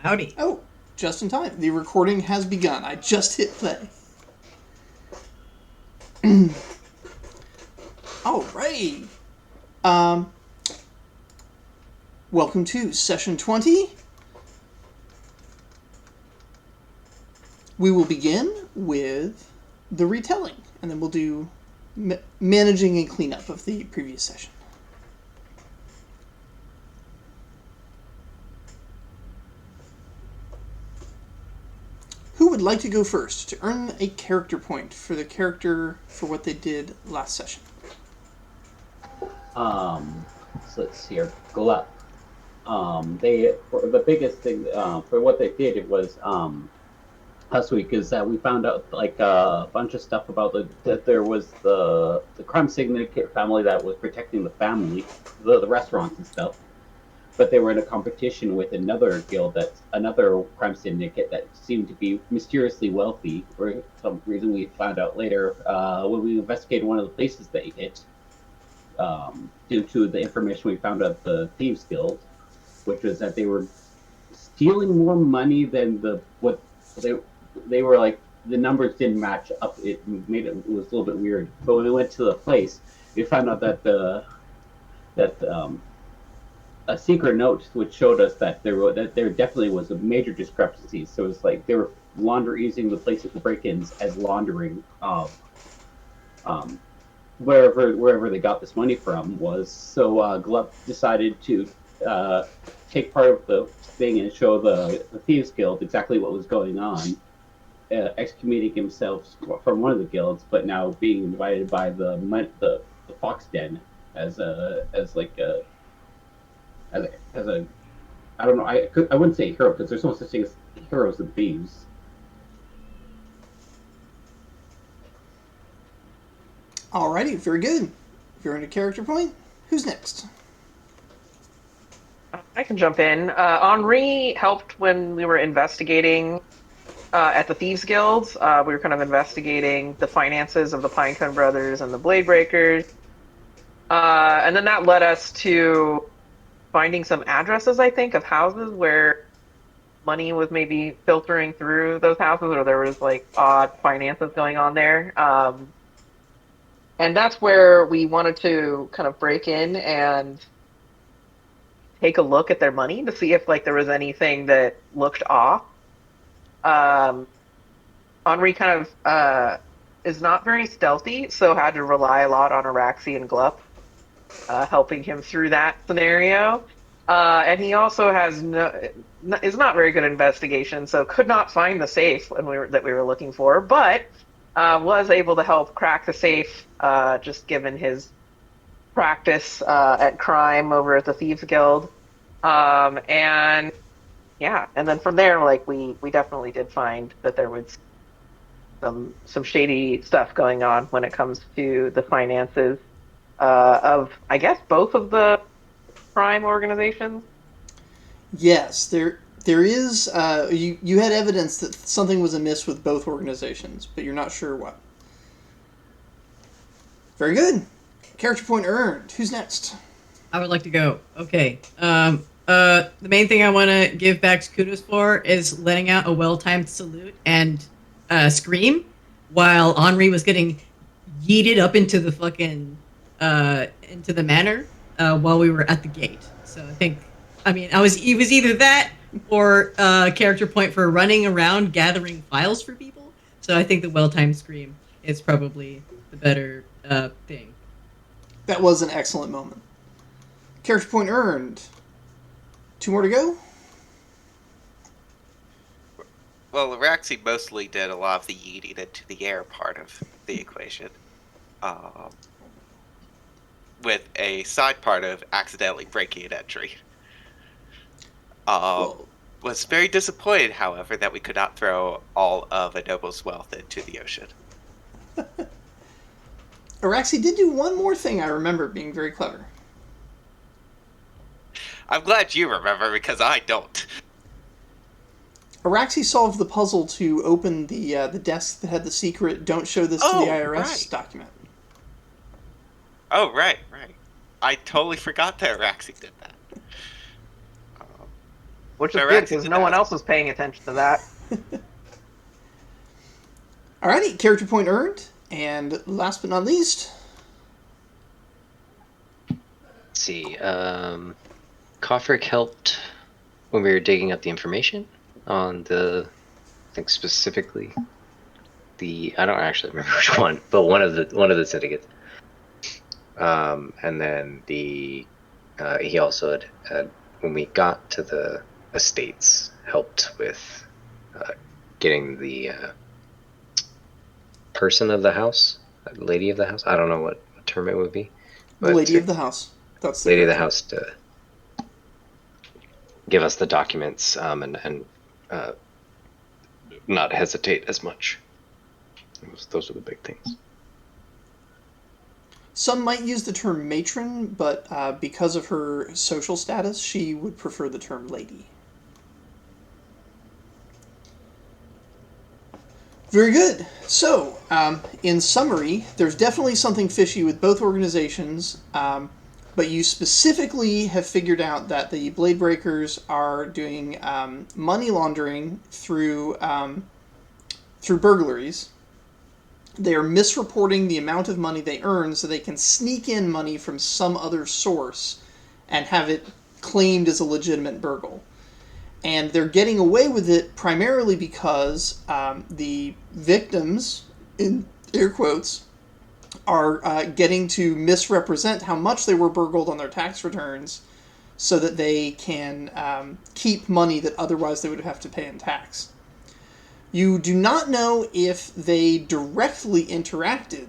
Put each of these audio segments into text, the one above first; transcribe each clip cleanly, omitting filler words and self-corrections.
Howdy. Oh, just in time. The recording has begun. I just hit play. All right. Um, Welcome to session 20. We will begin with the retelling, and then we'll do managing and cleanup of the previous session. Who would like to go first to earn a character point for the character for what they did last session? So let's see here. Glup. They for the biggest thing for what they did it was last week is that we found out like a bunch of stuff about that there was the crime syndicate family that was protecting the family, the restaurants and stuff. But they were in a competition with another guild, that's another crime syndicate that seemed to be mysteriously wealthy for some reason we found out later when we investigated one of the places they hit. Due to the information we found at the Thieves Guild, which was that they were stealing more money than what they were like. The numbers didn't match up. It was a little bit weird. But when we went to the place, we found out that a secret note which showed us that there definitely was a major discrepancy. So it's like they were using the place at the break-ins as laundering of wherever they got this money from was. So Glup decided to take part of the thing and show the Thieves Guild exactly what was going on, excommunicating himself from one of the guilds, but now being invited by the Fox Den as a I don't know, I wouldn't say hero because there's no such thing as heroes and thieves. Alrighty, very good. If you're in a character point, who's next? I can jump in. Henri helped when we were investigating at the Thieves Guild. We were kind of investigating the finances of the Pinecone Brothers and the Blade Breakers. And then that led us to finding some addresses, I think, of houses where money was maybe filtering through those houses, or there was like odd finances going on there. And that's where we wanted to kind of break in and take a look at their money to see if like there was anything that looked off. Um, Henri kind of is not very stealthy, so had to rely a lot on Araxi and Glup helping him through that scenario. And he also is not very good at investigation, so could not find the safe that we were looking for, but was able to help crack the safe, just given his practice at crime over at the Thieves Guild. And yeah, and then from there, like we definitely did find that there was some shady stuff going on when it comes to the finances of, I guess, both of the crime organizations. Yes, there is. You had evidence that something was amiss with both organizations, but you're not sure what. Very good. Character point earned. Who's next? I would like to go. Okay. The main thing I want to give Bax kudos for is letting out a well-timed salute and scream while Henri was getting yeeted up into the fucking into the manor while we were at the gate. So it was either that or character point for running around gathering files for people. So I think the well-timed scream is probably the better thing. That was an excellent moment. Character point earned. 2 more to go. Well, Raxi mostly did a lot of the yeeting into the air part of the equation, with a side part of accidentally breaking an entry. Was very disappointed, however, that we could not throw all of a noble's wealth into the ocean. Araxi did do one more thing I remember being very clever. I'm glad you remember, because I don't. Araxi solved the puzzle to open the desk that had the secret "Don't show this to the IRS" document. Oh, right. I totally forgot that Araxi did that. which is We're good at because no one 2,000. else is paying attention to that. Alrighty, character point earned. And last but not least, Let's see. Kofric helped when we were digging up the information on I think specifically I don't actually remember which one, but one of the syndicates. And then he also had when we got to the estates, helped with getting the person of the house, lady of the house. I don't know what term it would be. the lady of the house. That's the lady of the character. house to give us the documents and not hesitate as much. Those are the big things. Some might use the term matron, but because of her social status, she would prefer the term lady. Very good. So, in summary, there's definitely something fishy with both organizations, but you specifically have figured out that the Blade Breakers are doing money laundering through burglaries. They are misreporting the amount of money they earn so they can sneak in money from some other source and have it claimed as a legitimate burgle. And they're getting away with it primarily because the victims, in air quotes, are getting to misrepresent how much they were burgled on their tax returns so that they can keep money that otherwise they would have to pay in tax. You do not know if they directly interacted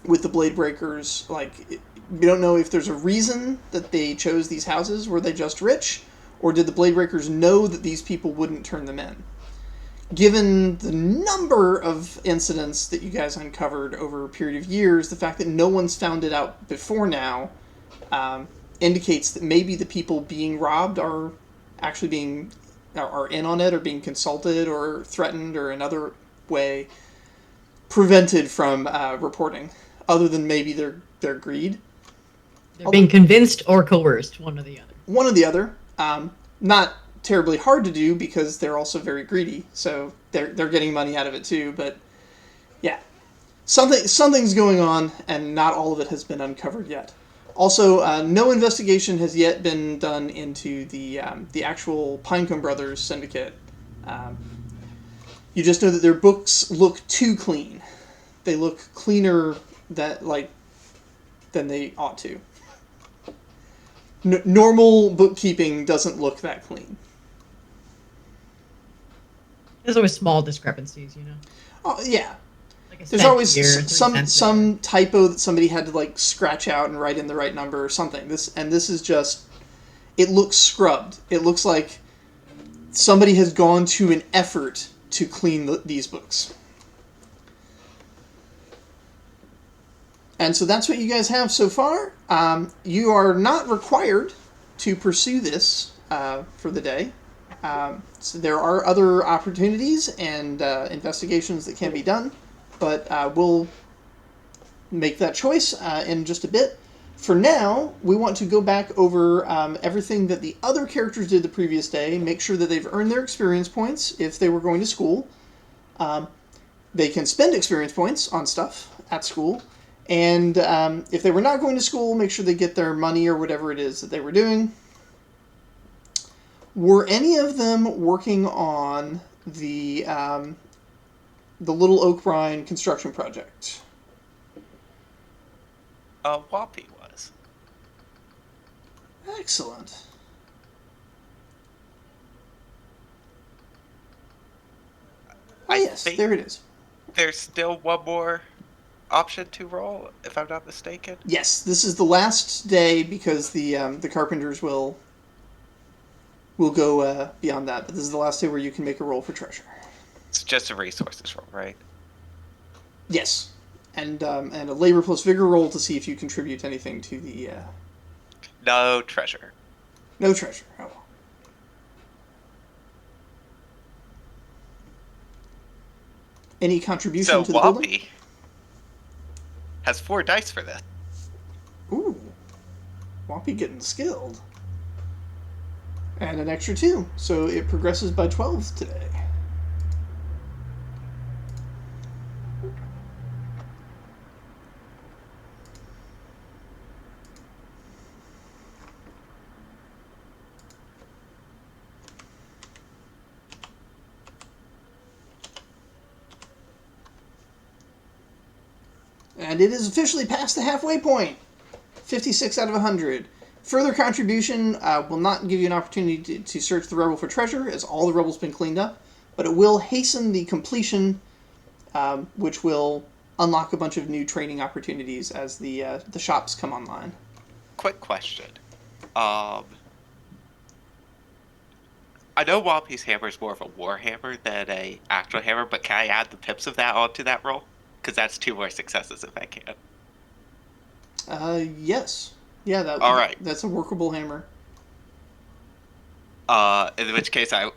with the Blade Breakers. Like, you don't know if there's a reason that they chose these houses. Were they just rich? Or did the Blade Breakers know that these people wouldn't turn them in? Given the number of incidents that you guys uncovered over a period of years, the fact that no one's found it out before now indicates that maybe the people being robbed are actually are in on it, or being consulted or threatened or another way prevented from reporting, other than maybe their greed. They're being convinced or coerced, one or the other. One or the other. Not terribly hard to do because they're also very greedy, so they're getting money out of it too. But yeah, something's going on, and not all of it has been uncovered yet. Also, no investigation has yet been done into the actual Pinecombe Brothers syndicate. You just know that their books look too clean. They look cleaner than they ought to. Normal bookkeeping doesn't look that clean. There's always small discrepancies, you know. Oh yeah, Like a there's cent always here, 3 cents there. some typo that somebody had to scratch out and write in the right number or something. This is just, it looks scrubbed. It looks like somebody has gone to an effort to clean these books. And so that's what you guys have so far. You are not required to pursue this for the day. So there are other opportunities and investigations that can be done, but we'll make that choice in just a bit. For now, we want to go back over everything that the other characters did the previous day, make sure that they've earned their experience points if they were going to school. They can spend experience points on stuff at school. And if they were not going to school, make sure they get their money or whatever it is that they were doing. Were any of them working on the Little Oak Brine construction project? Whoppy was. Excellent. I Yes, think there it is. there's still one more option to roll, if I'm not mistaken. Yes, this is the last day because the carpenters will go beyond that. But this is the last day where you can make a roll for treasure. It's just a resources roll, right? Yes, and a labor plus vigor roll to see if you contribute anything to the. No treasure. No treasure. Oh well. Any contribution So to the building? Whoppy has 4 dice for this. Ooh, Whoppy getting skilled. And an extra 2, so it progresses by 12 today. And it is officially past the halfway point. 56 out of 100. Further contribution will not give you an opportunity to search the rubble for treasure, as all the rubble's been cleaned up, but it will hasten the completion, which will unlock a bunch of new training opportunities as the shops come online. Quick question. I know Wallopy's hammer is more of a war hammer than a actual hammer, but can I add the pips of that onto that roll? Because that's 2 more successes if I can. Yes. Yeah, All right. That's a workable hammer. In which case that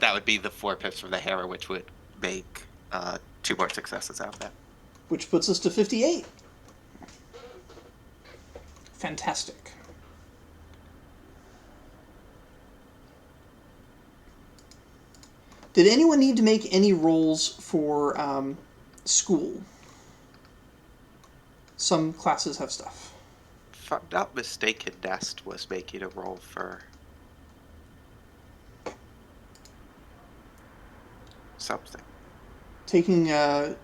would be the 4 pips from the hammer, which would make 2 more successes out of that. Which puts us to 58. Fantastic. Did anyone need to make any rolls for school? Some classes have stuff. If I'm not mistaken, Nest was making a roll for something. Taking a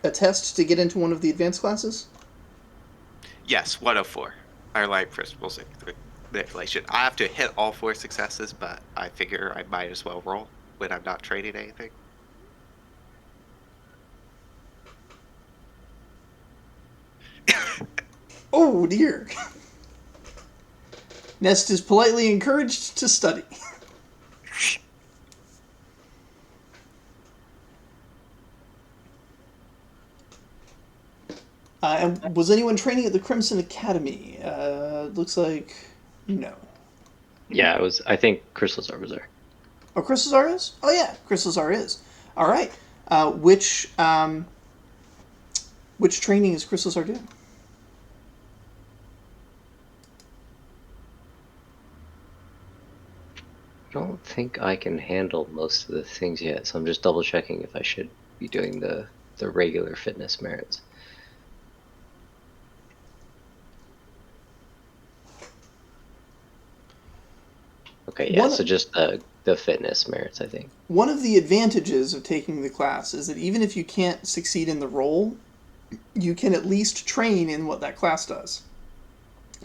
test to get into one of the advanced classes? Yes, 104. I like principles of manipulation. I have to hit all 4 successes, but I figure I might as well roll when I'm not trading anything. Oh dear. Nest is politely encouraged to study. And was anyone training at the Crimson Academy? Looks like no. Yeah, it was. I think Crystal Czar was there. Oh, Crystal Czar is? Oh yeah, Crystal Czar is. All right. Which training is Crystal Czar doing? I don't think I can handle most of the things yet, so I'm just double checking if I should be doing the regular fitness merits. Okay, yeah, so just the fitness merits, I think. One of the advantages of taking the class is that even if you can't succeed in the role, you can at least train in what that class does.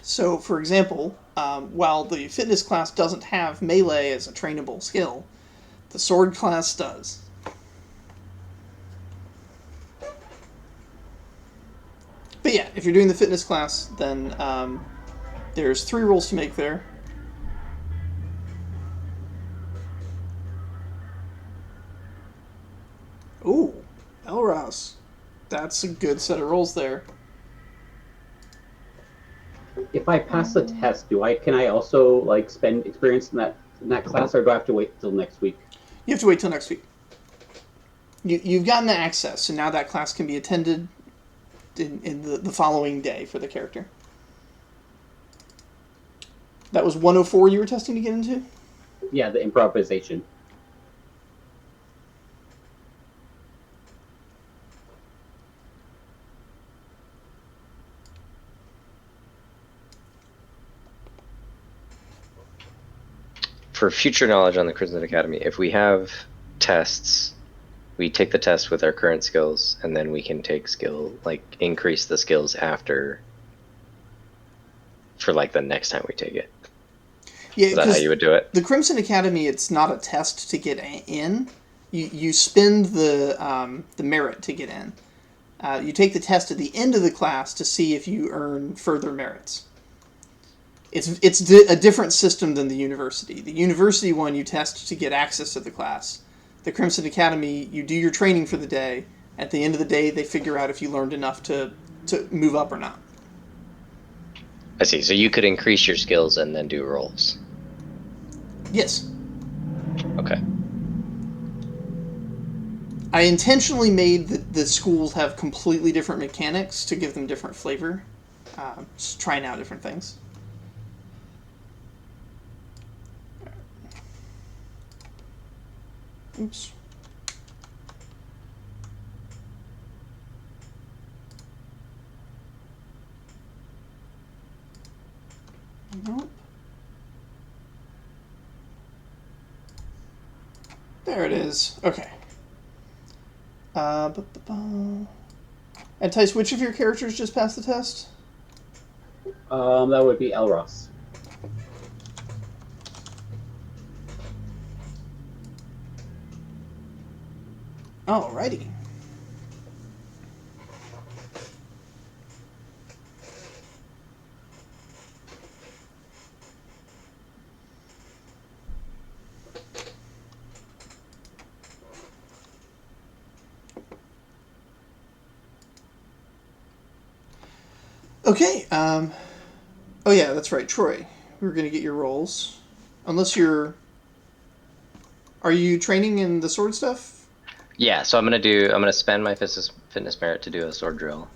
So, for example, while the fitness class doesn't have melee as a trainable skill, the sword class does. But yeah, if you're doing the fitness class, then there's 3 rolls to make there. Ooh, Elros. That's a good set of rolls there. If I pass the test, can I also like spend experience in that class, or do I have to wait till next week? You have to wait till next week. You've gotten access, so now that class can be attended in the following day for the character. That was 104 you were testing to get into? Yeah, the improvisation. For future knowledge on the Crimson Academy, if we have tests, we take the test with our current skills, and then we can take increase the skills after for the next time we take it. Yeah, is that how you would do it? The Crimson Academy, it's not a test to get in. You spend the merit to get in. You take the test at the end of the class to see if you earn further merits. It's a different system than the university. The university one, you test to get access to the class. The Crimson Academy, you do your training for the day. At the end of the day, they figure out if you learned enough to move up or not. I see. So you could increase your skills and then do rolls. Yes. Okay. I intentionally made the schools have completely different mechanics to give them different flavor. Just trying out different things. Oops. Nope. There it is. Okay. And Tice, which of your characters just passed the test? That would be Elros. Alrighty. Okay. Oh yeah, that's right, Troy. We were gonna get your rolls, unless you're. Are you training in the sword stuff? Yeah, so I'm gonna spend my fitness merit to do a sword drill,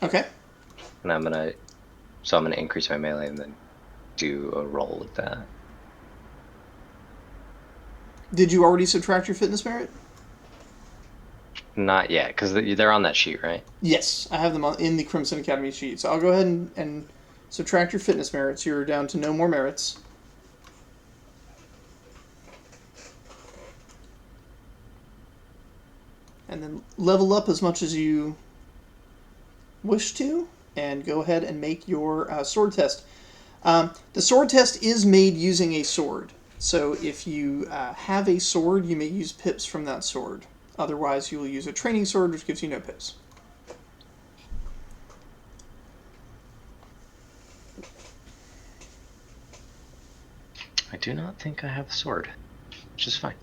Okay. and I'm gonna increase my melee and then do a roll with that. Did you already subtract your fitness merit? Not yet, because they're on that sheet, right? Yes, I have them in the Crimson Academy sheet. So I'll go ahead and subtract your fitness merits. You're down to no more merits. And then level up as much as you wish to, and go ahead and make your sword test. The sword test is made using a sword. So if you have a sword, you may use pips from that sword. Otherwise, you will use a training sword, which gives you no pips. I do not think I have a sword, which is fine.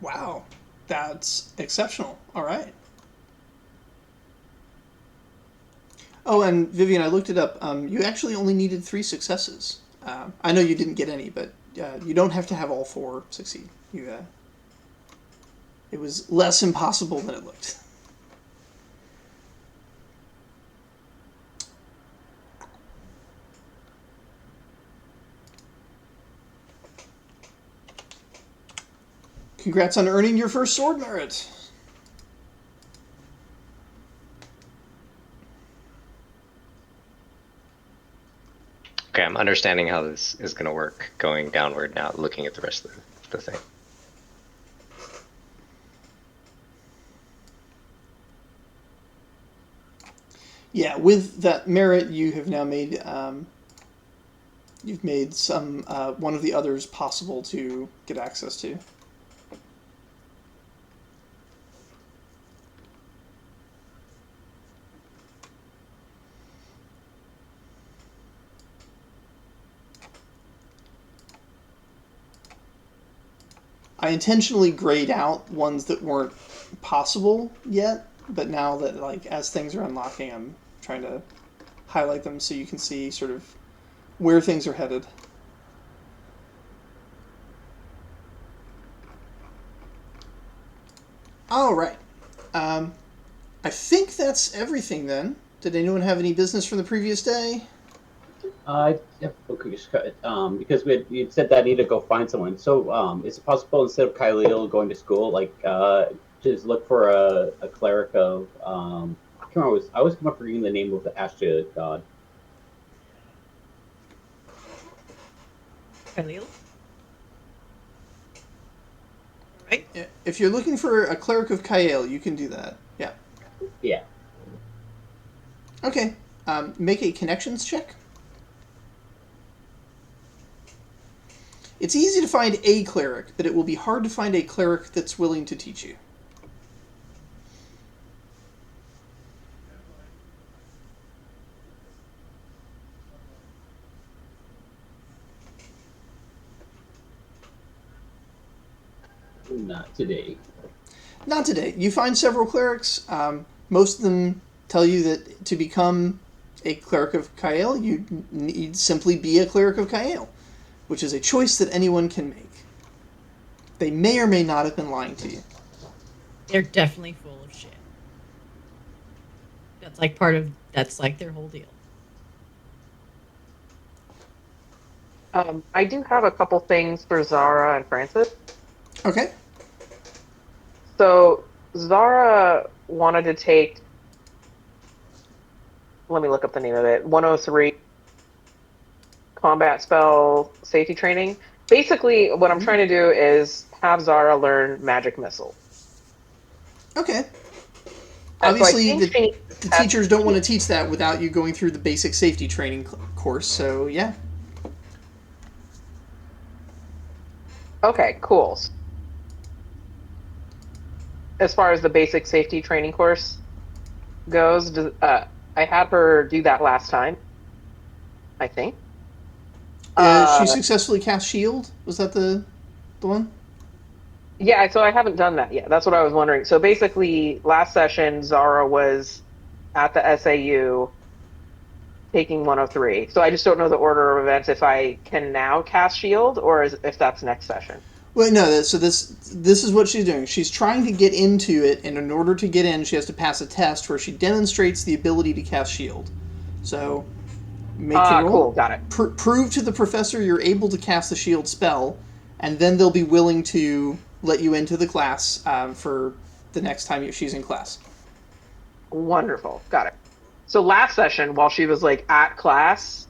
Wow, that's exceptional. All right. Oh, and Vivian, I looked it up. You actually only needed 3 successes. I know you didn't get any, but you don't have to have all 4 succeed. It was less impossible than it looked. Congrats on earning your first sword merit. Okay, I'm understanding how this is going to work going downward now, looking at the rest of the thing. Yeah, with that merit, you have now made you've made some one of the others possible to get access to. I intentionally grayed out ones that weren't possible yet, but now that as things are unlocking, I'm trying to highlight them so you can see sort of where things are headed. All right. I think that's everything then. Did anyone have any business from the previous day? Because you said that I need to go find someone. So, is it possible instead of Kyleel going to school, just look for a cleric of I always come up forgetting the name of the Ashta god. Khalil? Right? Yeah, if you're looking for a cleric of Kael, you can do that. Yeah. Yeah. Okay. Make a connections check. It's easy to find a cleric, but it will be hard to find a cleric that's willing to teach you. Not today. Not today. You find several clerics. Most of them tell you that to become a cleric of Kael, you need simply be a cleric of Kael. which is a choice that anyone can make. They may or may not have been lying to you. They're definitely full of shit. That's like their whole deal. I do have a couple things for Zara and Francis. Okay. So Zara wanted to take, let me look up the name of it, 103 combat spell safety training. Basically, what I'm trying to do is have Zara learn magic missile. Okay. So I Obviously, think she needs the to teachers don't want to teach that without you going through the basic safety training course, so yeah. Okay, cool. As far as the basic safety training course goes, I had her do that last time, I think. She successfully cast shield? Was that the one? Yeah, so I haven't done that yet. That's what I was wondering. So basically, last session, Zara was at the SAU taking 103. So I just don't know the order of events if I can now cast shield or if that's next session. Well, no. So this is what she's doing. She's trying to get into it, and in order to get in, she has to pass a test where she demonstrates the ability to cast shield. So make your roll. Cool, got it. Prove to the professor you're able to cast the shield spell, and then they'll be willing to let you into the class for the next time she's in class. Wonderful, got it. So last session, while she was like at class,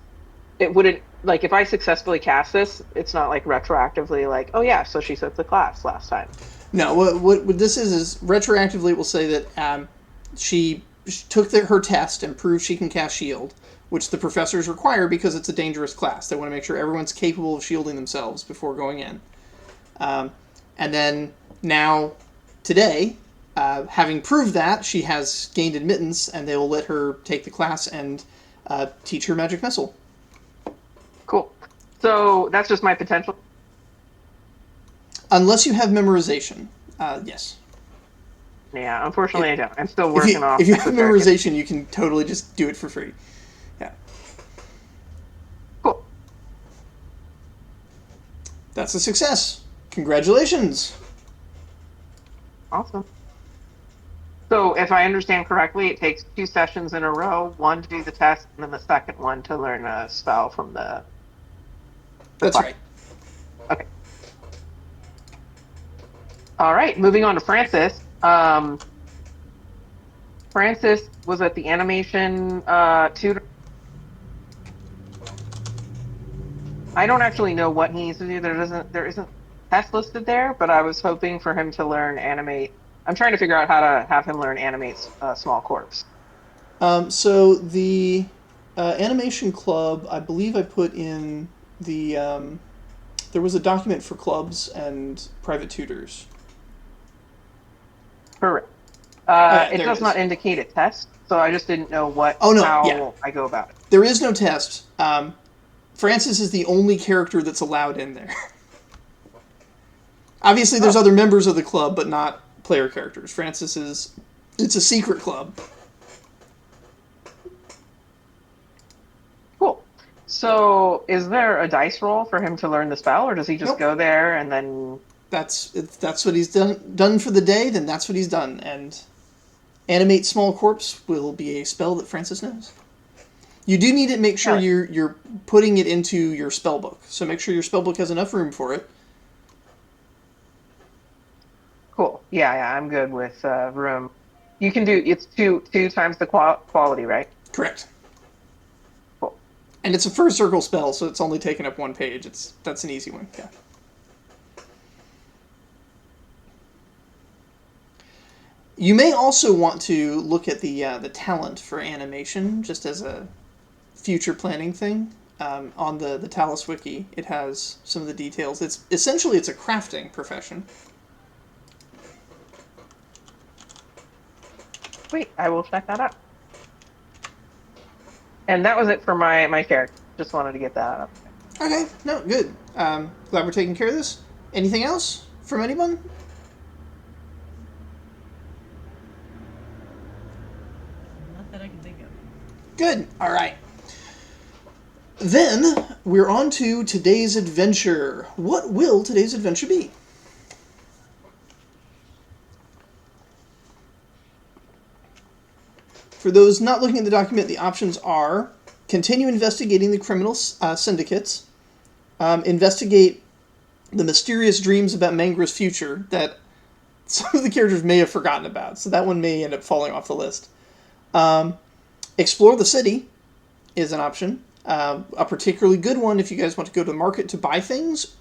it wouldn't like if I successfully cast this, it's not like retroactively like, oh yeah, so she took the class last time. No, what this is retroactively it will say that she took her test and proved she can cast shield, which the professors require because it's a dangerous class. They want to make sure everyone's capable of shielding themselves before going in. And then now, today, having proved that, she has gained admittance, and they will let her take the class and teach her magic missile. Cool. So that's just my potential. Unless you have memorization, yes. Yeah, unfortunately I don't. I'm still working off. If you have memorization, you can totally just do it for free. Yeah. Cool. That's a success. Congratulations. Awesome. So if I understand correctly, it takes 2 sessions in a row, one to do the test, and then the second one to learn a spell from the That's class. right. Okay. All right, moving on to Francis. Francis was at the animation tutor. I don't actually know what he needs to do. There isn't test listed there, but I was hoping for him to learn animate. I'm trying to figure out how to have him learn animate small corpse. So the animation club, I believe I put in the there was a document for clubs and private tutors. Correct. It there does it not is. indicate a test, so I just didn't know how I go about it. There is no test. Francis is the only character that's allowed in there. Obviously, there's other members of the club, but not player characters. It's a secret club. Cool. So, is there a dice roll for him to learn the spell, or does he just Nope. go there and then? If that's what he's done for the day, then that's what he's done. And animate small corpse will be a spell that Francis knows. You do need to make sure you're putting it into your spell book. So make sure your spell book has enough room for it. Cool. Yeah, I'm good with room. You can do it's two times the quality, right? Correct. Cool. And it's a first circle spell, so it's only taking up 1 page. That's an easy one. Yeah. You may also want to look at the talent for animation, just as a future planning thing. On the Talus wiki, it has some of the details. It's a crafting profession. Sweet. I will check that out. And that was it for my character. Just wanted to get that up. Okay, no, good. Glad we're taking care of this. Anything else from anyone? Not that I can think of. Good. All right. Then we're on to today's adventure. What will today's adventure be? For those not looking at the document, the options are continue investigating the criminal syndicates, investigate the mysterious dreams about Mangra's future that some of the characters may have forgotten about, so that one may end up falling off the list. Explore the city is an option. A particularly good one if you guys want to go to the market to buy things,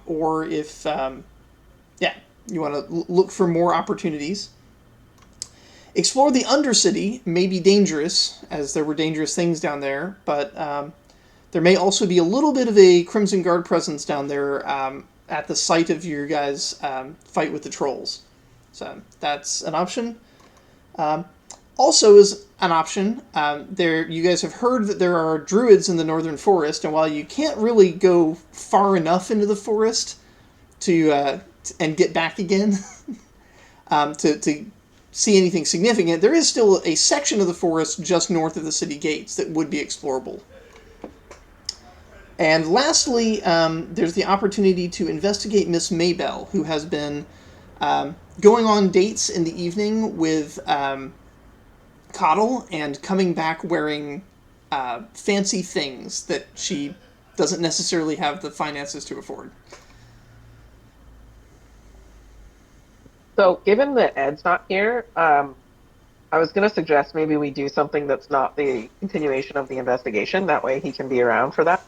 or if, you want to look for more opportunities. Explore the Undercity may be dangerous, as there were dangerous things down there, but there may also be a little bit of a Crimson Guard presence down there at the site of your guys' fight with the trolls. So that's an option. Also is an option, you guys have heard that there are druids in the Northern Forest, and while you can't really go far enough into the forest to and get back again to see anything significant, there is still a section of the forest just north of the city gates that would be explorable. And lastly, there's the opportunity to investigate Miss Maybell, who has been going on dates in the evening with Coddle and coming back wearing fancy things that she doesn't necessarily have the finances to afford. So, given that Ed's not here, I was going to suggest maybe we do something that's not the continuation of the investigation. That way he can be around for that.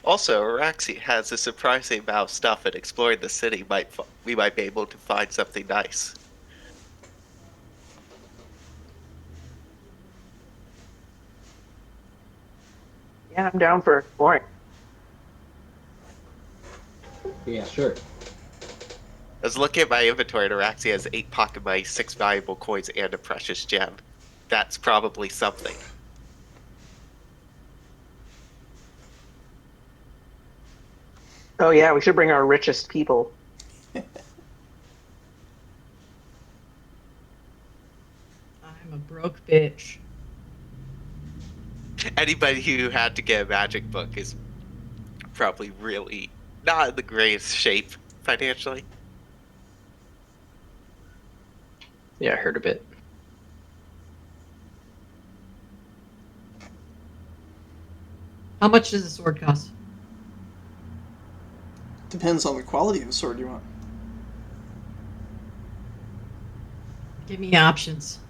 Also, Araxi has a surprising amount of stuff, and exploring the city we might be able to find something nice. Yeah, I'm down for exploring. Yeah, sure. I was looking at my inventory, and Araxi has 8 pocket money, 6 valuable coins, and a precious gem. That's probably something. Oh yeah, we should bring our richest people. I'm a broke bitch. Anybody who had to get a magic book is probably really not in the greatest shape financially. Yeah, I heard a bit. How much does a sword cost? Depends on the quality of the sword you want. Give me options.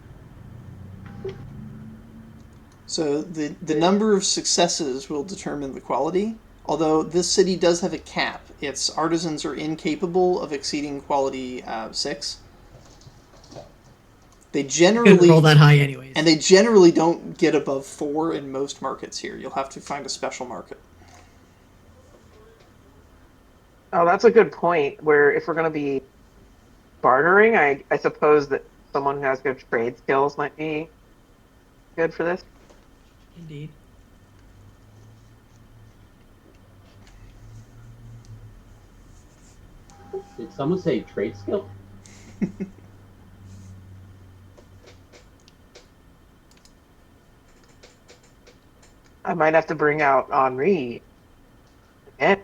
So the number of successes will determine the quality, although this city does have a cap. Its artisans are incapable of exceeding quality 6. They Couldn't generally roll that high anyways. and they generally don't get above 4 in most markets here. You'll have to find a special market. Oh, that's a good point. Where if we're going to be bartering, I suppose that someone who has good trade skills might be good for this. Indeed. Did someone say trade skill? I might have to bring out Henri again.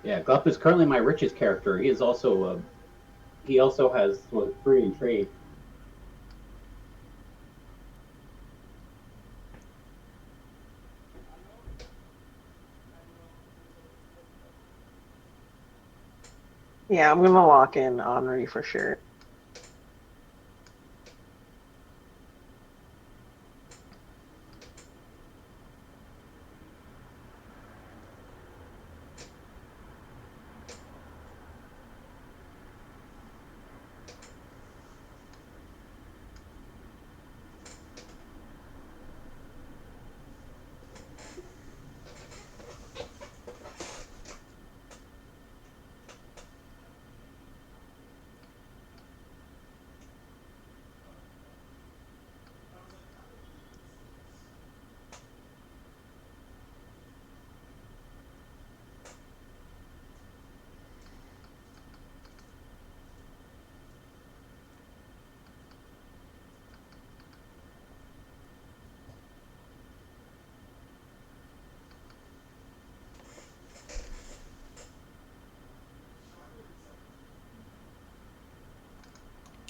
Yeah, Gluff is currently my richest character. He also has 3 in trade. Yeah, I'm gonna lock in Henri for sure.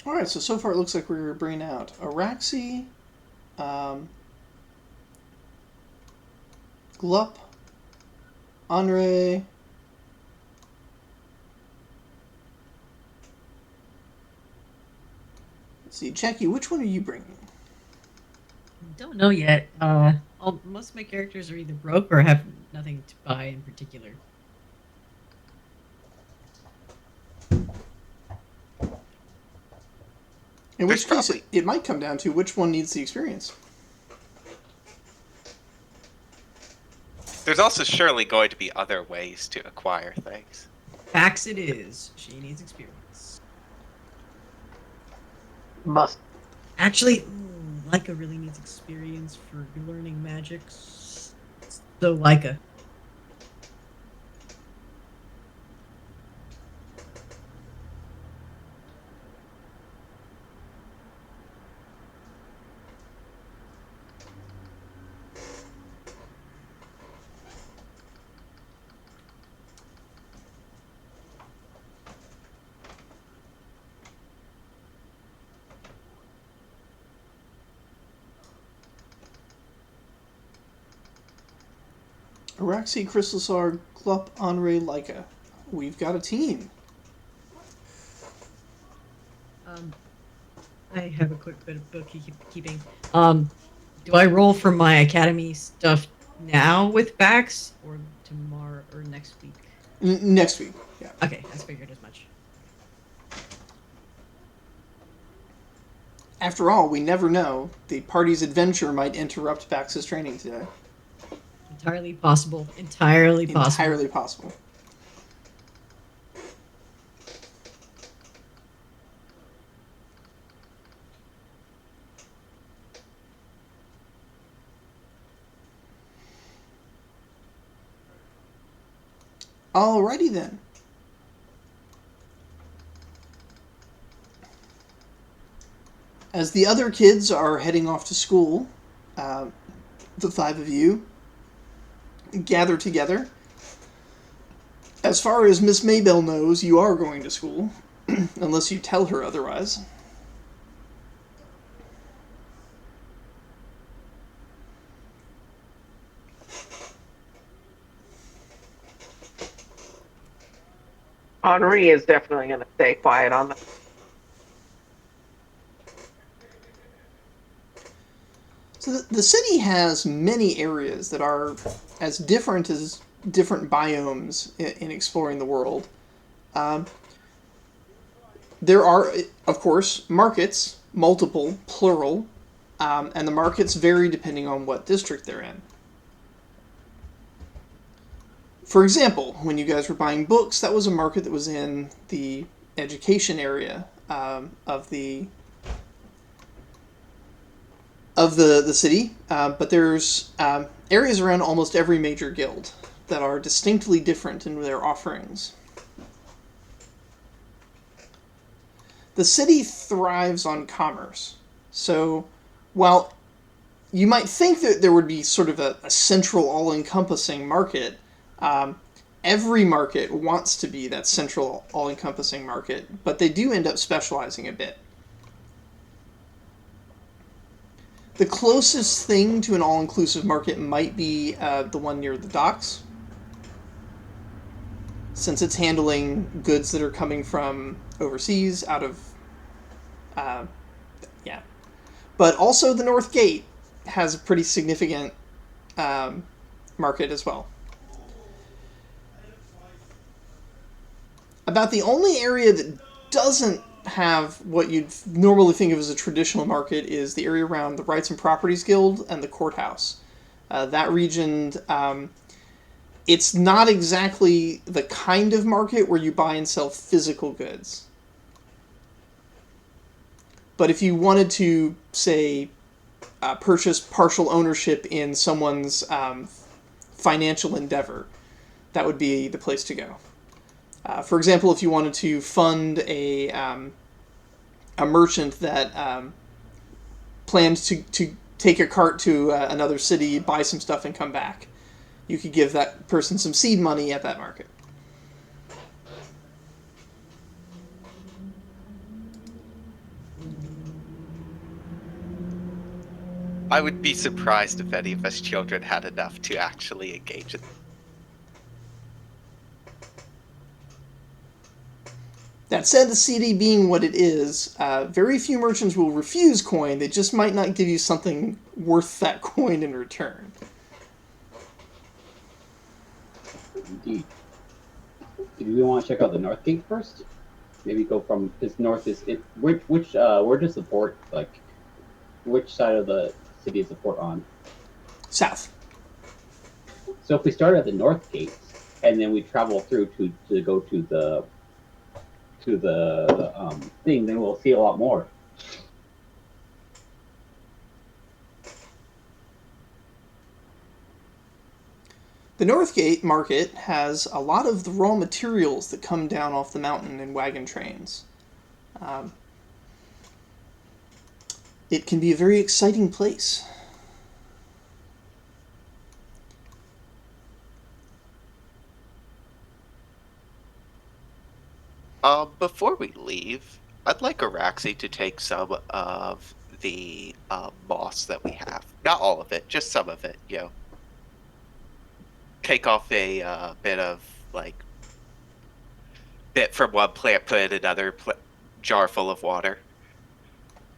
Alright, so far it looks like we're bringing out Araxi, Glup, Anre, let's see, Jackie, which one are you bringing? Don't know yet. Most of my characters are either broke or have nothing to buy in particular. In There's which case, probably- it might come down to which one needs the experience. There's also surely going to be other ways to acquire things. Fax it is. She needs experience. Must. Actually, Leica really needs experience for learning magics. So Leica. Araxi, Crystalsar, Glup, Anre, Leica. We've got a team. I have a quick bit of bookkeeping. Do I roll for my academy stuff now with Fax or tomorrow or next week? Next week, yeah. Okay, I figured as much. After all, we never know. The party's adventure might interrupt Bax's training today. Entirely possible. Entirely possible. Entirely possible. Alrighty then. As the other kids are heading off to school, the five of you gather together. As far as Miss Maybell knows, you are going to school, unless you tell her otherwise. Henri is definitely going to stay quiet on that. So the city has many areas that are as different biomes in exploring the world. There are, of course, markets, multiple, plural, and the markets vary depending on what district they're in. For example, when you guys were buying books, that was a market that was in the education area of the city, but there's areas around almost every major guild that are distinctly different in their offerings. The city thrives on commerce, so while you might think that there would be sort of a central, all-encompassing market, every market wants to be that central, all-encompassing market, but they do end up specializing a bit. The closest thing to an all-inclusive market might be the one near the docks, since it's handling goods that are coming from overseas, out of... yeah. But also the North Gate has a pretty significant market as well. About the only area that doesn't have what you'd normally think of as a traditional market is the area around the Rights and Properties Guild and the courthouse. That region, it's not exactly the kind of market where you buy and sell physical goods. But if you wanted to, say, purchase partial ownership in someone's financial endeavor, that would be the place to go. For example, if you wanted to fund a merchant that planned to take a cart to another city, buy some stuff, and come back, you could give that person some seed money at that market. I would be surprised if any of us children had enough to actually engage in. That said, the CD being what it is, very few merchants will refuse coin. They just might not give you something worth that coin in return. Indeed. Do we want to check out the North Gate first? Maybe go from, because north is it. Where does the port, like, which side of the city is the port on? South. So if we start at the North Gate and then we travel through to go to the thing, then we'll see a lot more. The Northgate Market has a lot of the raw materials that come down off the mountain in wagon trains. It can be a very exciting place. Before we leave, I'd like Araxi to take some of the moss that we have. Not all of it, just some of it, you know. Take off a bit of, like, bit from one plant, put in another jar full of water.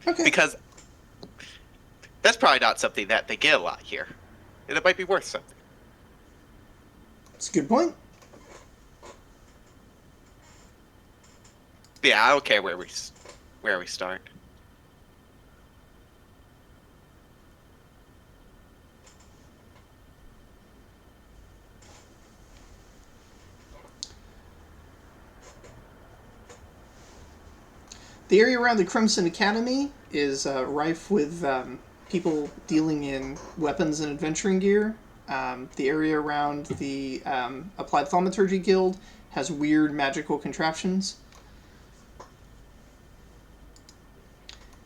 Okay. Because that's probably not something that they get a lot here. And it might be worth something. That's a good point. Yeah, I don't care where we start. The area around the Crimson Academy is rife with people dealing in weapons and adventuring gear. The area around the Applied Thaumaturgy Guild has weird magical contraptions.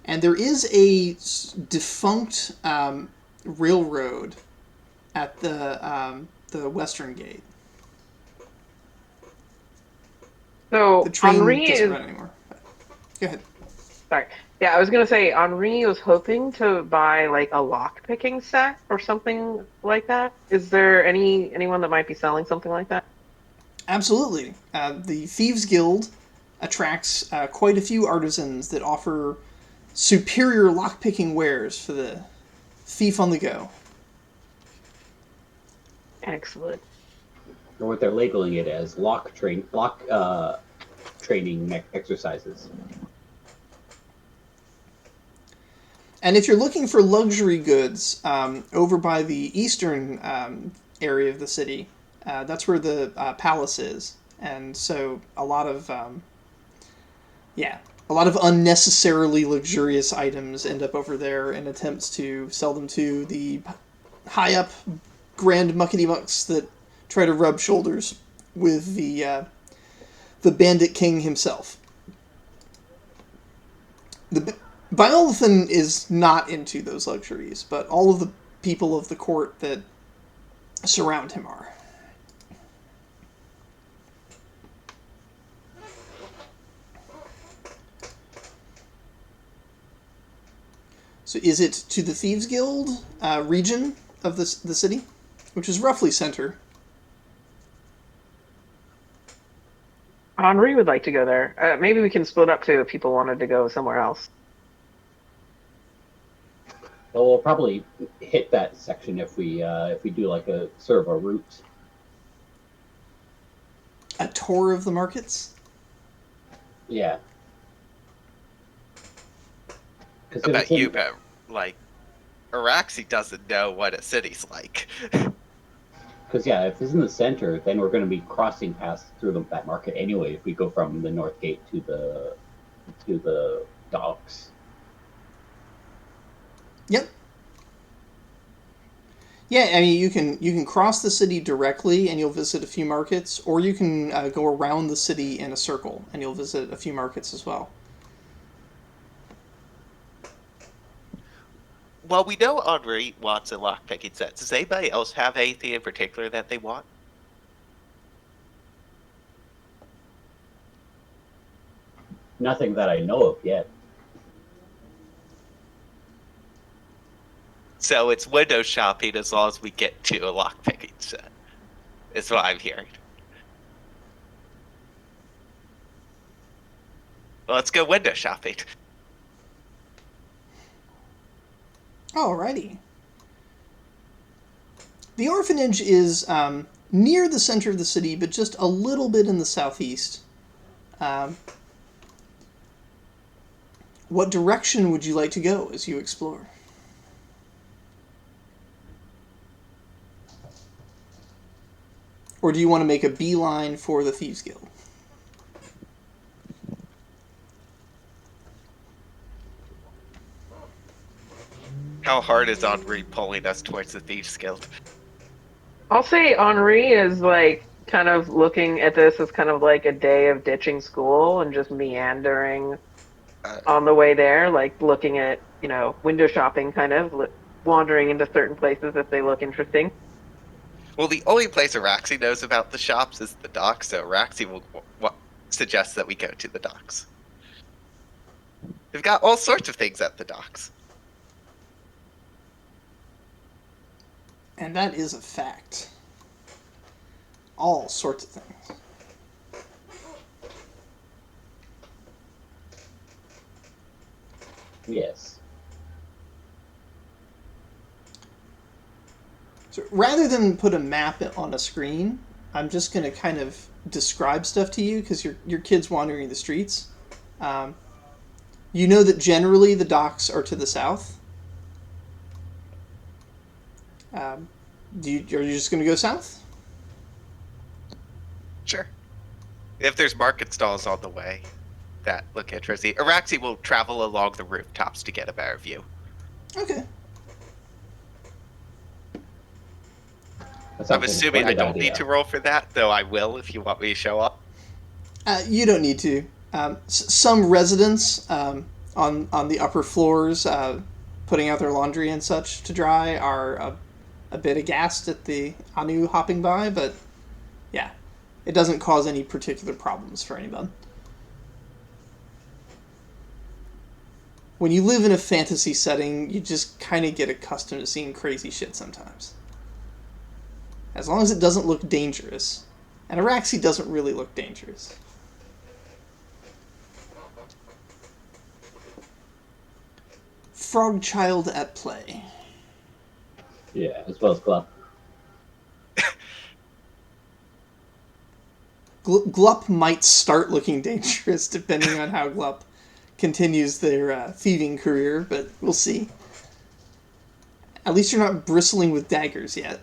And there is a defunct railroad at the Western Gate. So The train Henri doesn't is. run anymore. Go ahead. Sorry. Yeah, I was gonna say Henri was hoping to buy like a lock picking set or something like that. Is there anyone that might be selling something like that? Absolutely. The Thieves Guild attracts quite a few artisans that offer superior lockpicking wares for the thief on the go. Excellent. Or what they're labeling it as training exercises. And if you're looking for luxury goods over by the eastern area of the city, that's where the palace is. And so a lot of unnecessarily luxurious items end up over there in attempts to sell them to the high up grand muckety mucks that try to rub shoulders with the bandit king himself. The Biolithan is not into those luxuries, but all of the people of the court that surround him are. So is it to the Thieves Guild region of the city, which is roughly center? Henri would like to go there. Maybe we can split up too if people wanted to go somewhere else. Well, we'll probably hit that section if we do like a sort of a route. A tour of the markets? Yeah. I bet you bet, like, Araxi doesn't know what a city's like. Because yeah, if it's in the center, then we're going to be crossing past through that market anyway. If we go from the North Gate to the docks. Yep. Yeah, I mean you can cross the city directly and you'll visit a few markets, or you can go around the city in a circle and you'll visit a few markets as well. Well, we know Henri wants a lockpicking set. Does anybody else have anything in particular that they want? Nothing that I know of yet. So it's window shopping as long as we get to a lockpicking set. Is what I'm hearing. Well, let's go window shopping. Alrighty. The orphanage is near the center of the city, but just a little bit in the southeast. What direction would you like to go as you explore? Or do you want to make a beeline for the Thieves Guild? How hard is Henri pulling us towards the Thieves Guild? I'll say Henri is like kind of looking at this as kind of like a day of ditching school and just meandering on the way there, like looking at, window shopping, kind of wandering into certain places if they look interesting. Well, the only place Araxi knows about the shops is the docks, so Araxi will suggest that we go to the docks. They've got all sorts of things at the docks. And that is a fact. All sorts of things. Yes. So rather than put a map on a screen, I'm just going to kind of describe stuff to you because your kid's wandering the streets. You know that generally the docks are to the south. Are you just going to go south? Sure. If there's market stalls on the way that look interesting, Araxi will travel along the rooftops to get a better view. Okay. I'm assuming I don't need to roll for that, though I will if you want me to show up. You don't need to. Some residents on the upper floors putting out their laundry and such to dry are a bit aghast at the Anu hopping by, but yeah, it doesn't cause any particular problems for anyone. When you live in a fantasy setting, you just kind of get accustomed to seeing crazy shit sometimes. As long as it doesn't look dangerous. And Araxi doesn't really look dangerous. Frog child at play. Yeah, as well as Glup. Glup might start looking dangerous depending on how Glup continues their thieving career, but we'll see. At least you're not bristling with daggers yet.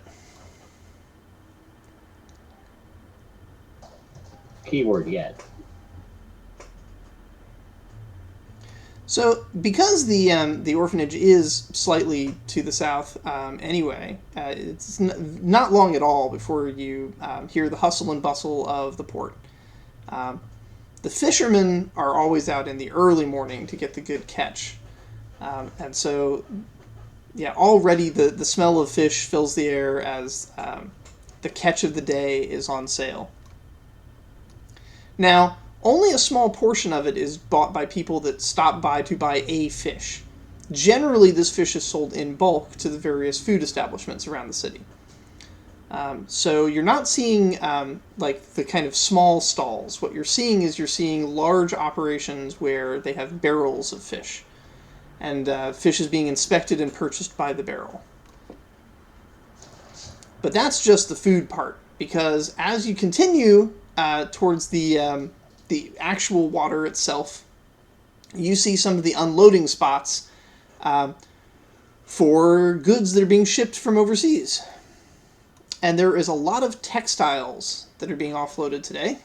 Keyword yet. So, because the orphanage is slightly to the south anyway, it's not long at all before you hear the hustle and bustle of the port. The fishermen are always out in the early morning to get the good catch. And so, yeah, already the smell of fish fills the air as the catch of the day is on sale. Now, only a small portion of it is bought by people that stop by to buy a fish. Generally, this fish is sold in bulk to the various food establishments around the city. So you're not seeing like the kind of small stalls. What you're seeing is large operations where they have barrels of fish. And fish is being inspected and purchased by the barrel. But that's just the food part, because as you continue towards the actual water itself, you see some of the unloading spots for goods that are being shipped from overseas. And there is a lot of textiles that are being offloaded today.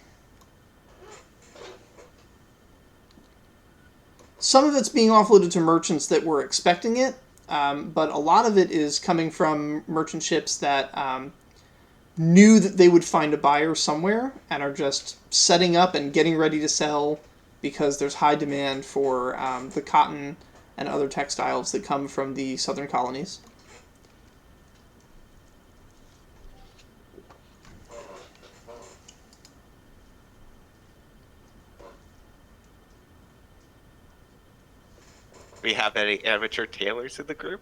Some of it's being offloaded to merchants that were expecting it, but a lot of it is coming from merchant ships that knew that they would find a buyer somewhere and are just setting up and getting ready to sell because there's high demand for the cotton and other textiles that come from the southern colonies. We have any amateur tailors in the group?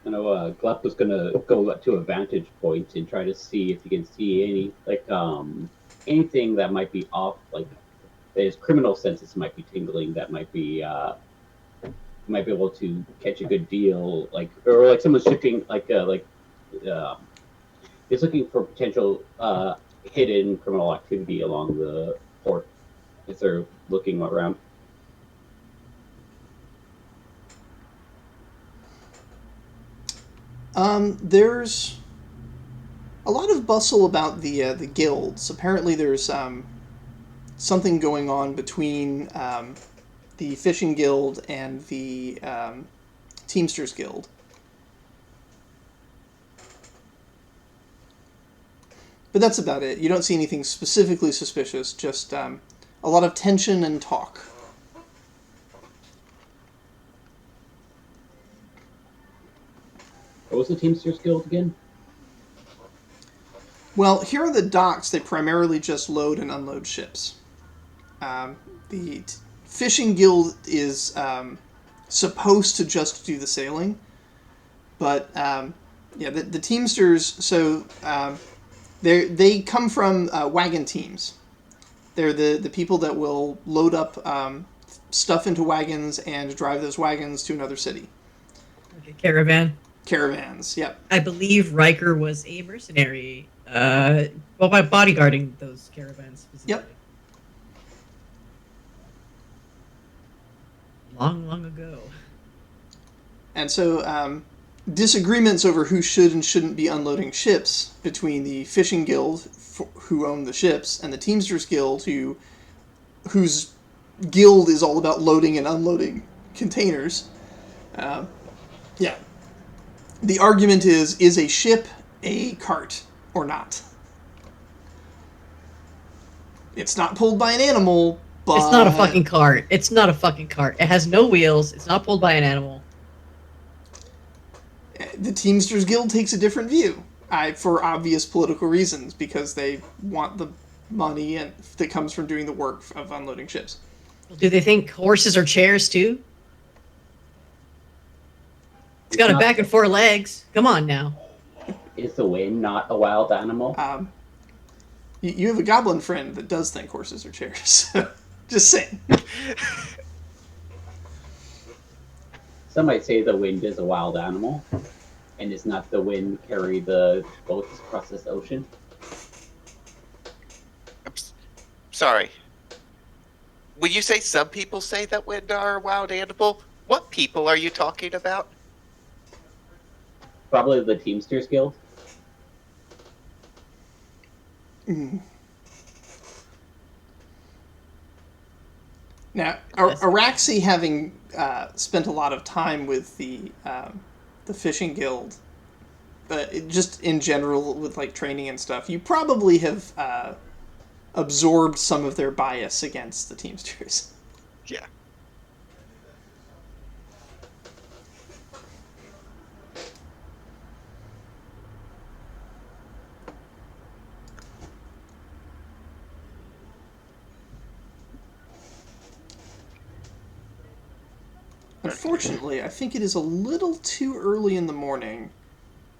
Gluck was gonna go to a vantage point and try to see if he can see anything that might be off, like his criminal senses might be tingling, that might be able to catch a good deal, or like someone's shifting, uh, he's looking for potential hidden criminal activity along the port if they're looking around. There's a lot of bustle about the guilds. Apparently, there's something going on between the fishing guild and the Teamsters Guild. But that's about it. You don't see anything specifically suspicious, just a lot of tension and talk. What was the Teamsters Guild again? Well, here are the docks. They primarily just load and unload ships. The fishing guild is supposed to just do the sailing, but the Teamsters. So they come from wagon teams. They're the people that will load up stuff into wagons and drive those wagons to another city. Like a caravan. Caravans, yep. I believe Riker was a mercenary. By bodyguarding those caravans specifically. Yep. Long, long ago. And so disagreements over who should and shouldn't be unloading ships between the fishing guild, who own the ships, and the Teamsters Guild, whose guild is all about loading and unloading containers. Yeah. The argument is a ship a cart or not? It's not pulled by an animal, but... It's not a fucking cart. It's not a fucking cart. It has no wheels. It's not pulled by an animal. The Teamsters Guild takes a different view, for obvious political reasons, because they want the money that comes from doing the work of unloading ships. Do they think horses are chairs, too? It's got a back and four legs. Come on now. Is the wind not a wild animal? You have a goblin friend that does think horses are chairs. Just saying. Some might say the wind is a wild animal, and is not the wind carry the boats across this ocean? Sorry. When you say some people say that wind are a wild animal, what people are you talking about? Probably the Teamsters Guild. Now, Araxi, having spent a lot of time with the fishing guild, just in general with like training and stuff, you probably have absorbed some of their bias against the Teamsters. Yeah. Unfortunately, I think it is a little too early in the morning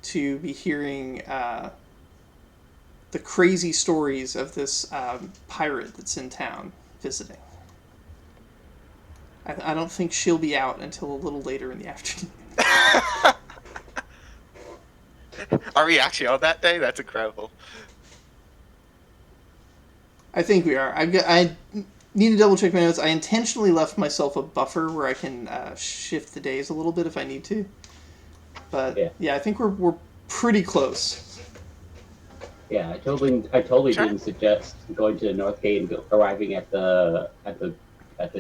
to be hearing the crazy stories of this pirate that's in town visiting. I don't think she'll be out until a little later in the afternoon. Are we actually on that day? That's incredible. I think we are. I need to double check my notes. I intentionally left myself a buffer where I can shift the days a little bit if I need to. But yeah I think we're pretty close. Yeah, I totally didn't suggest going to the North Gate and arriving at the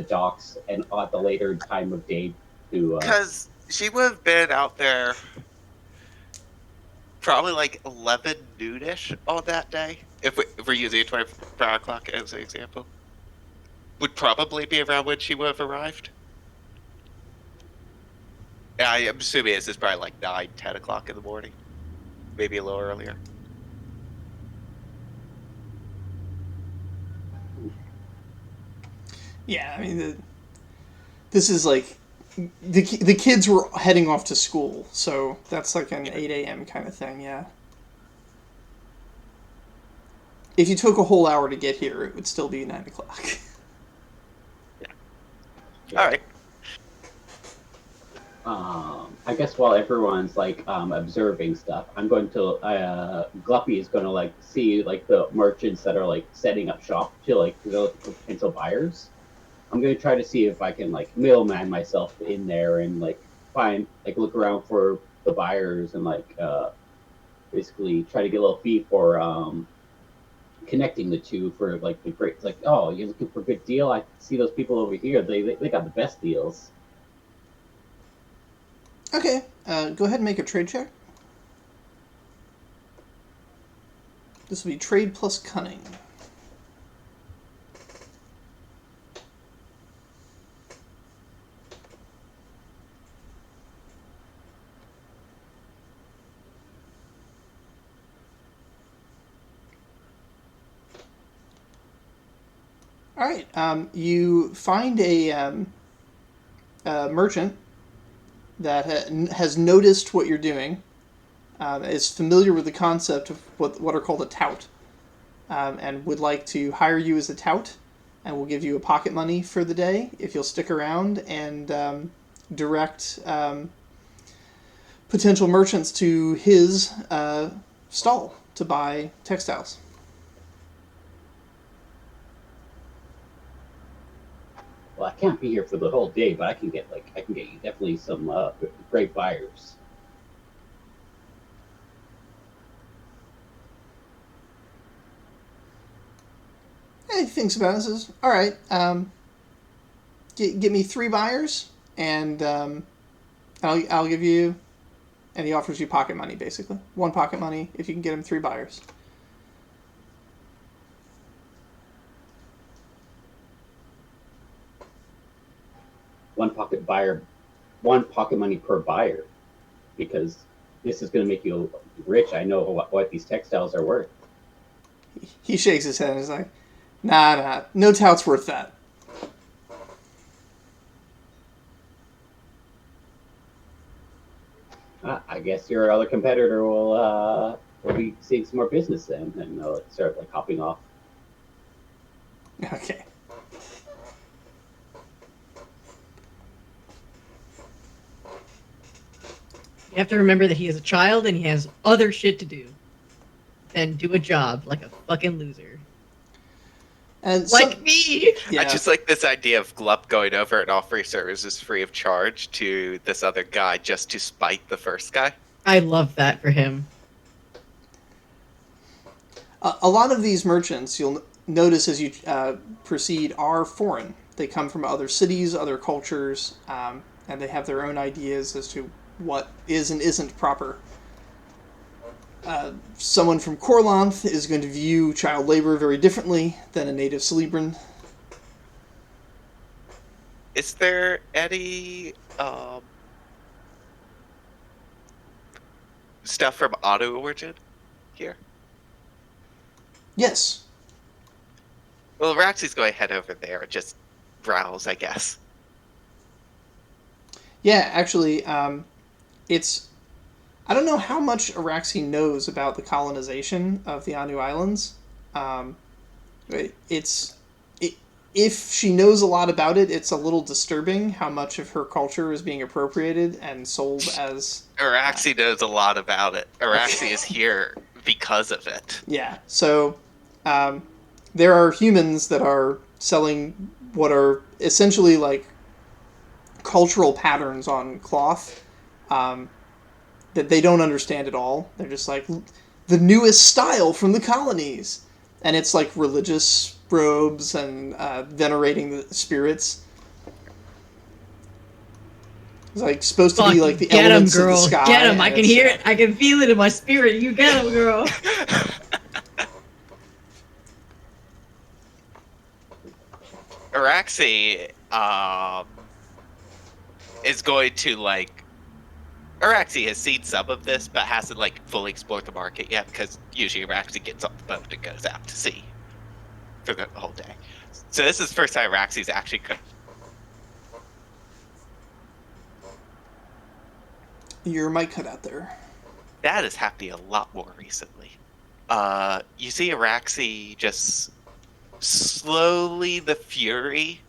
docks and at the later time of day to. Because she would have been out there probably like 11 noonish on that day. If we're using a 24-hour clock as an example, would probably be around when she would have arrived. I am assuming this is probably like 9, 10 o'clock in the morning, maybe a little earlier. Yeah, I mean, this is like the kids were heading off to school, so that's like an 8 a.m. kind of thing. Yeah. If you took a whole hour to get here, it would still be 9 o'clock. All right. I guess while everyone's like observing stuff, I'm going to Gluppy is going to like see like the merchants that are like setting up shop to like look for potential buyers. I'm going to try to see if I can like middleman myself in there and like find like look around for the buyers and like basically try to get a little fee for connecting the two for like the great like, oh, you're looking for a good deal. I see those people over here. They got the best deals. Okay, go ahead and make a trade check. This will be trade plus cunning. All right, you find a merchant that has noticed what you're doing, is familiar with the concept of what are called a tout, and would like to hire you as a tout, and will give you a pocket money for the day if you'll stick around and direct potential merchants to his stall to buy textiles. Well, I can't be here for the whole day, but I can get you definitely some great buyers. He thinks about it and says, all right, get me 3 buyers, and I'll give you, and he offers you pocket money, basically. 1 pocket money if you can get him 3 buyers. One pocket money per buyer, because this is going to make you rich. I know what these textiles are worth. He shakes his head and is like, nah, no tout's worth that. I guess your other competitor will be seeing some more business then, and they'll start like hopping off. Okay. You have to remember that he is a child and he has other shit to do than do a job like a fucking loser. And Like me! yeah. I just like this idea of Glup going over and offering services free of charge to this other guy just to spite the first guy. I love that for him. A lot of these merchants, you'll notice as you proceed, are foreign. They come from other cities, other cultures, and they have their own ideas as to what is and isn't proper. Someone from Corlanth is going to view child labor very differently than a native Celebran. Is there any stuff from Auto Origin here? Yes. Well, Raxi's going to head over there and just browse, I guess. Yeah, actually, it's... I don't know how much Araxi knows about the colonization of the Anu Islands. If she knows a lot about it, it's a little disturbing how much of her culture is being appropriated and sold as... Araxi knows a lot about it. Araxi is here because of it. Yeah, so there are humans that are selling what are essentially like cultural patterns on cloth that they don't understand at all. They're just like, the newest style from the colonies. And it's like religious robes and venerating the spirits. It's like supposed to be like the elements of the sky. Get him, I can hear it. I can feel it in my spirit. You get him, girl. Araxi is going to like... Araxi has seen some of this, but hasn't like fully explored the market yet, because usually Araxi gets off the boat and goes out to sea for the whole day. So this is the first time Araxi's actually Your mic cut out there. That has happened a lot more recently. You see Araxi just slowly, the fury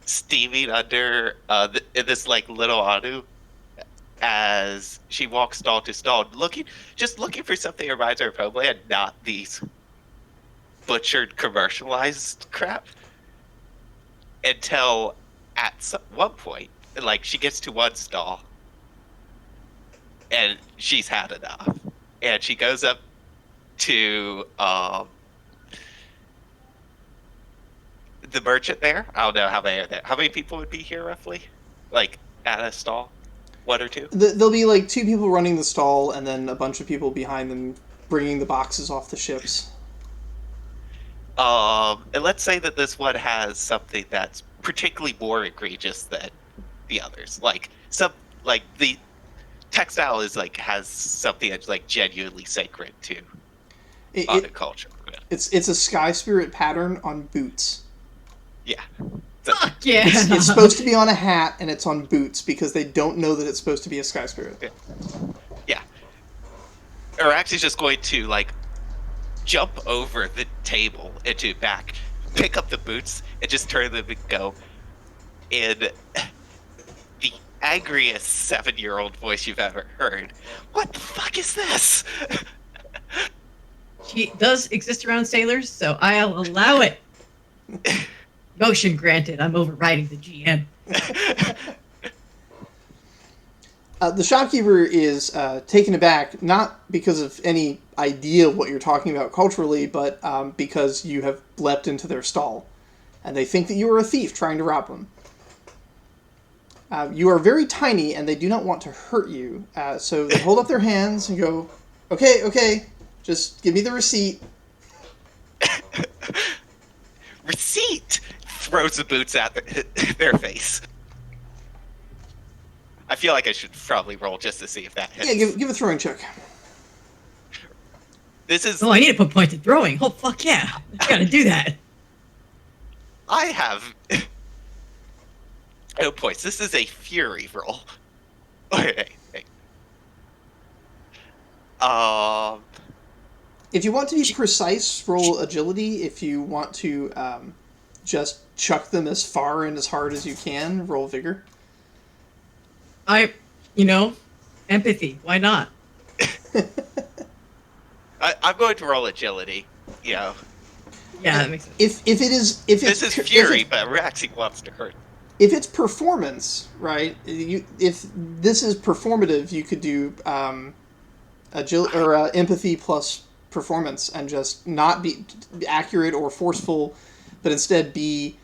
steaming under this like little Anu as she walks stall to stall, looking for something that reminds her of Homeland, not these butchered, commercialized crap. Until at one point, like she gets to one stall, and she's had enough, and she goes up to the merchant there. I don't know how many are there. How many people would be here roughly? Like at a stall? One or two? There'll be like 2 people running the stall, and then a bunch of people behind them bringing the boxes off the ships. And let's say that this one has something that's particularly more egregious than the others. Like the textile is like has something that's like genuinely sacred to the culture. It's a sky spirit pattern on boots. Yeah. Fuck yeah! It's supposed to be on a hat, and it's on boots because they don't know that it's supposed to be a sky spirit. Yeah. Araxi's just going to like jump over the table into back, pick up the boots, and just turn them and go in the angriest 7-year-old voice you've ever heard. What the fuck is this? She does exist around sailors, so I'll allow it. Motion granted. I'm overriding the GM. The shopkeeper is taken aback, not because of any idea of what you're talking about culturally, but because you have leapt into their stall. And they think that you are a thief trying to rob them. You are very tiny, and they do not want to hurt you. So they hold up their hands and go, okay, just give me the receipt. Receipt! Throws the boots at their face. I feel like I should probably roll just to see if that hits. Yeah, give a throwing check. This is... Oh, I need to put pointed throwing. Oh, fuck yeah. I gotta do that. I have... No points. This is a fury roll. Okay. If you want to be precise, roll agility. If you want to just chuck them as far and as hard as you can, roll vigor. Empathy. Why not? I'm going to roll agility. Yeah, that makes sense. If this is fury, but Raxi wants to hurt. If it's performance, right? If this is performative, you could do empathy plus performance, and just not be accurate or forceful, but instead be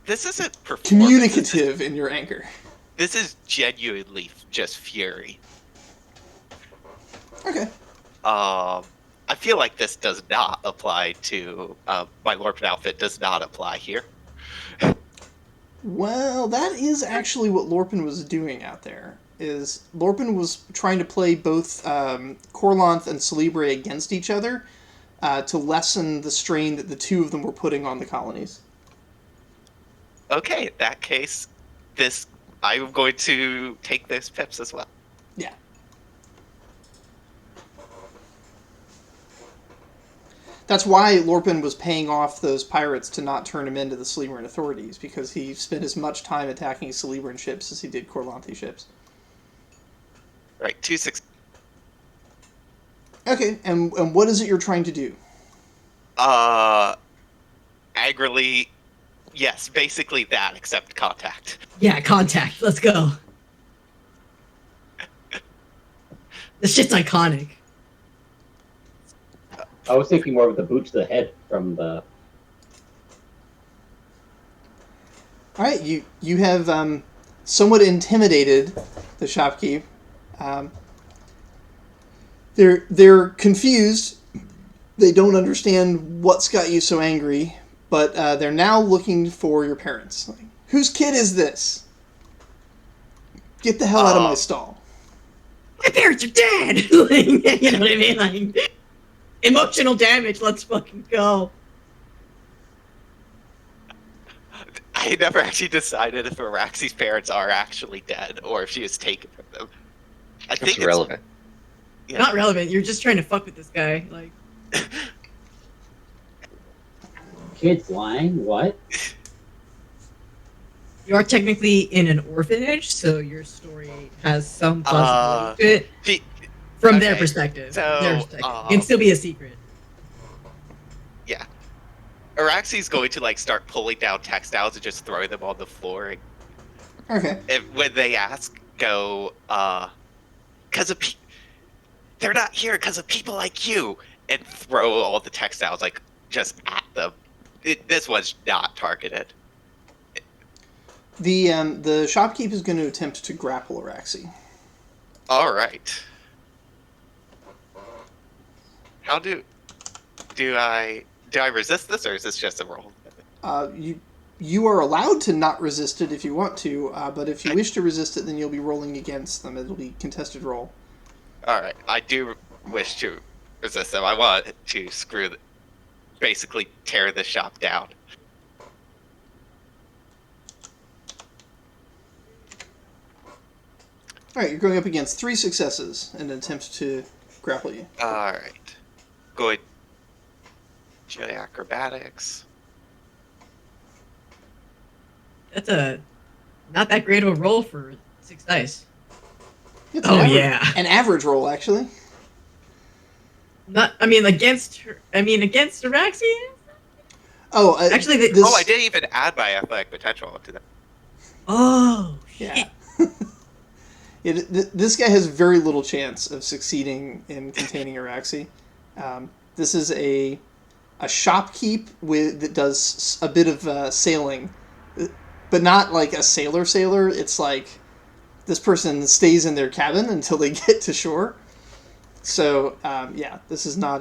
this isn't performance. Communicative in your anger. This is genuinely just fury. Okay. I feel like this does not apply to my Lorpin outfit. Does not apply here. Well, that is actually what Lorpin was doing out there. Lorpin was trying to play both Corlanth and Celebre against each other to lessen the strain that the two of them were putting on the colonies. Okay, in that case, I'm going to take those pips as well. Yeah. That's why Lorpin was paying off those pirates to not turn him into the Celebran authorities, because he spent as much time attacking Celebran ships as he did Corlanthi ships. Right, 2-6. Okay, and what is it you're trying to do? Angrily, yes, basically that, except contact. Yeah, contact. Let's go. This shit's iconic. I was thinking more of the boot to the head from the... Alright, you have somewhat intimidated the shopkeep. They're confused. They don't understand what's got you so angry, but they're now looking for your parents. Like, whose kid is this? Get the hell out of my stall. My parents are dead! You know what I mean? Like, emotional damage, let's fucking go. I I never actually decided if Araxi's parents are actually dead or if she was taken from them. I That's think relevant. Yeah. Not relevant. You're just trying to fuck with this guy. Like, Kids lying? What? you are technically in an orphanage, so your story has some plausibility to it She, from their okay, perspective. so, Their perspective. It can still be a secret. yeah. Araxi's going to like start pulling down textiles and just throw them on the floor. Okay. And when they ask, go, because of they're not here because of people like you, and throw all the textiles like just at them. This one's not targeted. The shopkeep is going to attempt to grapple Araxi. All right. How do I resist this, or is this just a roll? You are allowed to not resist it if you want to, but if you wish to resist it, then you'll be rolling against them. It'll be contested roll. All right, I do wish to resist them. I want to basically tear the shop down. All right, you're going up against 3 successes in an attempt to grapple you. All right, good. Chili acrobatics. That's not that great of a roll for 6 dice. It's Oh, yeah. an average roll actually. Against Araxi? Oh, Actually, this, Oh, I didn't even add my athletic potential to that. Oh, shit. Yeah. This guy has very little chance of succeeding in containing Araxi. This is a shopkeep that does a bit of sailing, but not like a sailor. It's like this person stays in their cabin until they get to shore. So this is not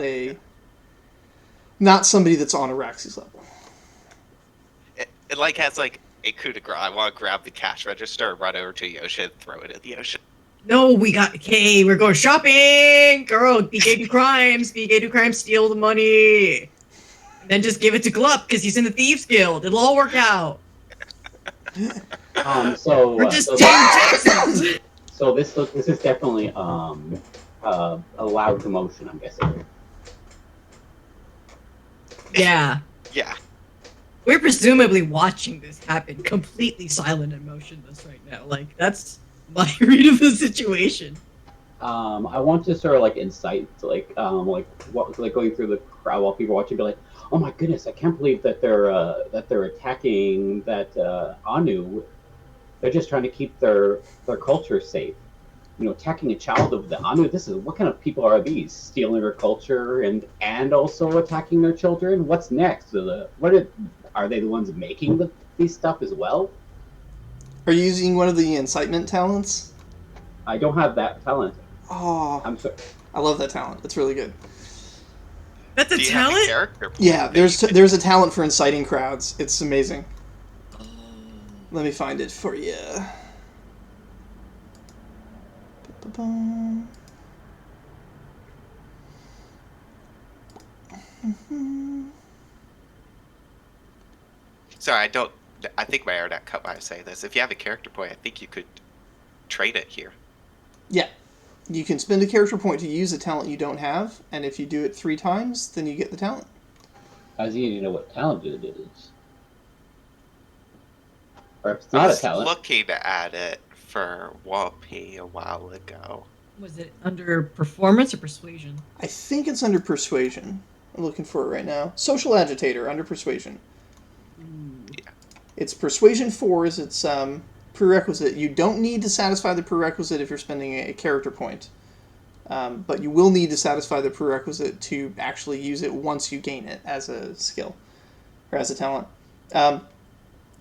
somebody that's on Araxi's level. It like has like a coup de grace. I want to grab the cash register, run over to the ocean, throw it in the ocean. No, we're going shopping! Girl, BK do crimes. BK do crimes, steal the money. And then just give it to Glup, because he's in the Thieves Guild. It'll all work out. We're just so, paying taxes! so this is definitely a loud commotion, I'm guessing. Yeah. Yeah. We're presumably watching this happen completely silent and motionless right now. Like, that's my read of the situation. I want to sort of like incite, like going through the crowd while people watching, be like, "Oh my goodness, I can't believe that they're attacking that Anu. They're just trying to keep their culture safe. Attacking a child of the Anu. What kind of people are these? Stealing their culture and also attacking their children. What's next? Are they the ones making these stuff as well? Are you using one of the incitement talents? I don't have that talent. Oh, I'm sorry. I love that talent. It's really good. That's a Do you have a talent? character? Yeah, there's a talent for inciting crowds. It's amazing. Let me find it for you. Sorry, I think my internet cut when I say this. If you have a character point, I think you could trade it here. Yeah. You can spend a character point to use a talent you don't have, and if you do it 3 times, then you get the talent. How do you know what talent it is? Or if it's not a talent. I was looking at it for Wallpy a while ago. Was it under performance or persuasion? I think it's under persuasion. I'm looking for it right now. Social agitator, under persuasion. Yeah. It's persuasion 4 is its prerequisite. You don't need to satisfy the prerequisite if you're spending a character point. But you will need to satisfy the prerequisite to actually use it once you gain it as a skill. Or as a talent.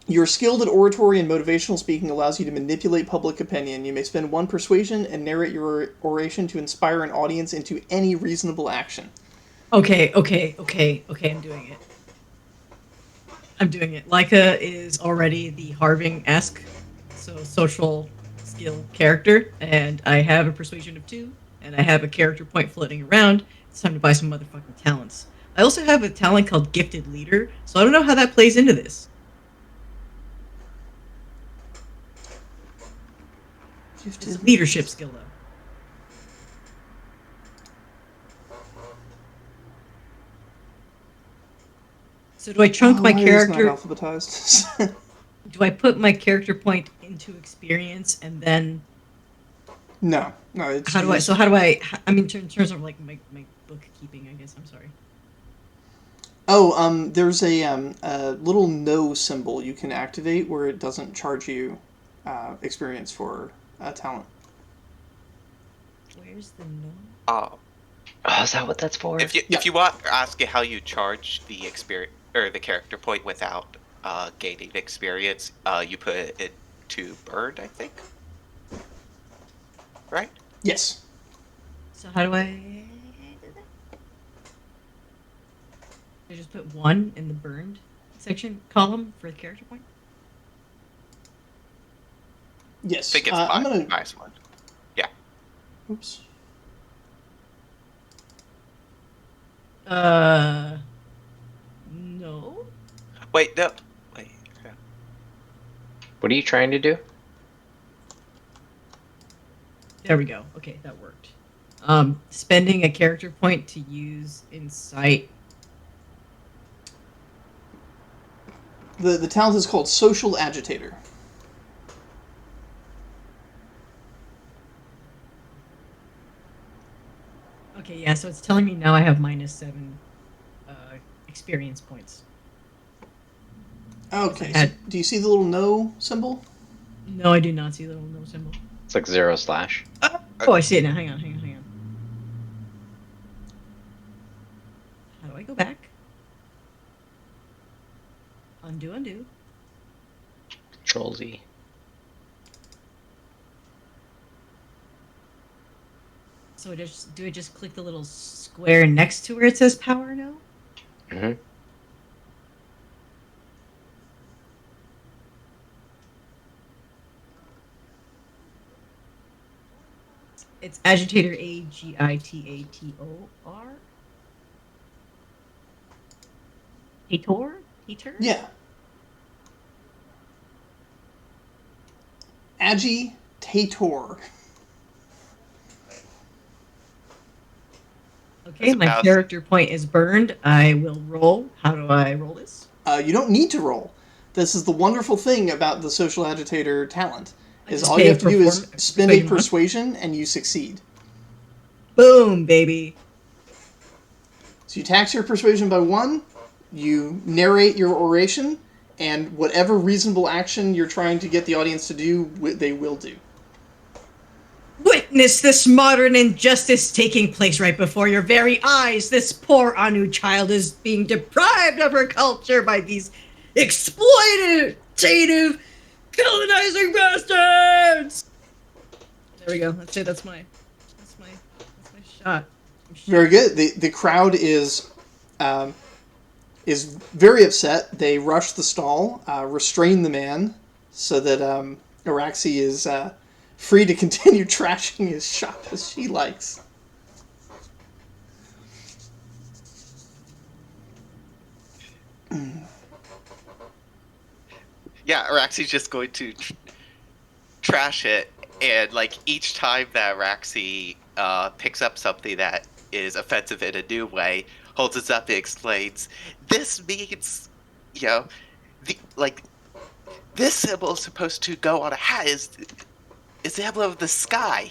You're skilled at oratory and motivational speaking allows you to manipulate public opinion. You may spend 1 persuasion and narrate your oration to inspire an audience into any reasonable action. Okay, I'm doing it. Leica is already the Harving-esque, so social skill character, and I have a persuasion of 2, and I have a character point floating around. It's time to buy some motherfucking talents. I also have a talent called Gifted Leader, so I don't know how that plays into this. It's a leadership skill, though. So do I chunk my Why is it not character? alphabetized? Do I put my character point into experience and then No, it's how do I? just- So how do I? I mean, in terms of like my bookkeeping, I guess. I'm sorry. Oh, there's a little no symbol you can activate where it doesn't charge you experience for talent. Where's the no? Oh, Oh, is that what that's for? if you want asking how you charge the experience or the character point without gaining experience, you put it to bird, I think. Right? Yes. So how do I do that? I just put 1 in the burned section column for the character point. Yes. I think it's I'm gonna. minus 1. Yeah. Oops. No. Wait, no. Wait. What are you trying to do? There we go. Okay, that worked. Spending a character point to use Insight. The talent is called Social Agitator. Okay, yeah, so it's telling me now I have -7 experience points. Okay. Had- So do you see the little no symbol? No, I do not see the little no symbol. It's like 0/. Oh, I see it now. Hang on. How do I go back? Undo. Control Z. So do I just click the little square next to where it says power now? Mm-hmm. It's agitator Agitator. Hator? Yeah. Agitator. Okay, my character point is burned. I will roll. How do I roll this? You don't need to roll. This is the wonderful thing about the Social Agitator talent. Is just all you pay have to do is perform- spend a persuasion persuasion and you succeed. Boom, baby. So you tax your persuasion by 1, you narrate your oration, and whatever reasonable action you're trying to get the audience to do, they will do. Witness this modern injustice taking place right before your very eyes. This poor Anu child is being deprived of her culture by these exploitative, colonizing bastards. There we go. Let's say that's my shot. Very good. The crowd is very upset. They rush the stall, restrain the man, so that Araxi is free to continue trashing his shop as she likes. Yeah, Araxi's just going to trash it, and like each time that Araxi picks up something that is offensive in a new way, holds it up and explains, this means, this symbol is supposed to go on a hat is the emblem of the sky.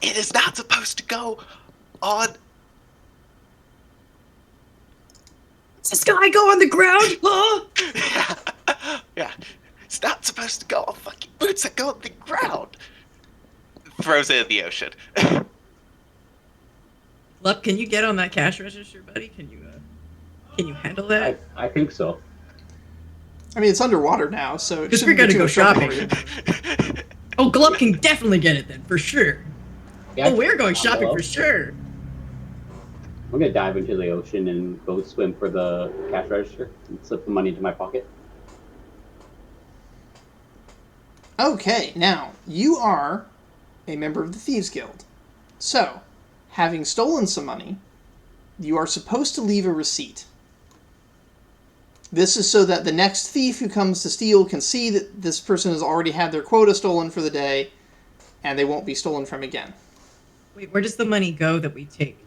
It is not supposed to go on. Does the sky go on the ground? Huh? Yeah. It's not supposed to go on fucking boots that go on the ground. Throws it in the ocean. Lup, can you get on that cash register, buddy? Can you handle that? I think so. I mean, it's underwater now, so it Because shouldn't we're be gonna too go much trouble shopping. for you. Oh, Glup can definitely get it then, for sure. Yeah, Oh, we're going I'll shopping go. for sure. I'm gonna dive into the ocean and go swim for the cash register and slip the money into my pocket. Okay, now, you are a member of the Thieves Guild. So, having stolen some money, you are supposed to leave a receipt. This is so that the next thief who comes to steal can see that this person has already had their quota stolen for the day, and they won't be stolen from again. Wait, where does the money go that we take?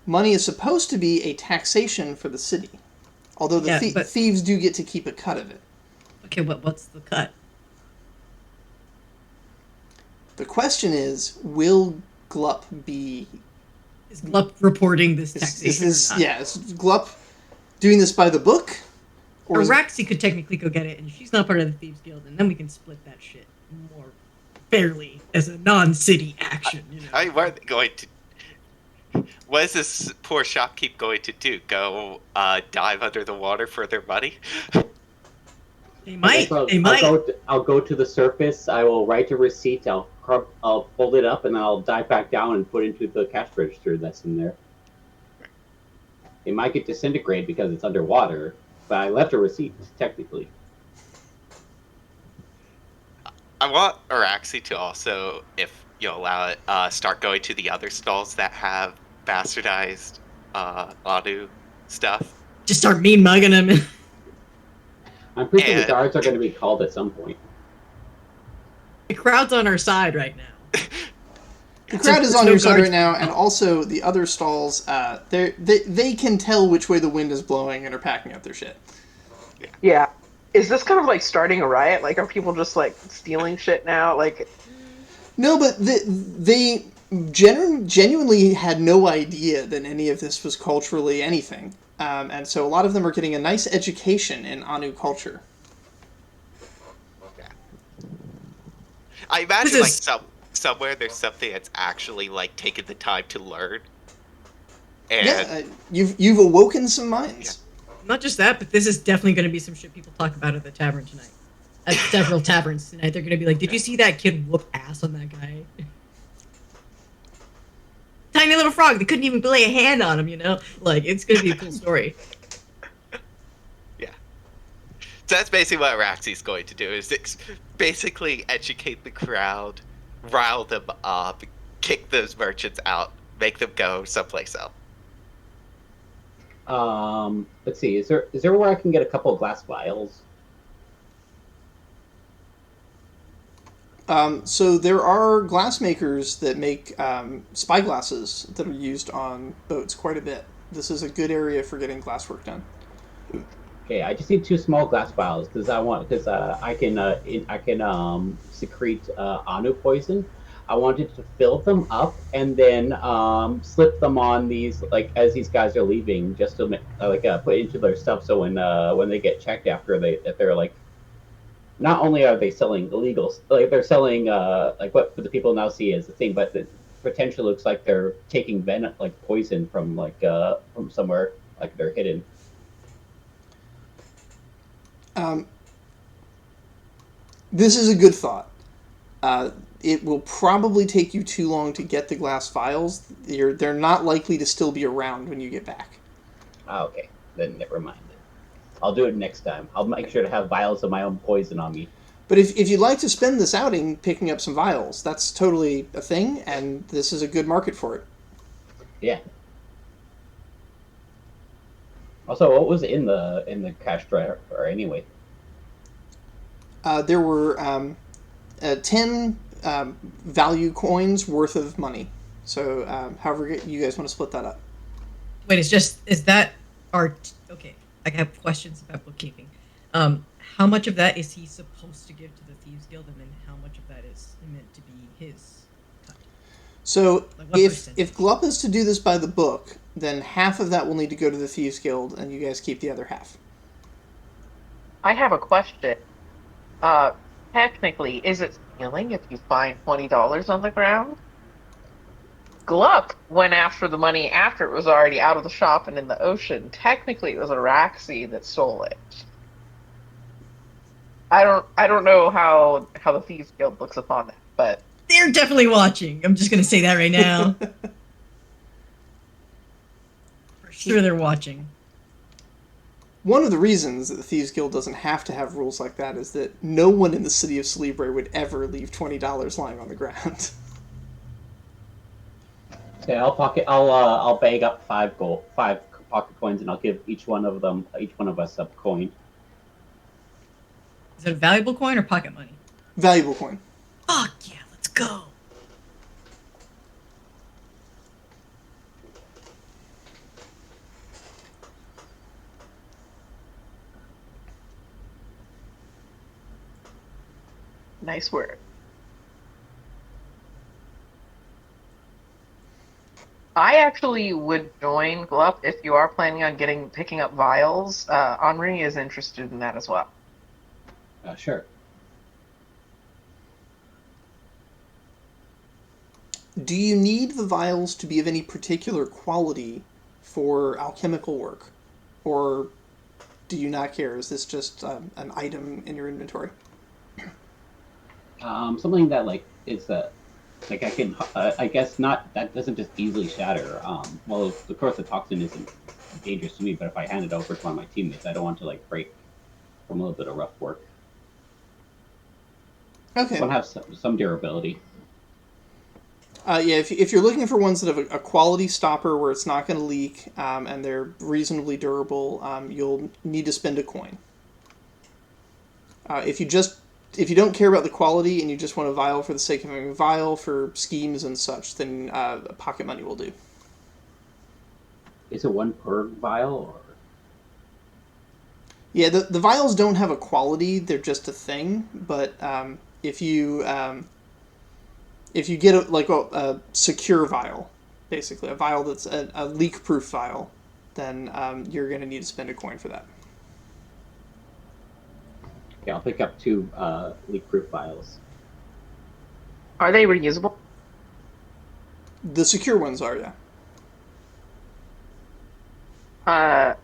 Money is supposed to be a taxation for the city, although the Yeah, but- thieves do get to keep a cut of it. Okay, what's the cut? The question is, will Glup be... Is Glup reporting this Is taxation this, or not? yeah, is Glup doing this by the book? Or is- Raxi could technically go get it, and she's not part of the Thieves Guild, and then we can split that shit more fairly as a non-city action, you know? I mean, what are they going to? What is this poor shopkeep going to do? Go dive under the water for their money? They might. They might. I'll go to the surface. I will write a receipt. I'll fold it up, and then I'll dive back down and put it into the cash register that's in there. It might get disintegrated because it's underwater, but I left a receipt technically. I want Araxi to also, if you allow it, start going to the other stalls that have bastardized Anu stuff. Just start mean mugging him. I'm pretty sure the And- guards are going to be called at some point. The crowd's on our side right now. The crowd is on no your side guards. right now, and also the other stalls, they can tell which way the wind is blowing and are packing up their shit. Yeah. Is this kind of like starting a riot? Like, are people just like stealing shit now? Like, No, but they genuinely had no idea that any of this was culturally anything. And so a lot of them are getting a nice education in Anu culture. I imagine This like somewhere there's something that's actually like taken the time to learn. And Yeah, you've awoken some minds. Not just that, but this is definitely going to be some shit people talk about at the tavern tonight. At several taverns tonight, they're going to be like, "Did you see that kid whoop ass on that guy?" Tiny little frog. They couldn't even lay a hand on him. You know, like it's going to be a cool story. yeah. So that's basically what Araxi's going to do, is basically educate the crowd, rile them up, kick those merchants out, make them go someplace else. Let's see. Is there where I can get a couple of glass vials? So there are glass makers that make spy glasses that are used on boats quite a bit. This is a good area for getting glass work done. Okay, I just need 2 small glass vials because I can secrete Anu poison. I wanted to fill them up and then slip them on these, like, as these guys are leaving, just to put into their stuff. So when they get checked after if they're like, not only are they selling illegals, like they're selling like what the people now see as the thing, but the potential looks like they're taking venom, like poison from from somewhere, like they're hidden. This is a good thought. It will probably take you too long to get the glass vials. They're not likely to still be around when you get back. Okay, then never mind. I'll do it next time. I'll make sure to have vials of my own poison on me. But if you'd like to spend this outing picking up some vials, that's totally a thing, and this is a good market for it. Yeah. Also, what was in the cash drawer anyway? There were 10 value coins worth of money. So, however you guys want to split that up. Wait, is that our? Okay, I have questions about bookkeeping. How much of that is he supposed to give to the Thieves Guild, and then how much of that is meant to be his cut? So, Like, what if percentage? Glup is to do this by the book, then half of that will need to go to the Thieves Guild, and you guys keep the other half. I have a question. Technically, is it stealing if you find $20 on the ground? Gluck went after the money after it was already out of the shop and in the ocean. Technically, it was Araxi that stole it. I don't know how the Thieves Guild looks upon that, but They're definitely watching. I'm just gonna say that right now. For sure, they're watching. One of the reasons that the Thieves Guild doesn't have to have rules like that is that no one in the city of Celebre would ever leave $20 lying on the ground. Okay, I'll bag up 5 pocket coins, and I'll give each one of us a coin. Is it a valuable coin or pocket money? Valuable coin. Fuck yeah, let's go. Nice work. I actually would join Glup if you are planning on picking up vials. Henri is interested in that as well. Sure. Do you need the vials to be of any particular quality for alchemical work? Or do you not care? Is this just an item in your inventory? Something that like is like I can I guess not that doesn't just easily shatter. Well, of course the toxin isn't dangerous to me, but if I hand it over to one of my teammates, I don't want to like break from a little bit of rough work. Okay. I want to have some durability. Yeah, if you're looking for ones that have a quality stopper where it's not going to leak and they're reasonably durable, you'll need to spend a coin. If you don't care about the quality and you just want a vial for the sake of having a vial for schemes and such, then pocket money will do. Is it one per vial? Or? Yeah, the vials don't have a quality; they're just a thing. But if you get a secure vial, basically a vial that's a leak-proof vial, then you're going to need to spend a coin for that. Okay, I'll pick up 2 leak-proof vials. Are they reusable? The secure ones are, yeah.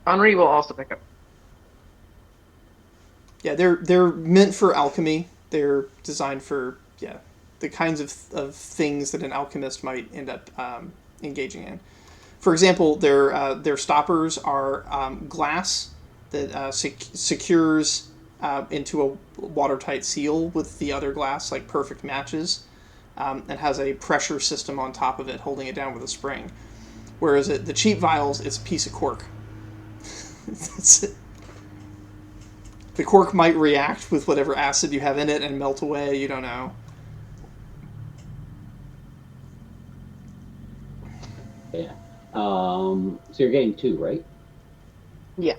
Henri will also pick up. Yeah, they're meant for alchemy. They're designed for the kinds of things that an alchemist might end up engaging in. For example, their stoppers are glass that secures into a watertight seal with the other glass, like perfect matches, and has a pressure system on top of it holding it down with a spring. Whereas the cheap vials, it's a piece of cork. That's it. The cork might react with whatever acid you have in it and melt away. You don't know. Yeah. So you're getting 2, right? Yeah.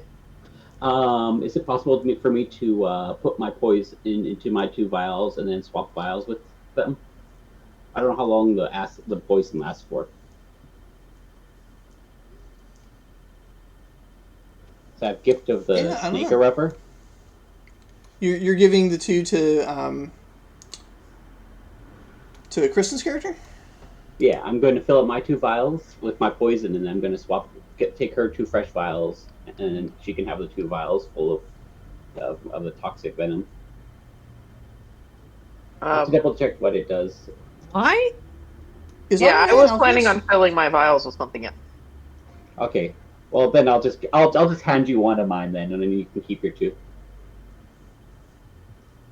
Is it possible for me to put my poison into my 2 vials and then swap vials with them? I don't know how long the poison lasts for. Is that gift of the sneaker rubber? You're giving the 2 to Kristen's character? Yeah, I'm going to fill up my 2 vials with my poison, and then I'm going to take her 2 fresh vials, and she can have the 2 vials full of the toxic venom. I have to double check what it does. Why? Yeah, I was planning on filling my vials with something else. Okay, well then I'll just hand you one of mine then, and then you can keep your 2.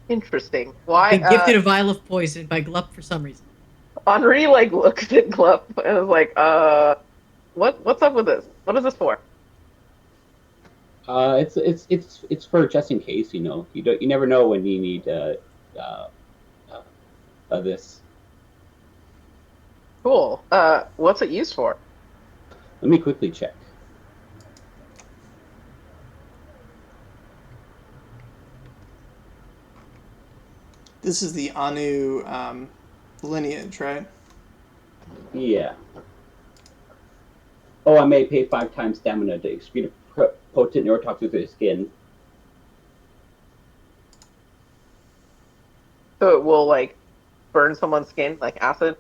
Interesting. Why? Been gifted a vial of poison by Glup for some reason. Henri looked at Glup and was like, what's up with this? What is this for? It's for just in case, you never know when you need this. Cool. What's it used for? Let me quickly check. This is the Anu lineage, right? Yeah. Oh, I may pay 5 times stamina to excrete a potent neurotoxin through the skin. So it will like burn someone's skin like acid?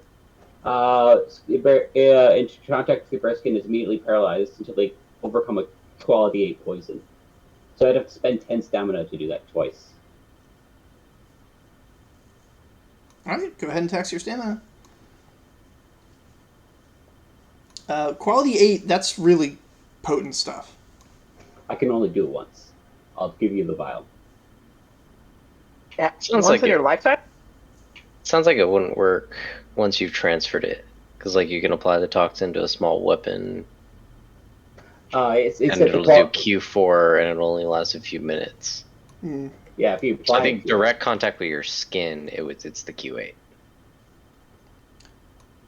In contact with the bare skin is immediately paralyzed until they overcome a quality 8 poison. So I'd have to spend 10 stamina to do that twice. Alright, go ahead and tax your stamina. Quality 8, that's really potent stuff. I can only do it once. I'll give you the vial. Yeah. Sounds Once like in your lifetime? Sounds like it wouldn't work once you've transferred it, because like you can apply the toxin to a small weapon. It's and at it'll the do Q4, and it'll only last a few minutes. Yeah, if you So apply I think it, direct contact with your skin, it's the Q8.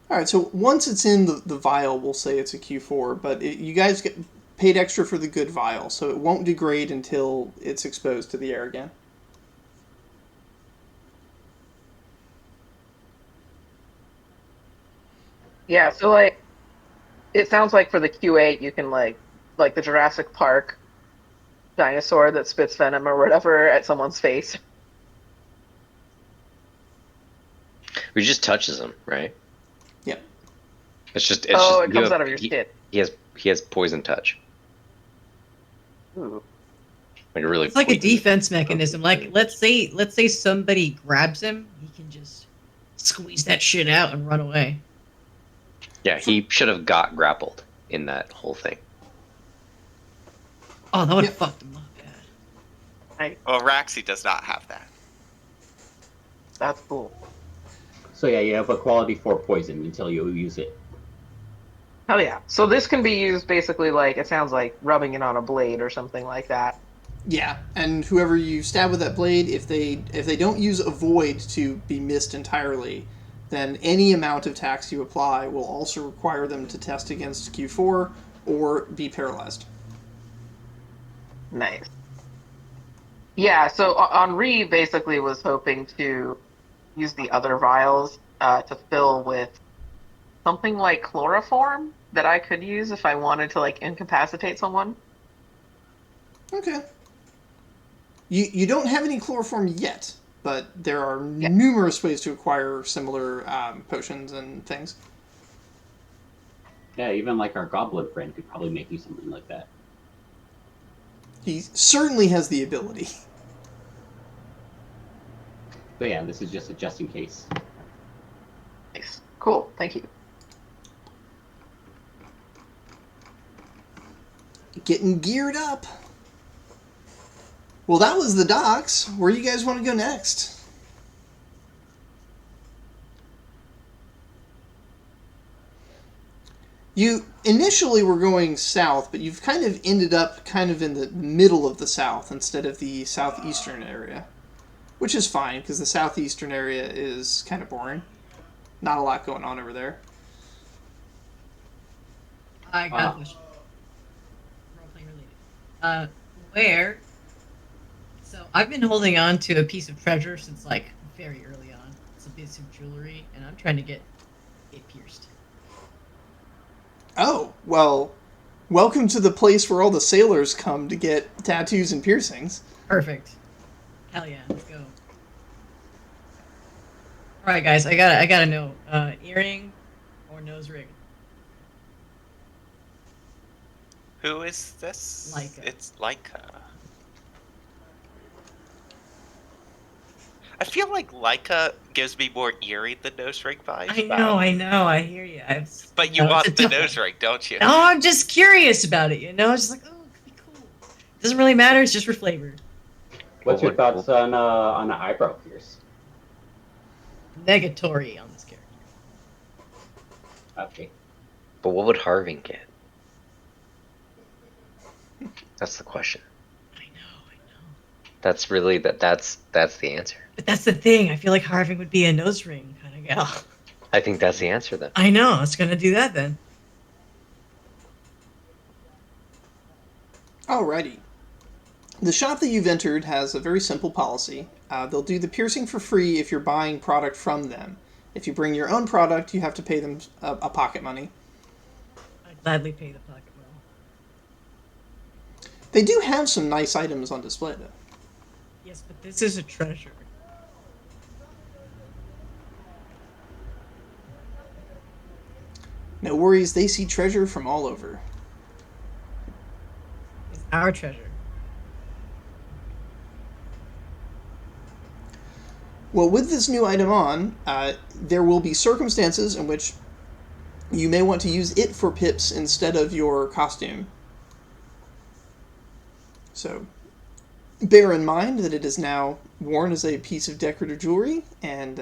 All right, so once it's in the vial, we'll say it's a Q4, but you guys get paid extra for the good vial, so it won't degrade until it's exposed to the air again. Yeah, so like it sounds like for the Q8 you can like the Jurassic Park dinosaur that spits venom or whatever at someone's face. It just touches him, right? Yep. It's just It comes out of your skin. he has poison touch, Ooh. like a really. It's like a poison- defense mechanism. Like let's say somebody grabs him, he can just squeeze that shit out and run away. Yeah, he should have got grappled in that whole thing. Oh, that would have Yep. fucked him up. Yeah. Well, Raxi does not have that. That's cool. so yeah, you have a quality 4 poison until you use it. Hell yeah. So this can be used basically like it sounds like rubbing it on a blade or something like that. Yeah, and whoever you stab with that blade, if they don't use avoid to be missed entirely, then any amount of tax you apply will also require them to test against Q4 or be paralyzed. Nice. Yeah, so Henri basically was hoping to use the other vials to fill with something like chloroform that I could use if I wanted to like incapacitate someone. Okay. You don't have any chloroform yet, but there are Yeah. numerous ways to acquire similar potions and things. Yeah, even like our goblin friend could probably make you something like that. He certainly has the ability. But yeah, this is just in case. Nice. Cool. Thank you. Getting geared up. Well, that was the docks. Where do you guys want to go next? You initially were going south, but you've kind of ended up kind of in the middle of the south instead of the southeastern area. Which is fine, because the southeastern area is kind of boring. Not a lot going on over there. I got a question. Role-playing related. Where? So I've been holding on to a piece of treasure since like very early on. It's a piece of jewelry, and I'm trying to get it pierced. Oh, well, welcome to the place where all the sailors come to get tattoos and piercings. Perfect. Hell yeah, let's go. All right, guys, I gotta know, earring or nose ring? Who is this? Leica. It's Leica. I feel like Leica gives me more eerie than nose ring vibes. I know, I hear you. But you want the nose ring, don't you? No, I'm just curious about it, you know? It's just like, oh, it could be cool. Doesn't really matter, it's just for flavor. What's your thoughts on an eyebrow pierce? Negatory on this character. Okay. But what would Harving get? That's the question. I know. That's really that's the answer. But that's the thing, I feel like Harving would be a nose ring kind of gal. I think that's the answer then. I know, it's gonna do that then. Alrighty. The shop that you've entered has a very simple policy. They'll do the piercing for free if you're buying product from them. If you bring your own product, you have to pay them a pocket money. I'd gladly pay the pocket money. They do have some nice items on display, though. Yes, but this is a treasure. No worries, they see treasure from all over. It's our treasure. Well, with this new item on, there will be circumstances in which you may want to use it for pips instead of your costume. So, bear in mind that it is now worn as a piece of decorative jewelry, and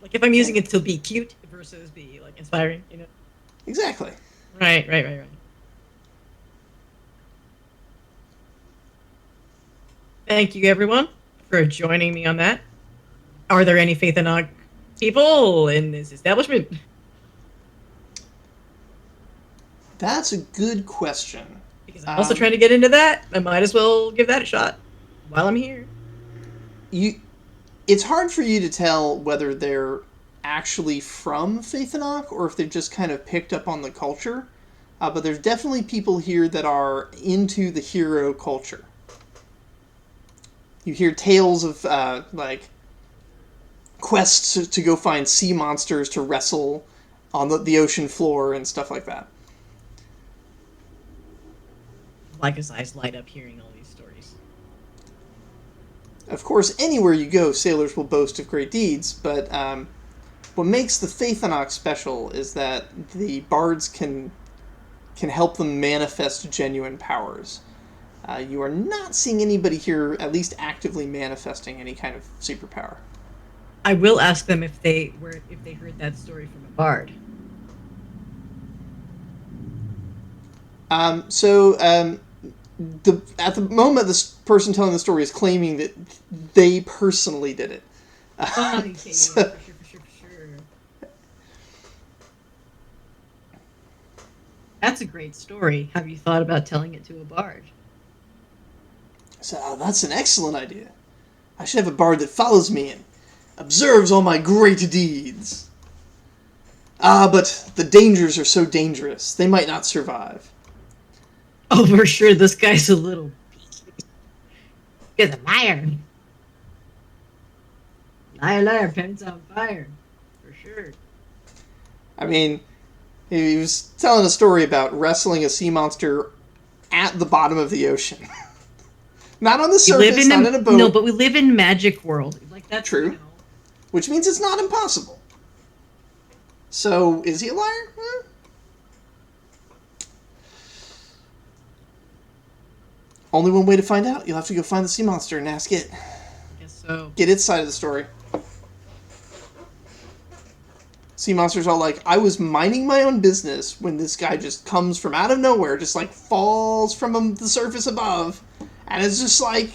Like if I'm using it to be cute versus be like inspiring, you know? exactly. Right. Thank you, everyone, for joining me on that. Are there any Faith and Nog people in this establishment? That's a good question. Because I'm also trying to get into that. I might as well give that a shot while I'm here. It's hard for you to tell whether they're actually from Faith and Ak or if they've just kind of picked up on the culture. But there's definitely people here that are into the hero culture. You hear tales of like quests to go find sea monsters to wrestle on the ocean floor and stuff like that. Micah's eyes light up hearing all these stories. Of course, anywhere you go, sailors will boast of great deeds, but what makes the Faithanok special is that the bards can help them manifest genuine powers. You are not seeing anybody here, at least actively manifesting any kind of superpower. I will ask them if they heard that story from a bard. At the moment, this person telling the story is claiming that they personally did it. Okay, for sure. That's a great story. Have you thought about telling it to a bard? So that's an excellent idea. I should have a bard that follows me and observes all my great deeds. But the dangers are so dangerous. They might not survive. Oh, for sure, this guy's a little... He's a liar. Liar, liar, pants on fire. For sure. I mean, he was telling a story about wrestling a sea monster at the bottom of the ocean. Not on the surface, not in a boat. No, but we live in magic world. Like, that's true. You know. Which means it's not impossible. So, is he a liar? Only one way to find out. You'll have to go find the sea monster and ask it. Guess so. Get its side of the story. Sea monster's all like, I was minding my own business when this guy just comes from out of nowhere, just like falls from the surface above, and it's just like,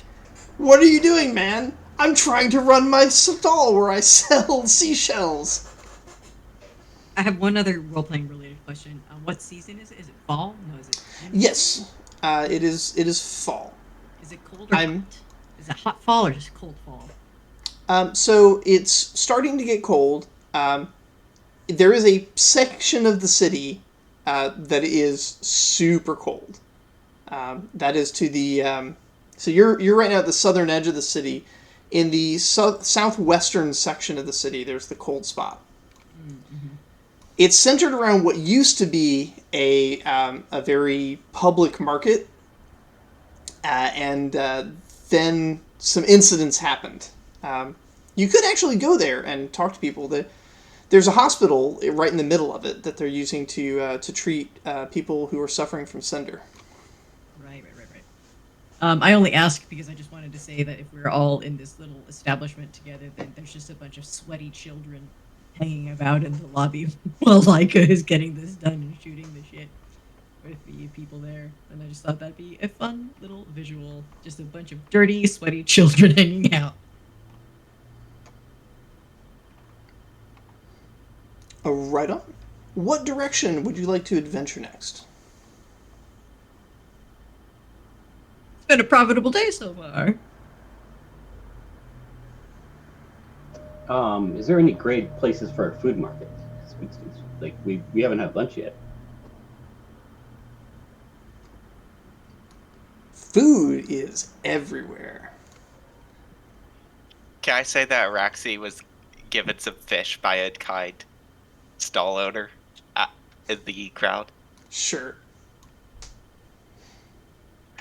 what are you doing, man? I'm trying to run my stall where I sell seashells. I have one other role-playing related question. What season is it? Is it fall? No, is it? Yes, it is fall. Is it cold or hot? Is it hot fall or just cold fall? So it's starting to get cold. There is a section of the city that is super cold. That is to the so you're right now at the southern edge of the city. In the southwestern section of the city, there's the cold spot. Mm-hmm. It's centered around what used to be a very public market, and then some incidents happened. You could actually go there and talk to people. There's a hospital right in the middle of it that they're using to treat people who are suffering from cinder. Right. I only ask because I just wanted to say that if we're all in this little establishment together, then there's just a bunch of sweaty children hanging about in the lobby while Leica is getting this done and shooting the shit with the people there. And I just thought that'd be a fun little visual. Just a bunch of dirty, sweaty children hanging out. Right on. What direction would you like to adventure next? It's been a profitable day so far. Is there any great places for a food market? Like we haven't had lunch yet. Food is everywhere. Can I say that Araxi was given some fish by a kind stall owner in the crowd? Sure.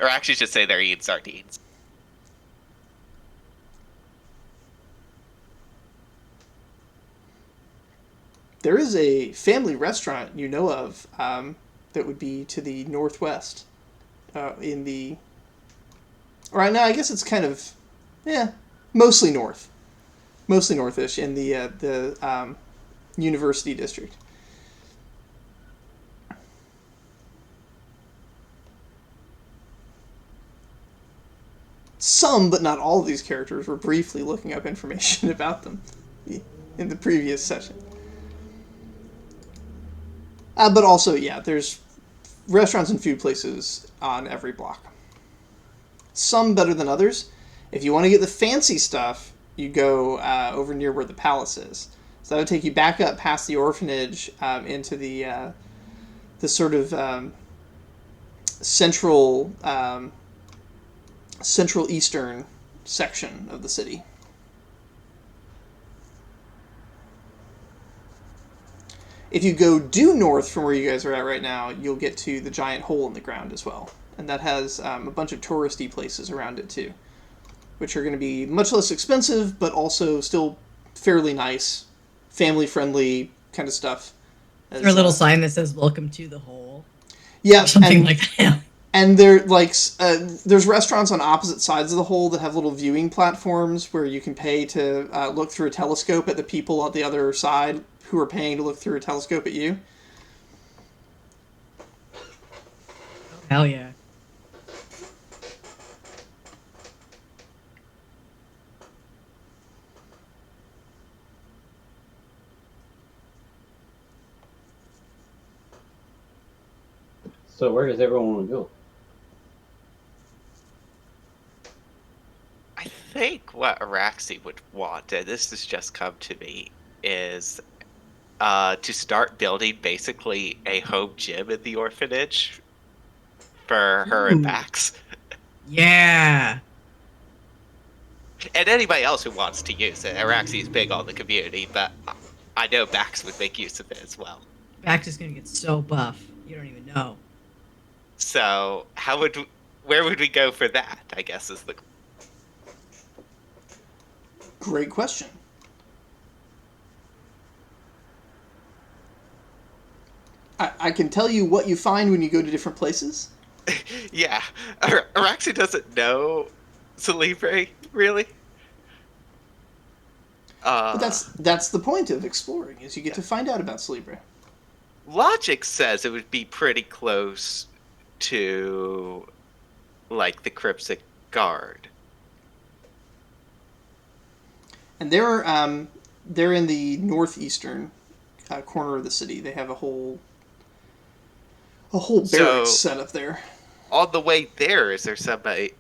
Or actually, should say they're eating sardines. There is a family restaurant you know of that would be to the northwest. In the... Right now, I guess it's kind of... mostly north. Mostly northish in the University District. some, but not all of these characters were briefly looking up information about them in the previous session. But also, yeah, there's restaurants and food places on every block. Some better than others. If you want to get the fancy stuff, you go over near where the palace is. So that would take you back up past the orphanage into the sort of central eastern section of the city. If you go due north from where you guys are at right now, you'll get to the giant hole in the ground as well. And that has a bunch of touristy places around it too, which are going to be much less expensive, but also still fairly nice, family-friendly kind of stuff. Is there a little sign that says "Welcome to the Hole"? Yeah, Or something like that. And there's restaurants on opposite sides of the hole that have little viewing platforms where you can pay to look through a telescope at the people at the other side who are paying to look through a telescope at you. Hell yeah. So where does everyone want to go? I think what Araxi would want, and this has just come to me, is to start building basically a home gym in the orphanage for her and Ooh. Max. Yeah. And anybody else who wants to use it. Araxi is big on the community, but I know Max would make use of it as well. Max is gonna get so buff. You don't even know. So where would we go for that, I guess is the... Great question. I can tell you what you find when you go to different places. Yeah. Araxi doesn't know Celebre, really. But that's the point of exploring, is you get to find out about Celebre. Logic says it would be pretty close to, like, the Cryptic Guard. And they're in the northeastern corner of the city. They have a whole barracks set up there. On the way there, is there somebody...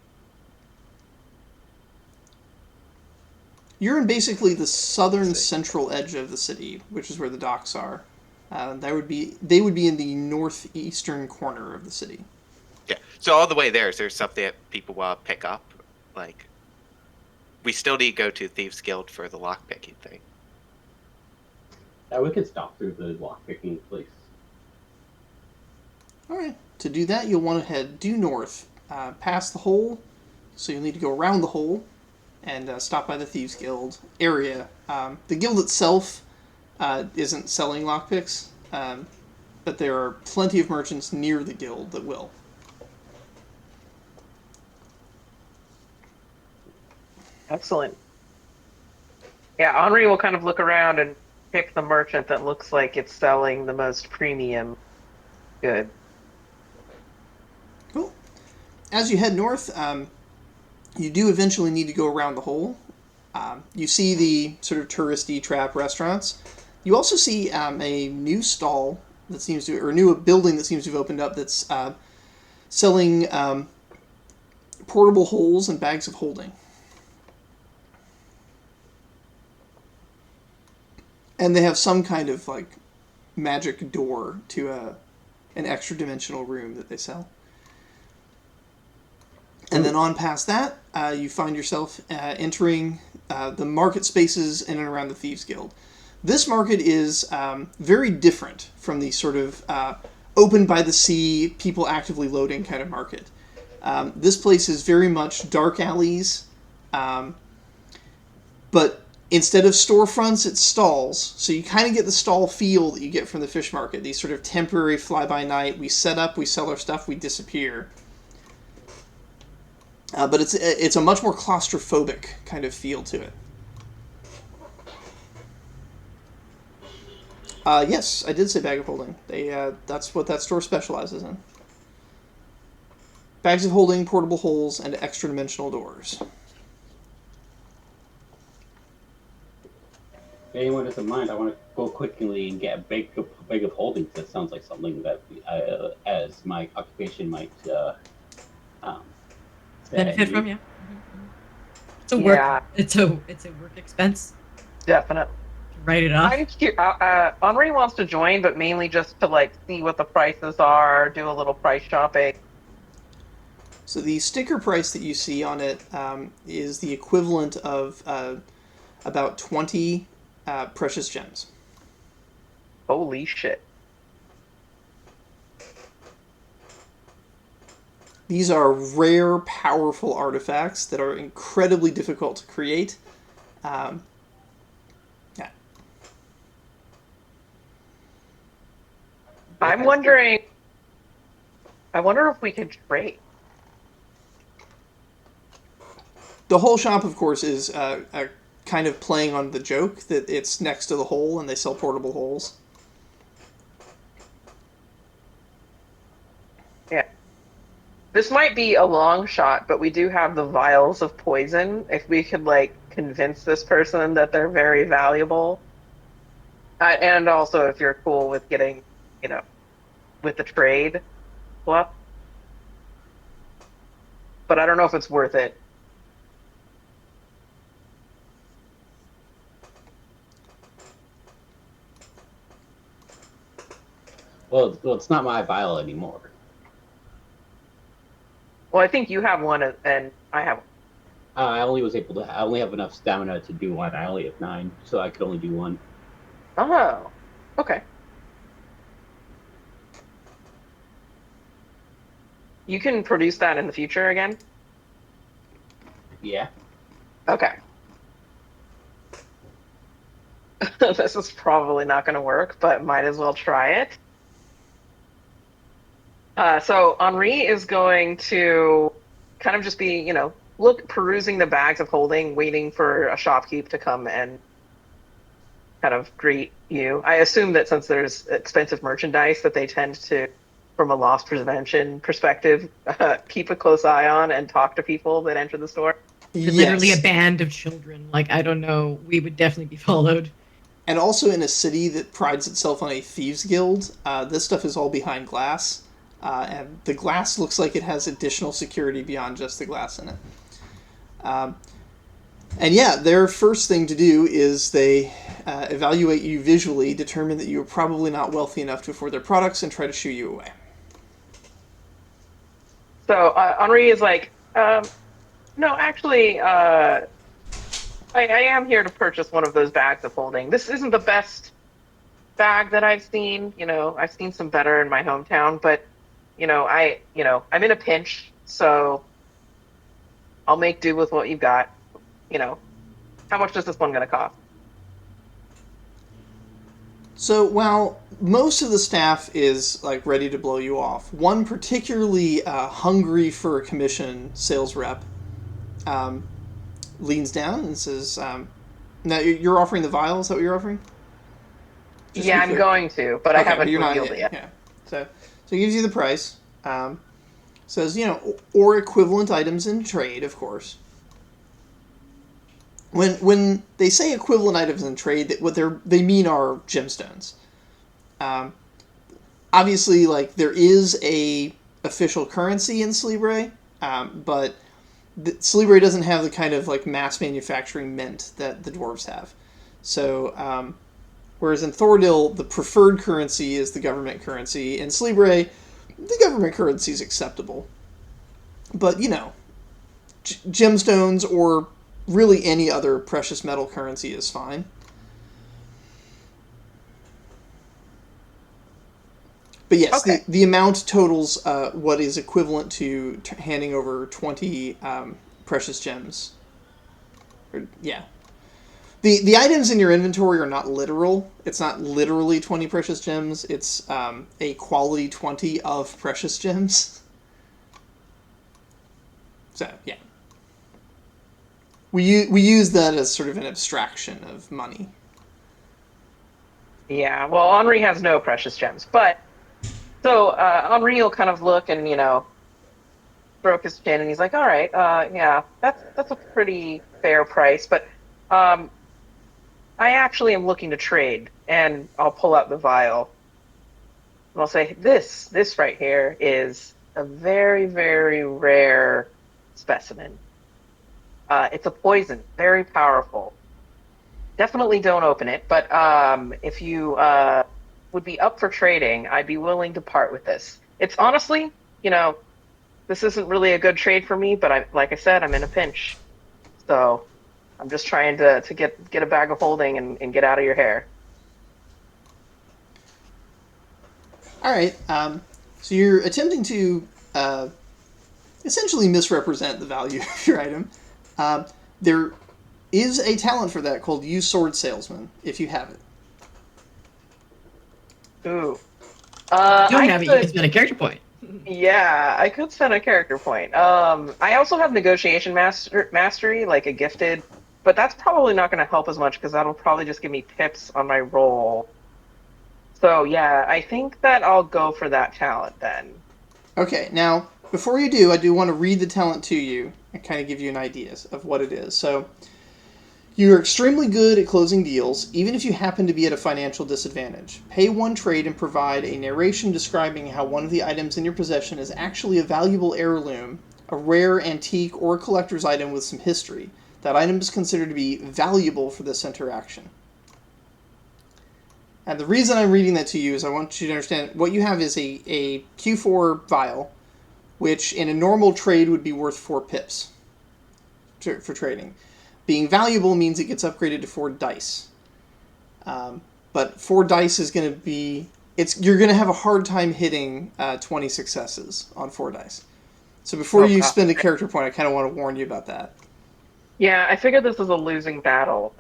You're in basically the southern central edge of the city, which is where the docks are. They would be in the northeastern corner of the city. Yeah. So all the way there, is there something that people want to pick up? Like, we still need to go to Thieves Guild for the lockpicking thing. Yeah, we could stop through the lockpicking place. Alright, to do that you'll want to head due north, past the hole, so you'll need to go around the hole, and stop by the Thieves Guild area. The guild itself isn't selling lockpicks, but there are plenty of merchants near the guild that will. Excellent. Yeah, Henri will kind of look around and pick the merchant that looks like it's selling the most premium good. Cool. As you head north, you do eventually need to go around the hole. You see the sort of touristy trap restaurants. You also see a new stall that seems to, or a new building that seems to have opened up that's selling portable holes and bags of holding. And they have some kind of like magic door to an extra dimensional room that they sell. And then on past that, you find yourself entering the market spaces in and around the Thieves Guild. This market is very different from the sort of open by the sea, people actively loading kind of market. This place is very much dark alleys, but instead of storefronts, it's stalls. So you kind of get the stall feel that you get from the fish market. These sort of temporary fly-by-night, we set up, we sell our stuff, we disappear. But it's a much more claustrophobic kind of feel to it. Yes, I did say bag of holding. That's what that store specializes in. Bags of holding, portable holes, and extra dimensional doors. If anyone doesn't mind, I want to go quickly and get a bag of holdings. That sounds like something that, as my occupation might um, Benefit from, need. yeah. It's a work. Yeah. It's a work expense. Definitely. Write it off. Henri wants to join, but mainly just to like see what the prices are, do a little price shopping. So the sticker price that you see on it is the equivalent of about 20 precious gems. Holy shit. These are rare, powerful artifacts that are incredibly difficult to create. Yeah. I wonder if we could trade. The whole shop, of course, is kind of playing on the joke that it's next to the hole and they sell portable holes. Yeah. This might be a long shot, but we do have the vials of poison. If we could, like, convince this person that they're very valuable. And also, if you're cool with getting, with the trade swap. But I don't know if it's worth it. Well, it's not my vial anymore. Well, I think you have one, and I have one. I only have enough stamina to do one. I only have 9, so I could only do one. Oh, okay. You can produce that in the future again? Yeah. Okay. This is probably not going to work, but might as well try it. So Henri is going to kind of just be, perusing the bags of holding, waiting for a shopkeep to come and kind of greet you. I assume that since there's expensive merchandise that they tend to, from a loss prevention perspective, keep a close eye on and talk to people that enter the store. Literally Yes. a band of children. Like, I don't know. We would definitely be followed. And also in a city that prides itself on a thieves guild, this stuff is all behind glass. And the glass looks like it has additional security beyond just the glass in it. And yeah, their first thing to do is they evaluate you visually, determine that you are probably not wealthy enough to afford their products, and try to shoo you away. So Henri is like, no, actually, I am here to purchase one of those bags of holding. This isn't the best bag that I've seen. I've seen some better in my hometown, but I'm in a pinch, so I'll make do with what you've got. How much is this one going to cost? So while most of the staff is like ready to blow you off, one particularly hungry for a commission sales rep leans down and says, "Now you're offering the vial. Is that what you're offering?" Just to Yeah, be I'm clear. going to, but I Okay, haven't you're not revealed it yet. Yeah. So he gives you the price. Says or equivalent items in trade, of course. When they say equivalent items in trade, what they mean are gemstones. Obviously, like there is a official currency in Celebre, but Celebre doesn't have the kind of like mass manufacturing mint that the dwarves have. So, whereas in Thordil, the preferred currency is the government currency. In Celebre, the government currency is acceptable. But gemstones or really any other precious metal currency is fine. But yes, Okay. the amount totals what is equivalent to handing over 20 precious gems. Yeah. The items in your inventory are not literal. It's not literally 20 precious gems. It's a quality 20 of precious gems. So, yeah. We use that as sort of an abstraction of money. Yeah, well, Henri has no precious gems, but so Henri will kind of look and stroke his chin and he's like, "All right, yeah, that's a pretty fair price, but I actually am looking to trade." And I'll pull out the vial and I'll say, "This right here is a very, very rare specimen. It's a poison, very powerful. Definitely don't open it, but if you would be up for trading, I'd be willing to part with this. It's honestly, this isn't really a good trade for me, but like I said, I'm in a pinch. So I'm just trying to get a bag of holding and get out of your hair." All right. So you're attempting to essentially misrepresent the value of your item. There is a talent for that called Use Sword Salesman, if you have it. Ooh. If you don't I have it, you could, can spend a character point. yeah, I could spend a character point. I also have negotiation mastery, like a gifted, but that's probably not going to help as much because that'll probably just give me pips on my roll. So yeah, I think that I'll go for that talent then. Okay, now, before you do, I do want to read the talent to you and kind of give you an idea of what it is. So, you're extremely good at closing deals, even if you happen to be at a financial disadvantage. Pay one trade and provide a narration describing how one of the items in your possession is actually a valuable heirloom, a rare antique, or a collector's item with some history. That item is considered to be valuable for this interaction. And the reason I'm reading that to you is I want you to understand what you have is a Q4 vial, which in a normal trade would be worth 4 pips for trading. Being valuable means it gets upgraded to 4 dice. But 4 dice is going to be... you're going to have a hard time hitting 20 successes on 4 dice. So before you spend a character point, I kind of want to warn you about that. Yeah, I figured this is a losing battle.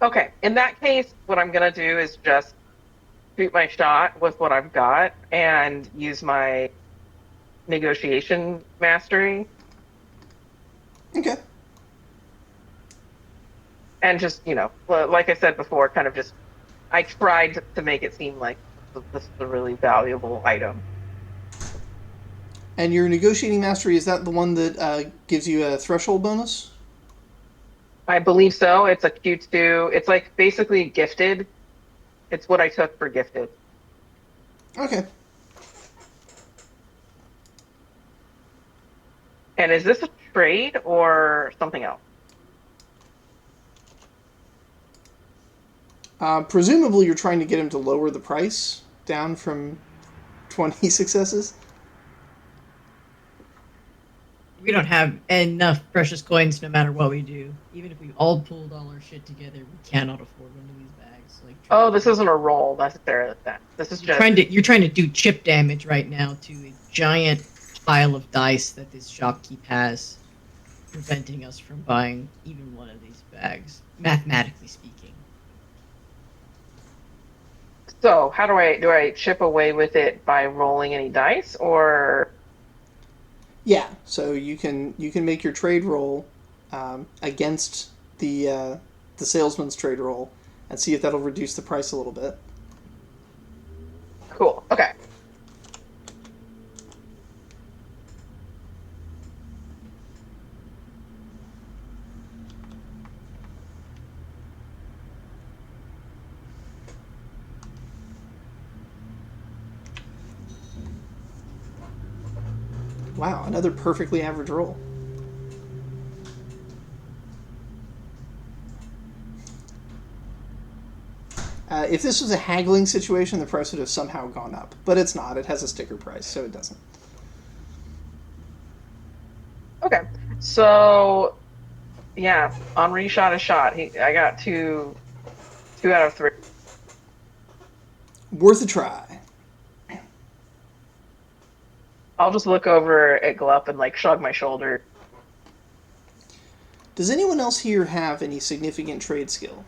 Okay, in that case, what I'm gonna do is just shoot my shot with what I've got and use my negotiation mastery Okay. and just, like I said before, kind of just I tried to make it seem like this is a really valuable item. And your negotiating mastery, is that the one that gives you a threshold bonus? I believe so. It's a Q2. It's like basically gifted. It's what I took for gifted. Okay. And is this a trade or something else? Presumably you're trying to get him to lower the price down from 20 successes. We don't have enough precious coins no matter what we do. Even if we all pulled all our shit together, we cannot afford one of these bags. Oh, this isn't a roll necessarily. This is just you're trying to do chip damage right now to a giant pile of dice that this shopkeep has, preventing us from buying even one of these bags, mathematically speaking. So, how do I chip away with it by rolling any dice or? Yeah, so you can make your trade roll against the salesman's trade roll and see if that'll reduce the price a little bit. Cool. Okay. Wow, another perfectly average roll. If this was a haggling situation, the price would have somehow gone up. But it's not. It has a sticker price, so it doesn't. Okay. So, yeah, Henri shot a shot. I got two out of 3. Worth a try. I'll just look over at Glup and shrug my shoulder. Does anyone else here have any significant trade skill?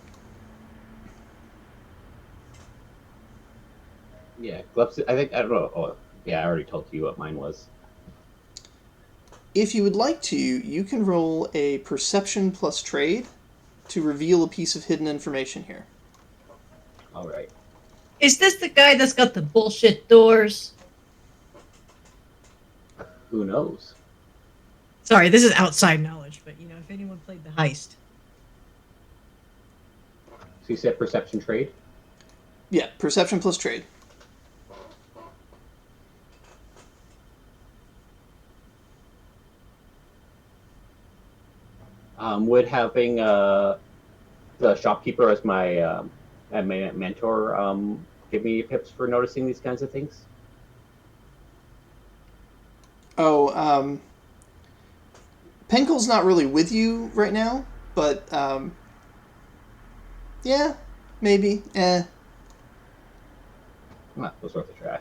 Yeah, Glups, I don't know. Oh, yeah, I already told you what mine was. If you would like to, you can roll a perception plus trade to reveal a piece of hidden information here. All right. Is this the guy that's got the bullshit doors? Who knows? Sorry, this is outside knowledge, but if anyone played the heist. So you said perception trade? Yeah, perception plus trade. Would having the shopkeeper as my mentor give me tips for noticing these kinds of things? Oh, Penkel's not really with you right now, but yeah, maybe. Well, it was worth a try.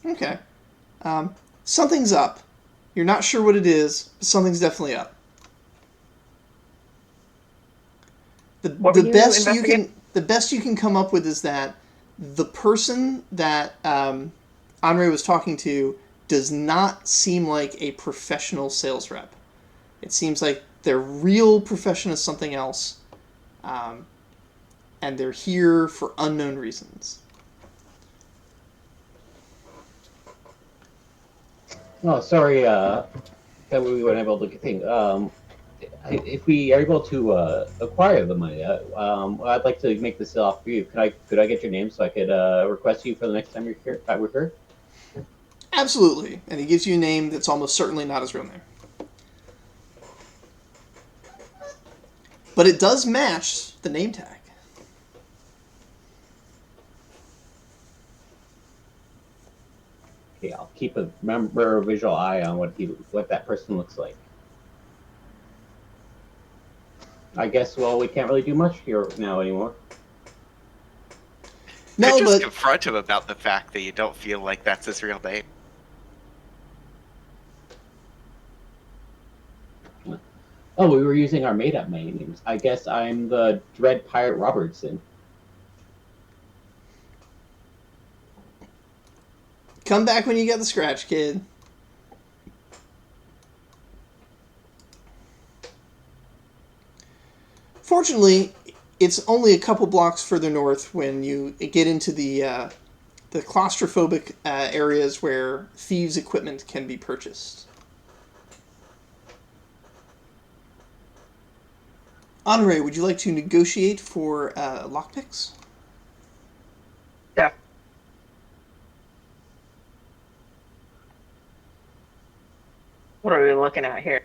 Okay. Something's up. You're not sure what it is, but something's definitely up. What were you investigating? The best you can come up with is that the person that Andre was talking to does not seem like a professional sales rep. It seems like their real profession is something else, and they're here for unknown reasons. Oh, sorry that we weren't able to get things. If we are able to acquire the money, I'd like to make the sale off for you. Could I get your name so I could request you for the next time you're here? We're here? Absolutely. And he gives you a name that's almost certainly not his real name. But it does match the name tag. Okay, I'll keep a visual eye on what that person looks like. I guess, well, we can't really do much here now anymore. No, Could just but confront him about the fact that you don't feel like that's his real name. Oh, we were using our made-up names. I guess I'm the Dread Pirate Robertson. come back when you get the scratch, kid. Fortunately, it's only a couple blocks further north when you get into the claustrophobic areas where thieves' equipment can be purchased. Honore, would you like to negotiate for lockpicks? Yeah. What are we looking at here?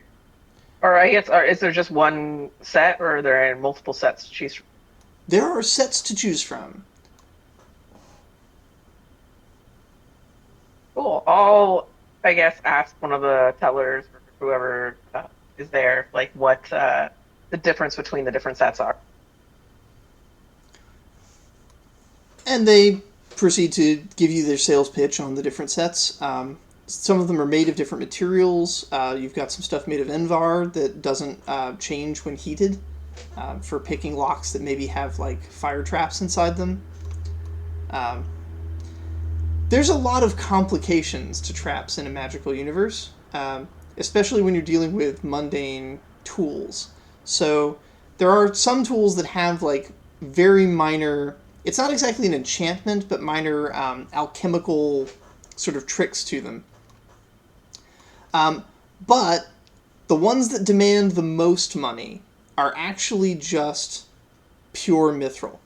Or I guess, is there just one set, or are there multiple sets to choose from? There are sets to choose from. Cool. I'll, I guess, ask one of the tellers or whoever is there, like, what the difference between the different sets are. And they proceed to give you their sales pitch on the different sets. Some of them are made of different materials. You've got some stuff made of Envar that doesn't change when heated for picking locks that maybe have like fire traps inside them. There's a lot of complications to traps in a magical universe, especially when you're dealing with mundane tools. So there are some tools that have like very minor, it's not exactly an enchantment, but minor alchemical sort of tricks to them. But the ones that demand the most money are actually just pure mithril.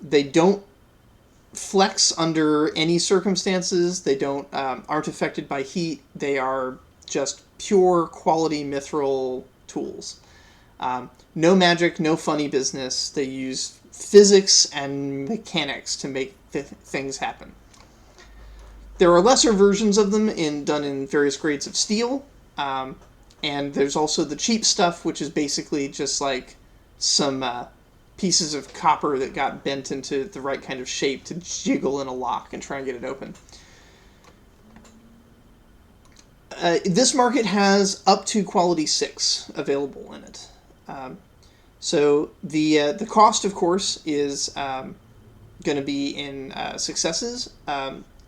They don't flex under any circumstances. They don't aren't affected by heat. They are just pure quality mithril tools. No magic, no funny business. They use physics and mechanics to make things happen. There are lesser versions of them done in various grades of steel, and there's also the cheap stuff, which is basically just like some pieces of copper that got bent into the right kind of shape to jiggle in a lock and try and get it open. This market has up to quality 6 available in it. So the cost, of course, is going to be in successes,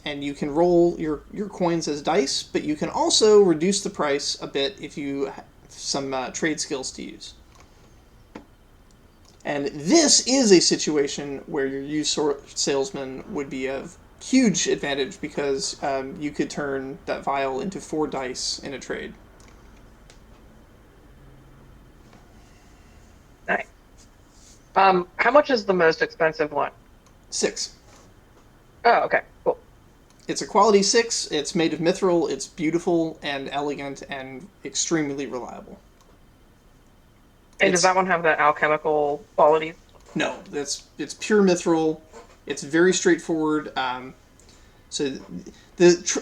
and you can roll your coins as dice, but you can also reduce the price a bit if you have some trade skills to use. And this is a situation where your used sword salesman would be of huge advantage because you could turn that vial into 4 dice in a trade. Nice. How much is the most expensive one? 6. Oh, okay, cool. It's a quality 6. It's made of mithril. It's beautiful and elegant and extremely reliable. And does that one have the alchemical qualities? No, it's pure mithril. It's very straightforward. So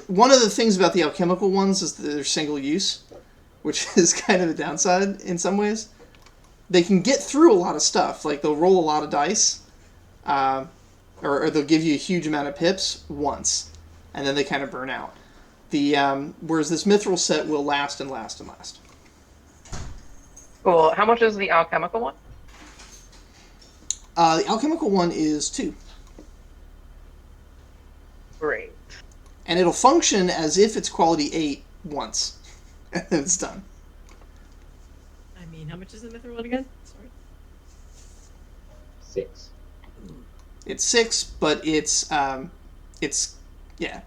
one of the things about the alchemical ones is that they're single use, which is kind of a downside in some ways. They can get through a lot of stuff. Like they'll roll a lot of dice, or they'll give you a huge amount of pips once, and then they kind of burn out. Whereas this mithril set will last and last and last. Cool. How much is the alchemical one? The alchemical one is 2. Great. And it'll function as if it's quality 8 once, and then it's done. I mean, how much is the mithril one again? Sorry. 6. It's 6, but it's yeah.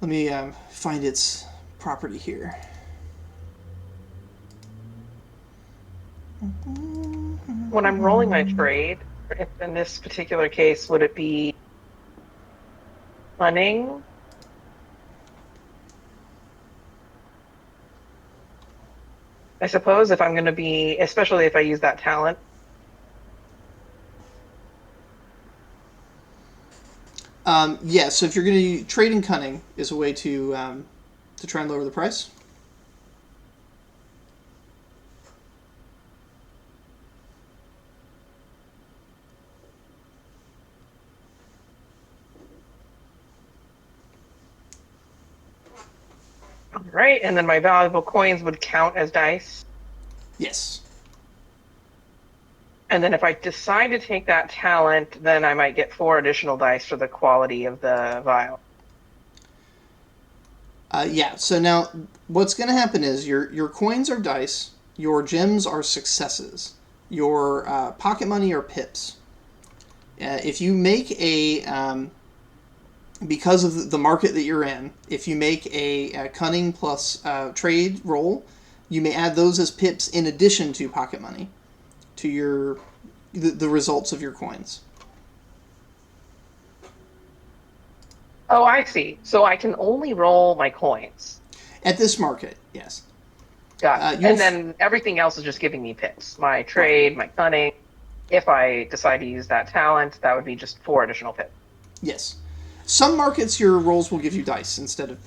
Let me find its property here. When I'm rolling my trade, if in this particular case, would it be cunning? I suppose if I'm going to be, especially if I use that talent. Yeah, so if you're going to trade in cunning is a way to try and lower the price. Right, and then my valuable coins would count as dice. Yes. And then if I decide to take that talent, then I might get 4 additional dice for the quality of the vial. Yeah, so now what's going to happen is your coins are dice, your gems are successes, your pocket money are pips. If you make because of the market that you're in, if you make a cunning plus trade roll, you may add those as pips in addition to pocket money to the results of your coins. Oh, I see. So I can only roll my coins. At this market, yes. Got it. And then everything else is just giving me pips. My trade, my cunning. If I decide to use that talent, that would be just 4 additional pips. Yes. Some markets, your rolls will give you dice instead of,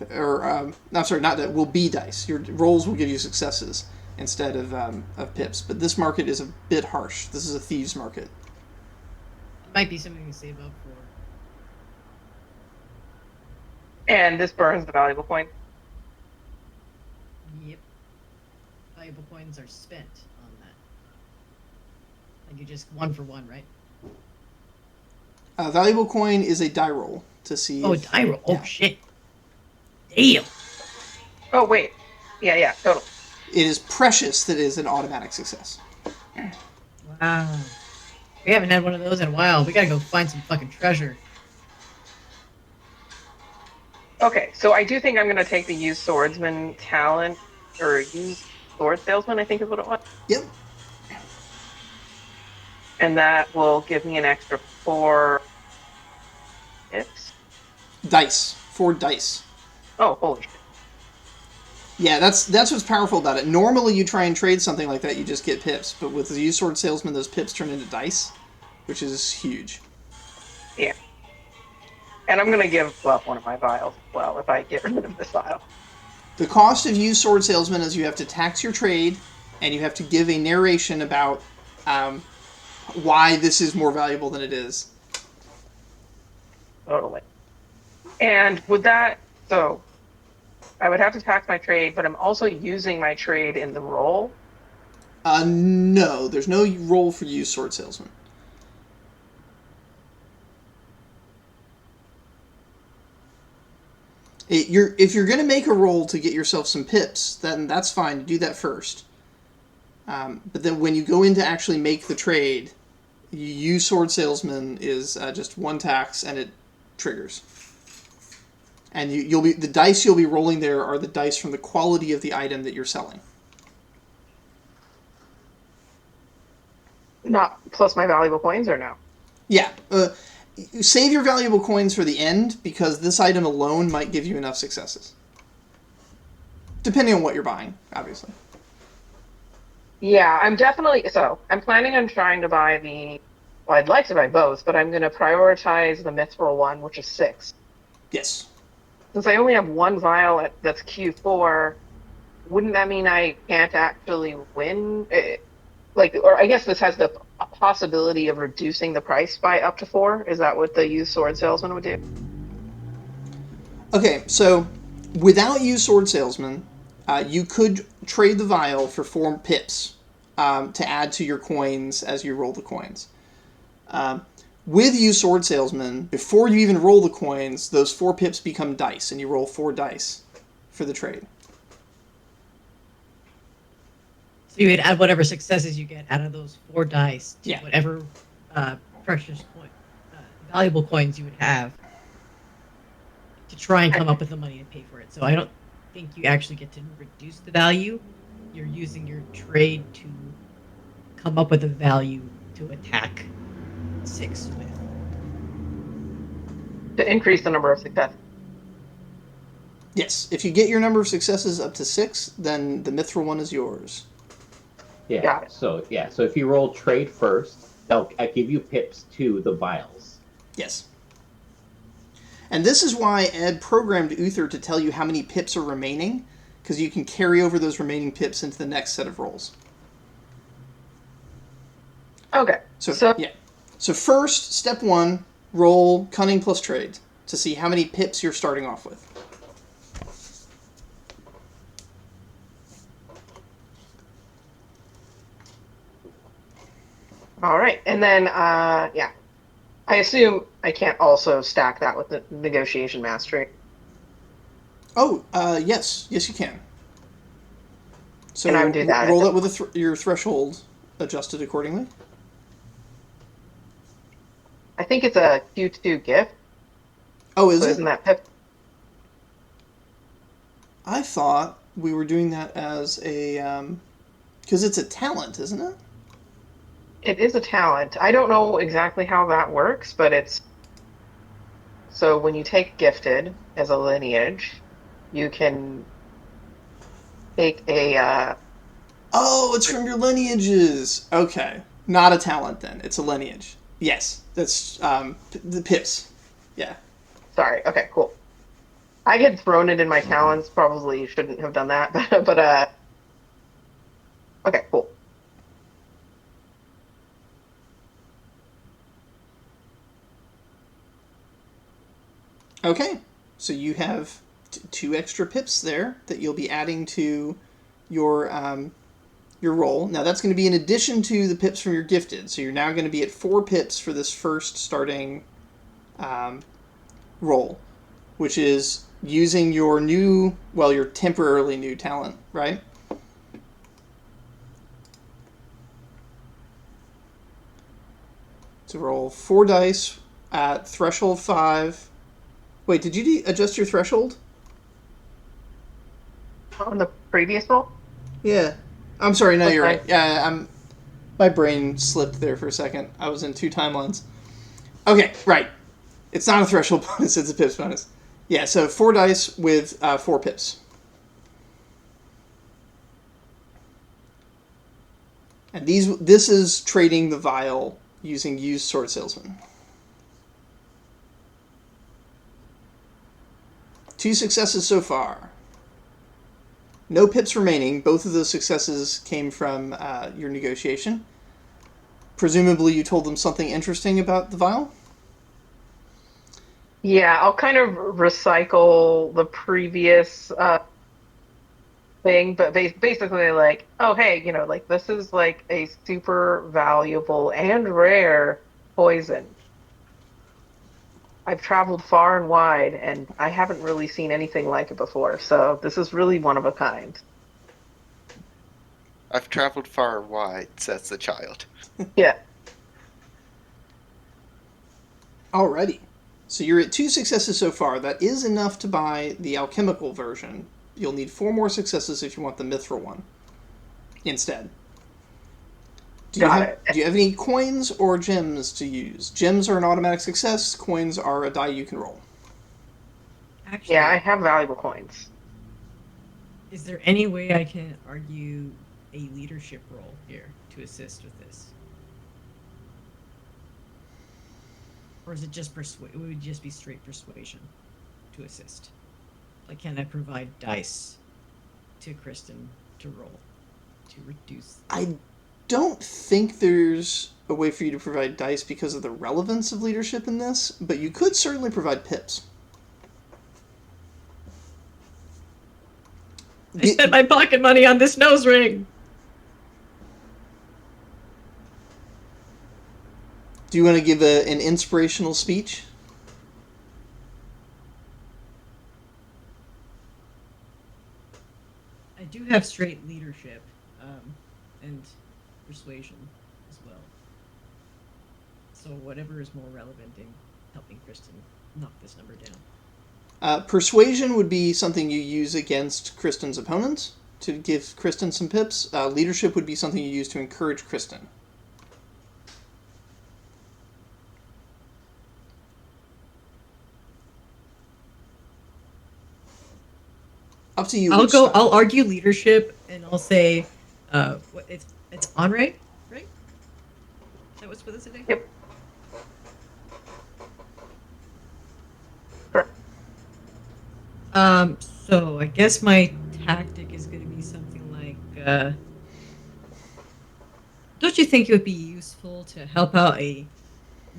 will be dice. Your rolls will give you successes instead of pips. But this market is a bit harsh. This is a thieves market. It might be something to save up for. And this burns the valuable coin. Yep. Valuable coins are spent on that. Like you just 1 for 1, right? Valuable coin is a die roll to see. Oh, die roll. Oh, shit. Damn. Oh, wait. Yeah, totally. It is precious that is an automatic success. Wow. We haven't had one of those in a while. We gotta go find some fucking treasure. Okay, so I do think I'm going to take the used swordsman talent, or used sword salesman, I think is what it was. Yep. And that will give me an extra 4 pips. Dice. 4 dice. Oh, holy shit. Yeah, that's what's powerful about it. Normally you try and trade something like that, you just get pips. But with the used sword salesman, those pips turn into dice, which is huge. Yeah. And I'm going to give up one of my vials as well if I get rid of this vial. The cost of used sword salesman is you have to tax your trade, and you have to give a narration about why this is more valuable than it is. Totally. And with that, so I would have to tax my trade, but I'm also using my trade in the roll. No, there's no roll for used sword salesman. If you're going to make a roll to get yourself some pips, then that's fine. Do that first. But then when you go in to actually make the trade, you use Sword Salesman is just one tax and it triggers. And the dice you'll be rolling there are the dice from the quality of the item that you're selling. Not plus my valuable coins or no? Yeah. Save your valuable coins for the end because this item alone might give you enough successes. Depending on what you're buying, obviously. Yeah, I'm planning on trying to buy well, I'd like to buy both, but I'm going to prioritize the mithril one, which is 6. Yes. Since I only have one vial that's Q4, wouldn't that mean I can't actually win? Or I guess this has the possibility of reducing the price by up to 4. Is that what the used sword salesman would do? Okay, so without used Sword Salesman, you could trade the vial for 4 pips to add to your coins as you roll the coins. With used Sword Salesman, before you even roll the coins, those 4 pips become dice, and you roll 4 dice for the trade. So you would add whatever successes you get out of those 4 dice to Yeah. whatever precious coin, valuable coins you would have to try and come up with the money to pay for it. So I don't think you actually get to reduce the value. You're using your trade to come up with a value to attack 6 with. To increase the number of successes. Yes, if you get your number of successes up to 6, then the mithril one is yours. Yeah. Got it. So if you roll trade first, they'll give you pips to the vials. Yes. And this is why Ed programmed Uther to tell you how many pips are remaining, because you can carry over those remaining pips into the next set of rolls. Okay. So first, step 1, roll Cunning plus Trade to see how many pips you're starting off with. All right. And then, I assume I can't also stack that with the negotiation mastery. Oh, yes. Yes, you can. So And I would do that. roll that with your threshold adjusted accordingly. I think it's a Q2 gift. Oh, is So it? isn't that pip? I thought we were doing that as a... because it's a talent, isn't it? It is a talent. I don't know exactly how that works, but it's... So when you take gifted as a lineage, you can take a... Oh, it's from your lineages. Okay. Not a talent, then. It's a lineage. Yes. That's the pips. Yeah. Sorry. Okay, cool. I had thrown it in my talents. Probably shouldn't have done that, but okay, cool. Okay. So you have 2 extra pips there that you'll be adding to your roll. Now that's going to be in addition to the pips from your gifted. So you're now going to be at 4 pips for this first starting roll, which is using your your temporarily new talent, right? So roll 4 dice at threshold 5. Wait, did you adjust your threshold? On the previous roll? Yeah. I'm sorry, no, Okay. you're right. Yeah, my brain slipped there for a second. I was in 2 timelines. Okay, right. It's not a threshold bonus, it's a pips bonus. Yeah, so 4 dice with 4 pips. And this is trading the vial using used Sword Salesman. 2 successes so far. No pips remaining. Both of those successes came from your negotiation. Presumably you told them something interesting about the vial? Yeah, I'll kind of recycle the previous thing, but basically like, oh hey, like this is like a super valuable and rare poison. I've traveled far and wide, and I haven't really seen anything like it before, so this is really one of a kind. I've traveled far and wide, says the child. Yeah. Alrighty. So you're at 2 successes so far. That is enough to buy the alchemical version. You'll need 4 more successes if you want the mithril one instead. Do you have any coins or gems to use? Gems are an automatic success. Coins are a die you can roll. Actually, Yeah, I have valuable coins. is there any way I can argue a leadership role here to assist with this? Or is it just it would just be straight persuasion to assist? Like, can I provide dice to Kristen to roll to reduce? I don't think there's a way for you to provide dice because of the relevance of leadership in this, but you could certainly provide pips. I spent my pocket money on this nose ring. Do you want to give an inspirational speech? I do have straight leadership and persuasion as well. So whatever is more relevant in helping Kristen knock this number down. Persuasion would be something you use against Kristen's opponents to give Kristen some pips. Leadership would be something you use to encourage Kristen. Up to you. I'll argue leadership, and I'll say, it's Henri, right? That was with us today. Yep. Correct. So I guess my tactic is going to be something like, don't you think it would be useful to help out a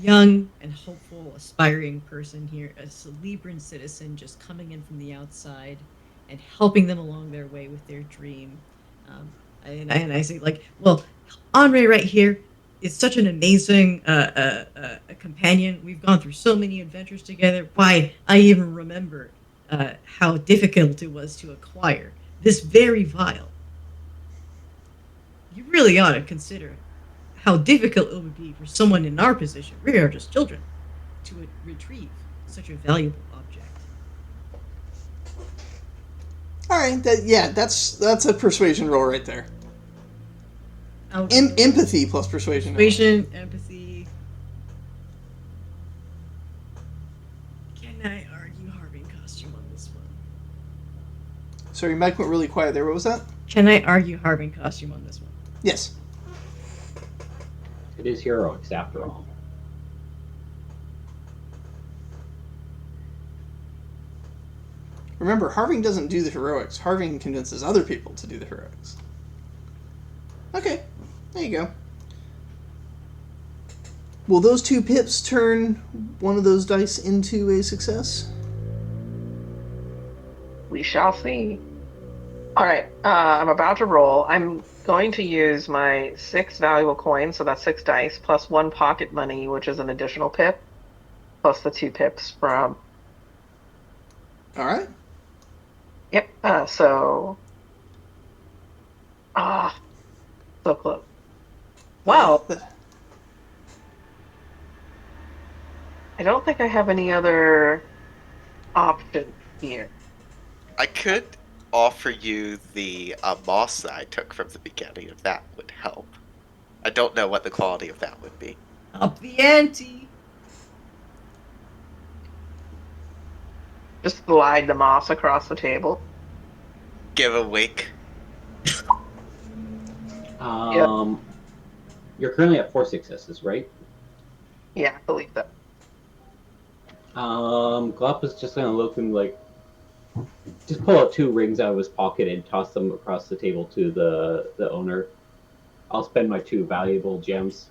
young and hopeful, aspiring person here, a Celebran citizen just coming in from the outside and helping them along their way with their dream? And I say, like, well, Henri right here is such an amazing a companion. We've gone through so many adventures together. Why, I even remember how difficult it was to acquire this very vial. You really ought to consider how difficult it would be for someone in our position, we are just children, to retrieve such a valuable object. All right, that's a persuasion roll right there. Okay. Empathy plus persuasion. Persuasion, empathy. Can I argue Harving costume on this one? Sorry, your mic went really quiet there. What was that? Can I argue Harving costume on this one? Yes. It is heroics after all. Remember, Harving doesn't do the heroics. Harving convinces other people to do the heroics. Okay, there you go. Will those 2 pips turn one of those dice into a success? We shall see. All right, I'm about to roll. I'm going to use my 6 valuable coins, so that's 6 dice, plus 1 pocket money, which is an additional pip, plus the 2 pips from... All right. Yep, so... so close. Wow. I don't think I have any other option here. I could offer you the moss that I took from the beginning, if that would help. I don't know what the quality of that would be. Up the ante. Just slide the moss across the table. Give a wink. You're currently at 4 successes, right? Yeah, I believe that. Glop is just gonna look and just pull out 2 rings out of his pocket and toss them across the table to the owner. I'll spend my 2 valuable gems.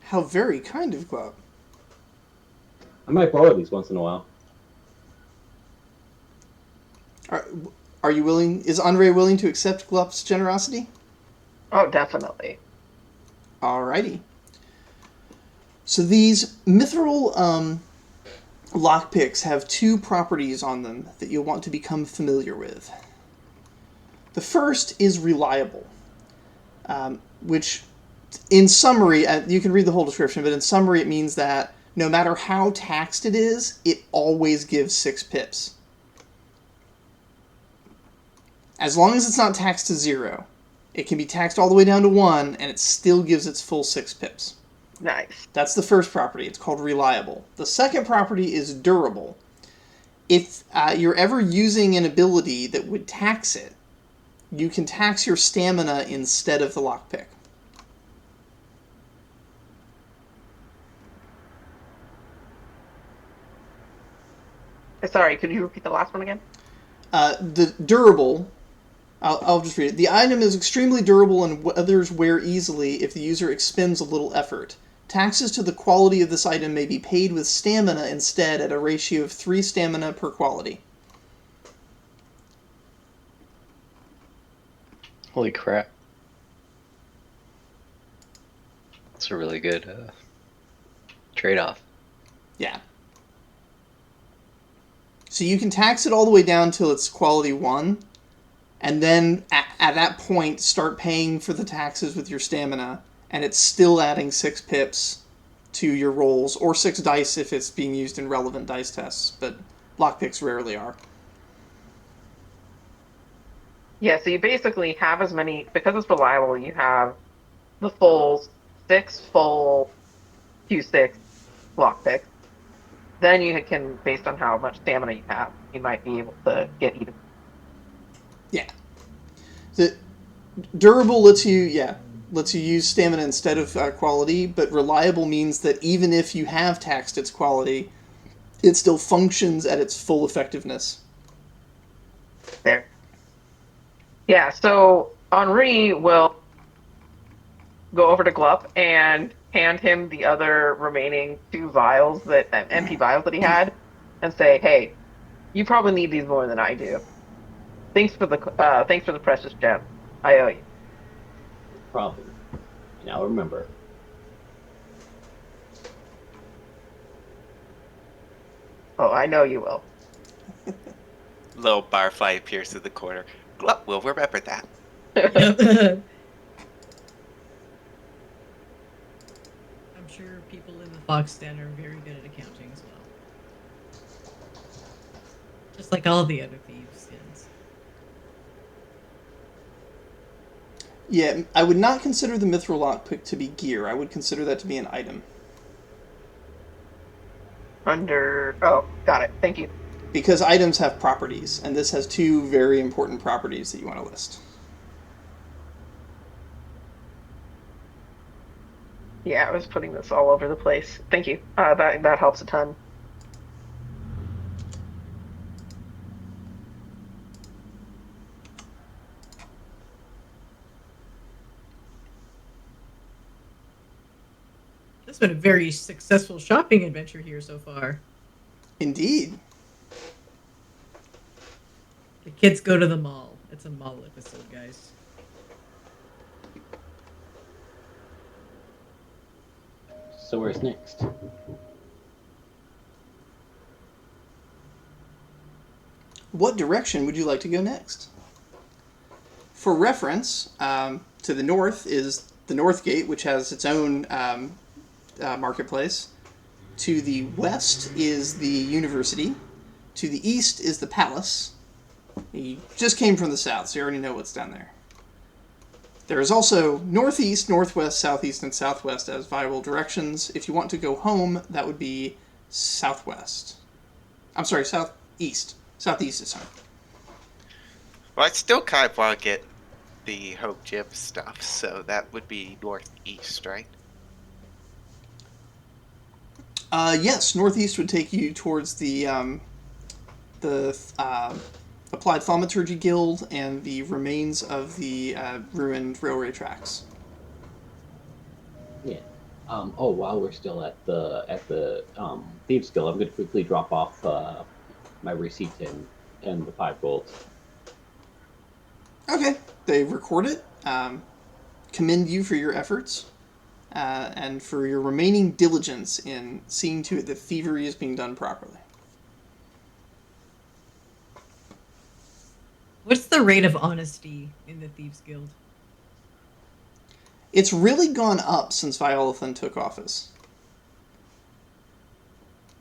How very kind of Glop. I might borrow these once in a while. Are you willing? Is Henri willing to accept Glop's generosity? Oh, definitely. Alrighty. So these mithril lockpicks have 2 properties on them that you'll want to become familiar with. The first is reliable, which, in summary, you can read the whole description, but in summary it means that no matter how taxed it is, it always gives 6 pips. As long as it's not taxed to 0. It can be taxed all the way down to 1, and it still gives its full 6 pips. Nice. That's the first property. It's called reliable. The second property is durable. If you're ever using an ability that would tax it, you can tax your stamina instead of the lockpick. Sorry, could you repeat the last one again? The durable, I'll just read it. The item is extremely durable and others wear easily if the user expends a little effort. Taxes to the quality of this item may be paid with stamina instead at a ratio of 3 stamina per quality. Holy crap. That's a really good trade-off. Yeah. So you can tax it all the way down till it's quality 1, and then at that point start paying for the taxes with your stamina, and it's still adding 6 pips to your rolls, or 6 dice if it's being used in relevant dice tests, but lockpicks rarely are. Yeah, so you basically have as many, because it's reliable, you have the full 6 full Q6 lockpicks. Then you can, based on how much stamina you have, you might be able to get even. Yeah. The durable lets you use stamina instead of quality, but reliable means that even if you have taxed its quality, it still functions at its full effectiveness. There. Yeah, so Henri will go over to Glup and hand him the other remaining 2 vials, that empty vials that he had, and say, "Hey, you probably need these more than I do. Thanks for the precious gem. I owe you." Probably. Now remember. Oh, I know you will. Little barfly appears in the corner. Glup will remember that. Yep. I'm sure people in the Fox Den are very good at accounting as well. Just like all the other thieves' skins. Yeah, I would not consider the mithril lockpick to be gear. I would consider that to be an item. Oh, got it. Thank you. Because items have properties, and this has 2 very important properties that you want to list. Yeah, I was putting this all over the place. Thank you. That helps a ton. This has been a very successful shopping adventure here so far. Indeed. The kids go to the mall. It's a mall episode, guys. So where's next? What direction would you like to go next? For reference, to the north is the North Gate, which has its own marketplace. To the west is the university. To the east is the palace. You just came from the south, so you already know what's down there. There is also northeast, northwest, southeast, and southwest as viable directions. If you want to go home, that would be southwest. I'm sorry, southeast. Southeast is home. Well, I still kind of want to get the Hope Gym stuff, so that would be northeast, right? Yes, northeast would take you towards the Applied Thaumaturgy Guild and the remains of the ruined railway tracks. Yeah. While we're still at the Thieves Guild, I'm going to quickly drop off my receipt and the 5 gold. Okay, they record it, commend you for your efforts, and for your remaining diligence in seeing to it that thievery is being done properly. What's the rate of honesty in the Thieves Guild? It's really gone up since Violithan took office.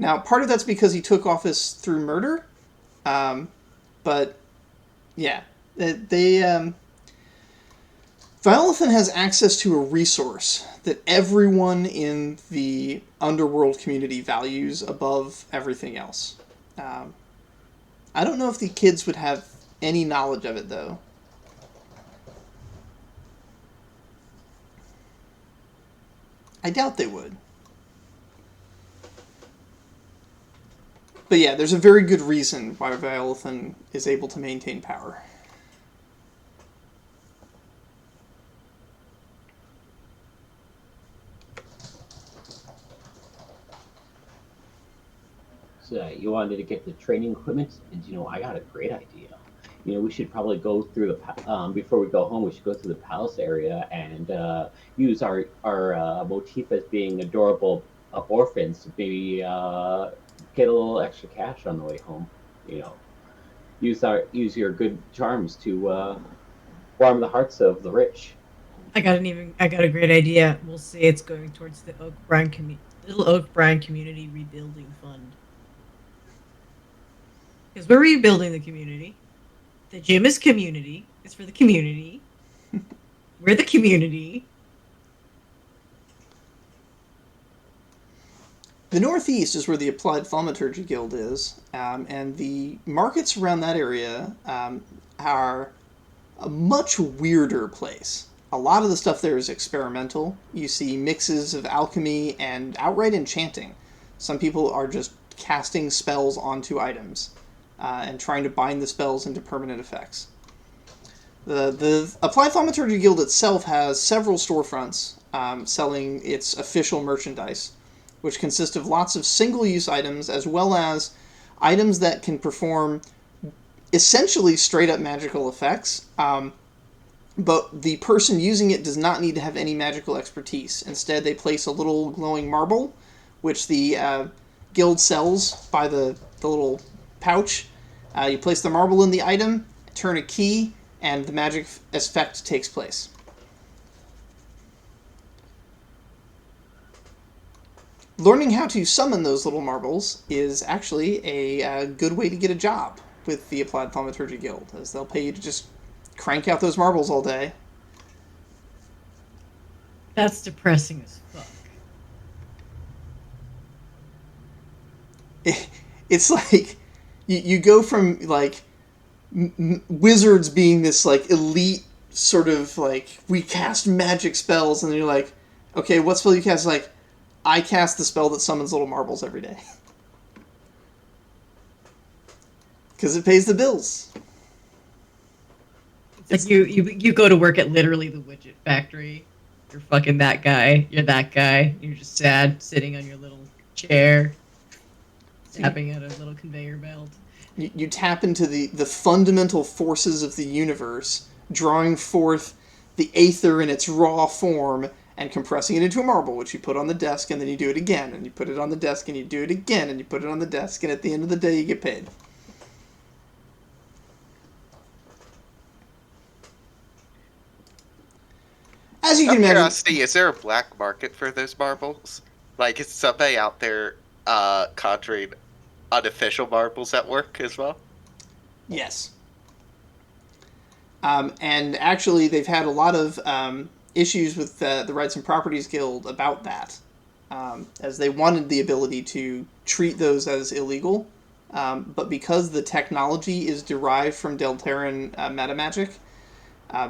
Now, part of that's because he took office through murder, but yeah, Violithan has access to a resource that everyone in the underworld community values above everything else. I don't know if the kids would have any knowledge of it, though. I doubt they would. But yeah, there's a very good reason why Violithan is able to maintain power. So you wanted to get the training equipment, and I got a great idea. We should probably go through the before we go home. We should go through the palace area and use our motif as being adorable orphans to maybe get a little extra cash on the way home. Use your good charms to warm the hearts of the rich. I got a great idea. We'll say it's going towards the Little Oak Brine Community Rebuilding Fund. Because we're rebuilding the community. The gym is community. It's for the community. We're the community. The Northeast is where the Applied Thaumaturgy Guild is, and the markets around that area are a much weirder place. A lot of the stuff there is experimental. You see mixes of alchemy and outright enchanting. Some people are just casting spells onto items and trying to bind the spells into permanent effects. The Applied Thaumaturgy Guild itself has several storefronts selling its official merchandise, which consist of lots of single-use items as well as items that can perform essentially straight-up magical effects, but the person using it does not need to have any magical expertise. Instead, they place a little glowing marble, which the guild sells by the little pouch. You place the marble in the item, turn a key, and the magic effect takes place. Learning how to summon those little marbles is actually a good way to get a job with the Applied Thaumaturgy Guild, as they'll pay you to just crank out those marbles all day. That's depressing as fuck. It's like you go from like wizards being this like elite sort of like we cast magic spells, and then you're like, okay, what spell you cast? Like, I cast the spell that summons little marbles every day because it pays the bills. It's like you go to work at literally the widget factory. You're fucking that guy. You're that guy. You're just sad, sitting on your little chair, tapping at a little conveyor belt. You tap into the fundamental forces of the universe, drawing forth the aether in its raw form and compressing it into a marble, which you put on the desk, and then you do it again, and you put it on the desk, and you do it again, and you put it on the desk, and at the end of the day, you get paid. As you Out can of imagine, curiosity, is there a black market for those marbles? Like, is somebody out there conjuring unofficial marbles at work as well? yes. And actually, they've had a lot of issues with the Rights and Properties Guild about that, as they wanted the ability to treat those as illegal, but because the technology is derived from Deltaran metamagic,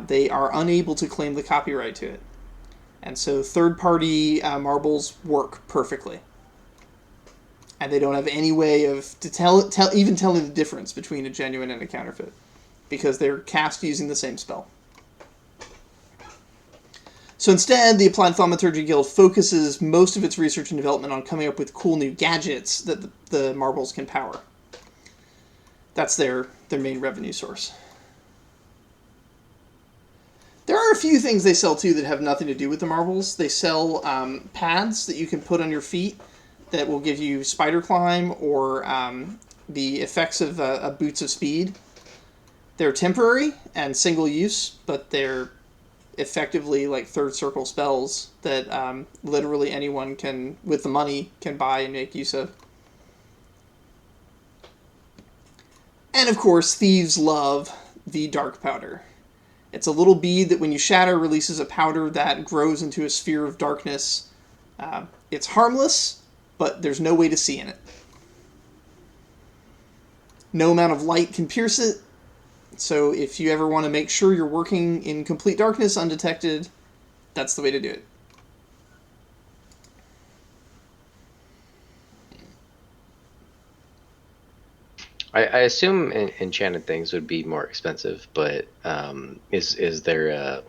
they are unable to claim the copyright to it. And so third-party marbles work perfectly. And they don't have any way of even telling the difference between a genuine and a counterfeit, because they're cast using the same spell. So instead, the Applied Thaumaturgy Guild focuses most of its research and development on coming up with cool new gadgets that the marbles can power. That's their main revenue source. There are a few things they sell, too, that have nothing to do with the marbles. They sell pads that you can put on your feet that will give you spider climb or the effects of Boots of Speed. They're temporary and single use, but they're effectively like third circle spells that literally anyone can, with the money, can buy and make use of. And of course, thieves love the dark powder. It's a little bead that when you shatter releases a powder that grows into a sphere of darkness. It's harmless, but there's no way to see in it. No amount of light can pierce it, so if you ever want to make sure you're working in complete darkness undetected, that's the way to do it. I assume enchanted things would be more expensive, but is there a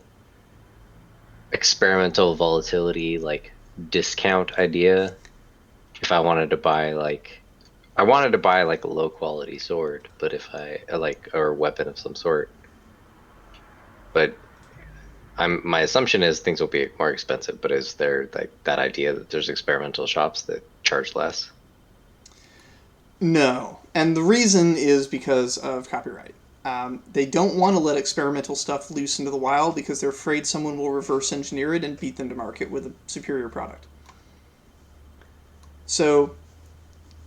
experimental volatility like discount idea? If I wanted to buy like a low quality sword, but if I like or weapon of some sort, but my assumption is things will be more expensive. But is there like that idea that there's experimental shops that charge less? No, and the reason is because of copyright. They don't want to let experimental stuff loose into the wild because they're afraid someone will reverse engineer it and beat them to market with a superior product. So,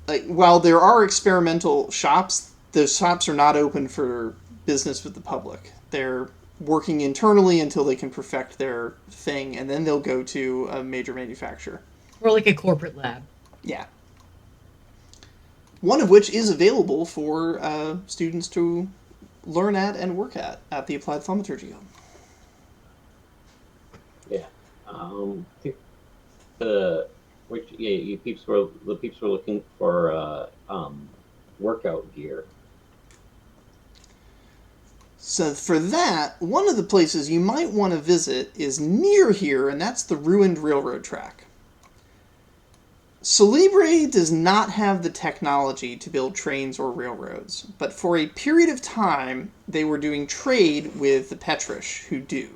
like, while there are experimental shops, those shops are not open for business with the public. They're working internally until they can perfect their thing, and then they'll go to a major manufacturer. Or like a corporate lab. Yeah. One of which is available for students to learn at and work at the Applied Thaumaturgy Guild. Yeah. I think the peeps were looking for workout gear. So for that, one of the places you might want to visit is near here, and that's the ruined railroad track. Celebre does not have the technology to build trains or railroads, but for a period of time, they were doing trade with the Petrish, who do.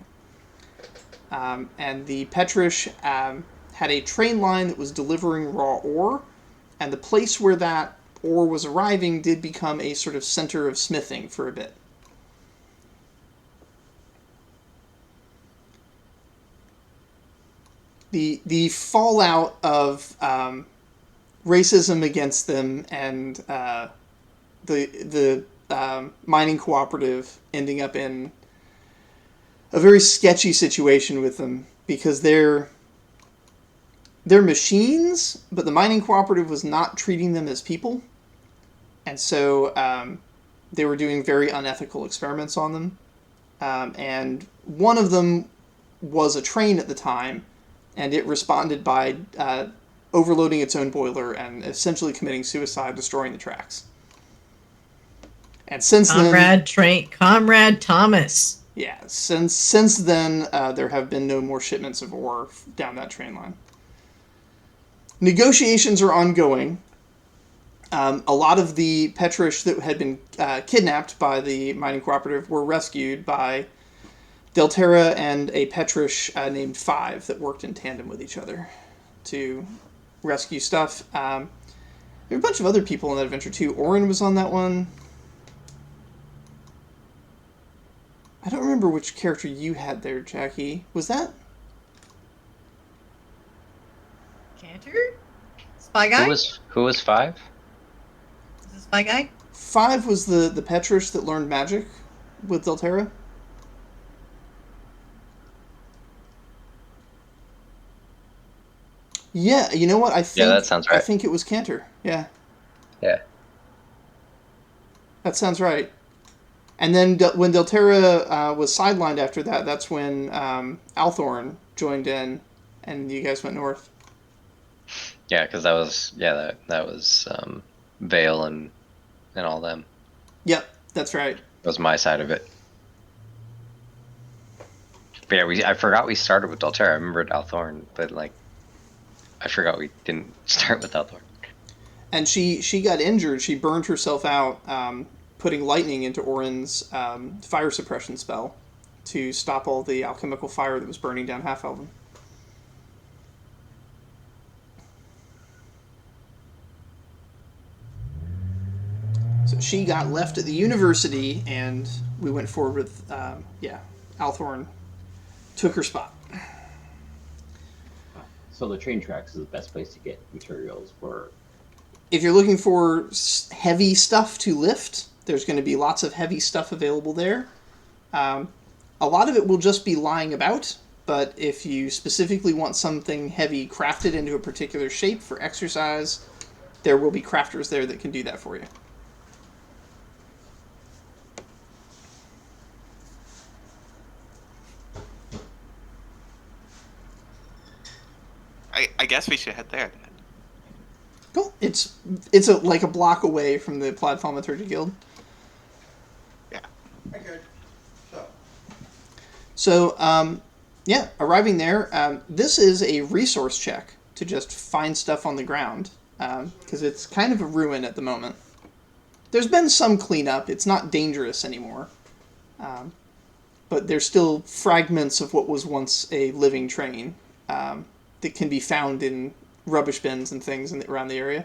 And the Petrish had a train line that was delivering raw ore, and the place where that ore was arriving did become a sort of center of smithing for a bit. The fallout of racism against them and the mining cooperative ending up in a very sketchy situation with them because they're machines, but the mining cooperative was not treating them as people, and so they were doing very unethical experiments on them, and one of them was a train at the time. And it responded by overloading its own boiler and essentially committing suicide, destroying the tracks. And since Comrade Thomas. Yeah, since then, there have been no more shipments of ore down that train line. Negotiations are ongoing. A lot of the Petrish that had been kidnapped by the mining cooperative were rescued by Delterra and a Petrish named Five that worked in tandem with each other to rescue stuff. There are a bunch of other people in that adventure too. Orin was on that one. I don't remember which character you had there, Jackie. Was that? Cantor? Spy guy? Who was Five? Is this Spy guy? Five was the Petrish that learned magic with Delterra. Yeah, you know what? I think that sounds right. I think it was Cantor. Yeah. Yeah. That sounds right. And then when Delterra was sidelined after that, that's when Althorn joined in, and you guys went north. Yeah, because that was Vale and all them. Yep, that's right. That was my side of it. But yeah, I forgot we started with Delterra. I remembered Althorn, but like, I forgot we didn't start with Althorn. And she got injured. She burned herself out, putting lightning into Orin's fire suppression spell to stop all the alchemical fire that was burning down Half-Elven. So she got left at the university, and we went forward with, Althorn took her spot. So the train tracks is the best place to get materials for. If you're looking for heavy stuff to lift, there's going to be lots of heavy stuff available there. A lot of it will just be lying about, but if you specifically want something heavy crafted into a particular shape for exercise, there will be crafters there that can do that for you. I guess we should head there then. Cool. It's like a block away from the Applied Thaumaturgy Guild. Yeah. Okay. So, arriving there, this is a resource check to just find stuff on the ground, because it's kind of a ruin at the moment. There's been some cleanup. It's not dangerous anymore. But there's still fragments of what was once a living train that can be found in rubbish bins and things around the area.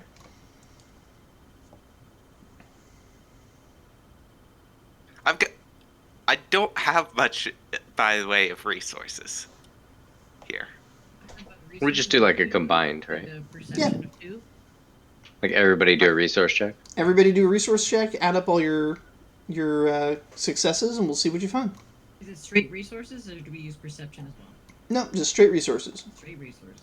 I don't have much by the way of resources here. We just do like a combined, right? Perception of 2. Like everybody do a resource check. Everybody do a resource check, add up all your successes, and we'll see what you find. Is it straight resources, or do we use perception as well? No, just straight resources. Straight resources.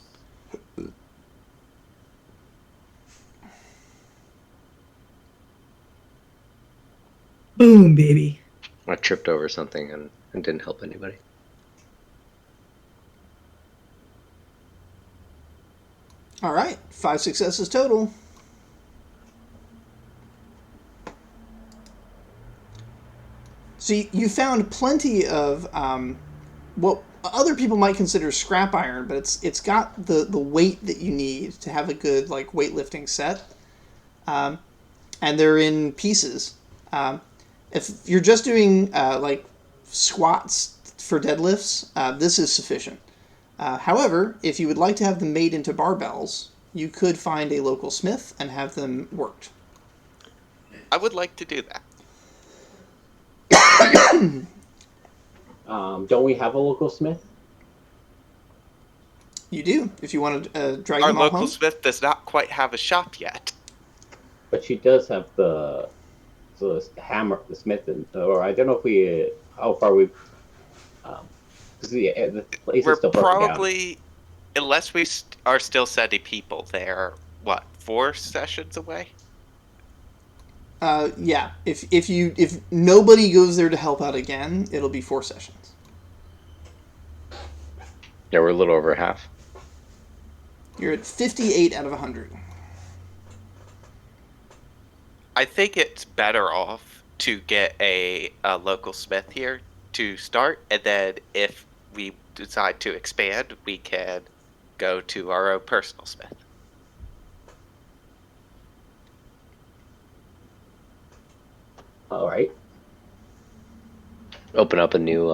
Boom, baby. I tripped over something and didn't help anybody. All right, 5 successes total. So you found plenty of what other people might consider scrap iron, but it's got the weight that you need to have a good like weightlifting set, and they're in pieces. If you're just doing like squats for deadlifts, this is sufficient. However, if you would like to have them made into barbells, you could find a local smith and have them worked. I would like to do that. Don't we have a local smith? You do, if you want to drag Our them all local home. smith does not quite have a shop yet. But she does have the hammer, the smith, or I don't know if we how far we've. Because the place We're is still broken down. probably, unless we are still sending people there, what, 4 sessions away? Yeah. If nobody goes there to help out again, it'll be 4 sessions. Yeah, we're a little over half. You're at 58 out of 100. I think it's better off to get a local smith here to start, and then if we decide to expand, we can go to our own personal smith. All right. Open up a new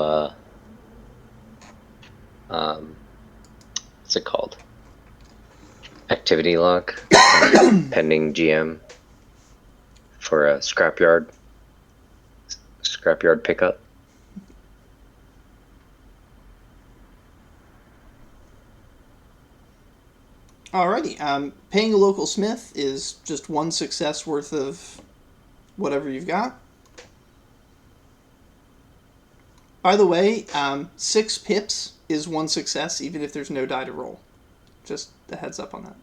what's it called? Activity log. Pending GM for a scrapyard pickup. Alrighty. Paying a local smith is just 1 success worth of whatever you've got. By the way, 6 pips is 1 success, even if there's no die to roll. Just a heads up on that.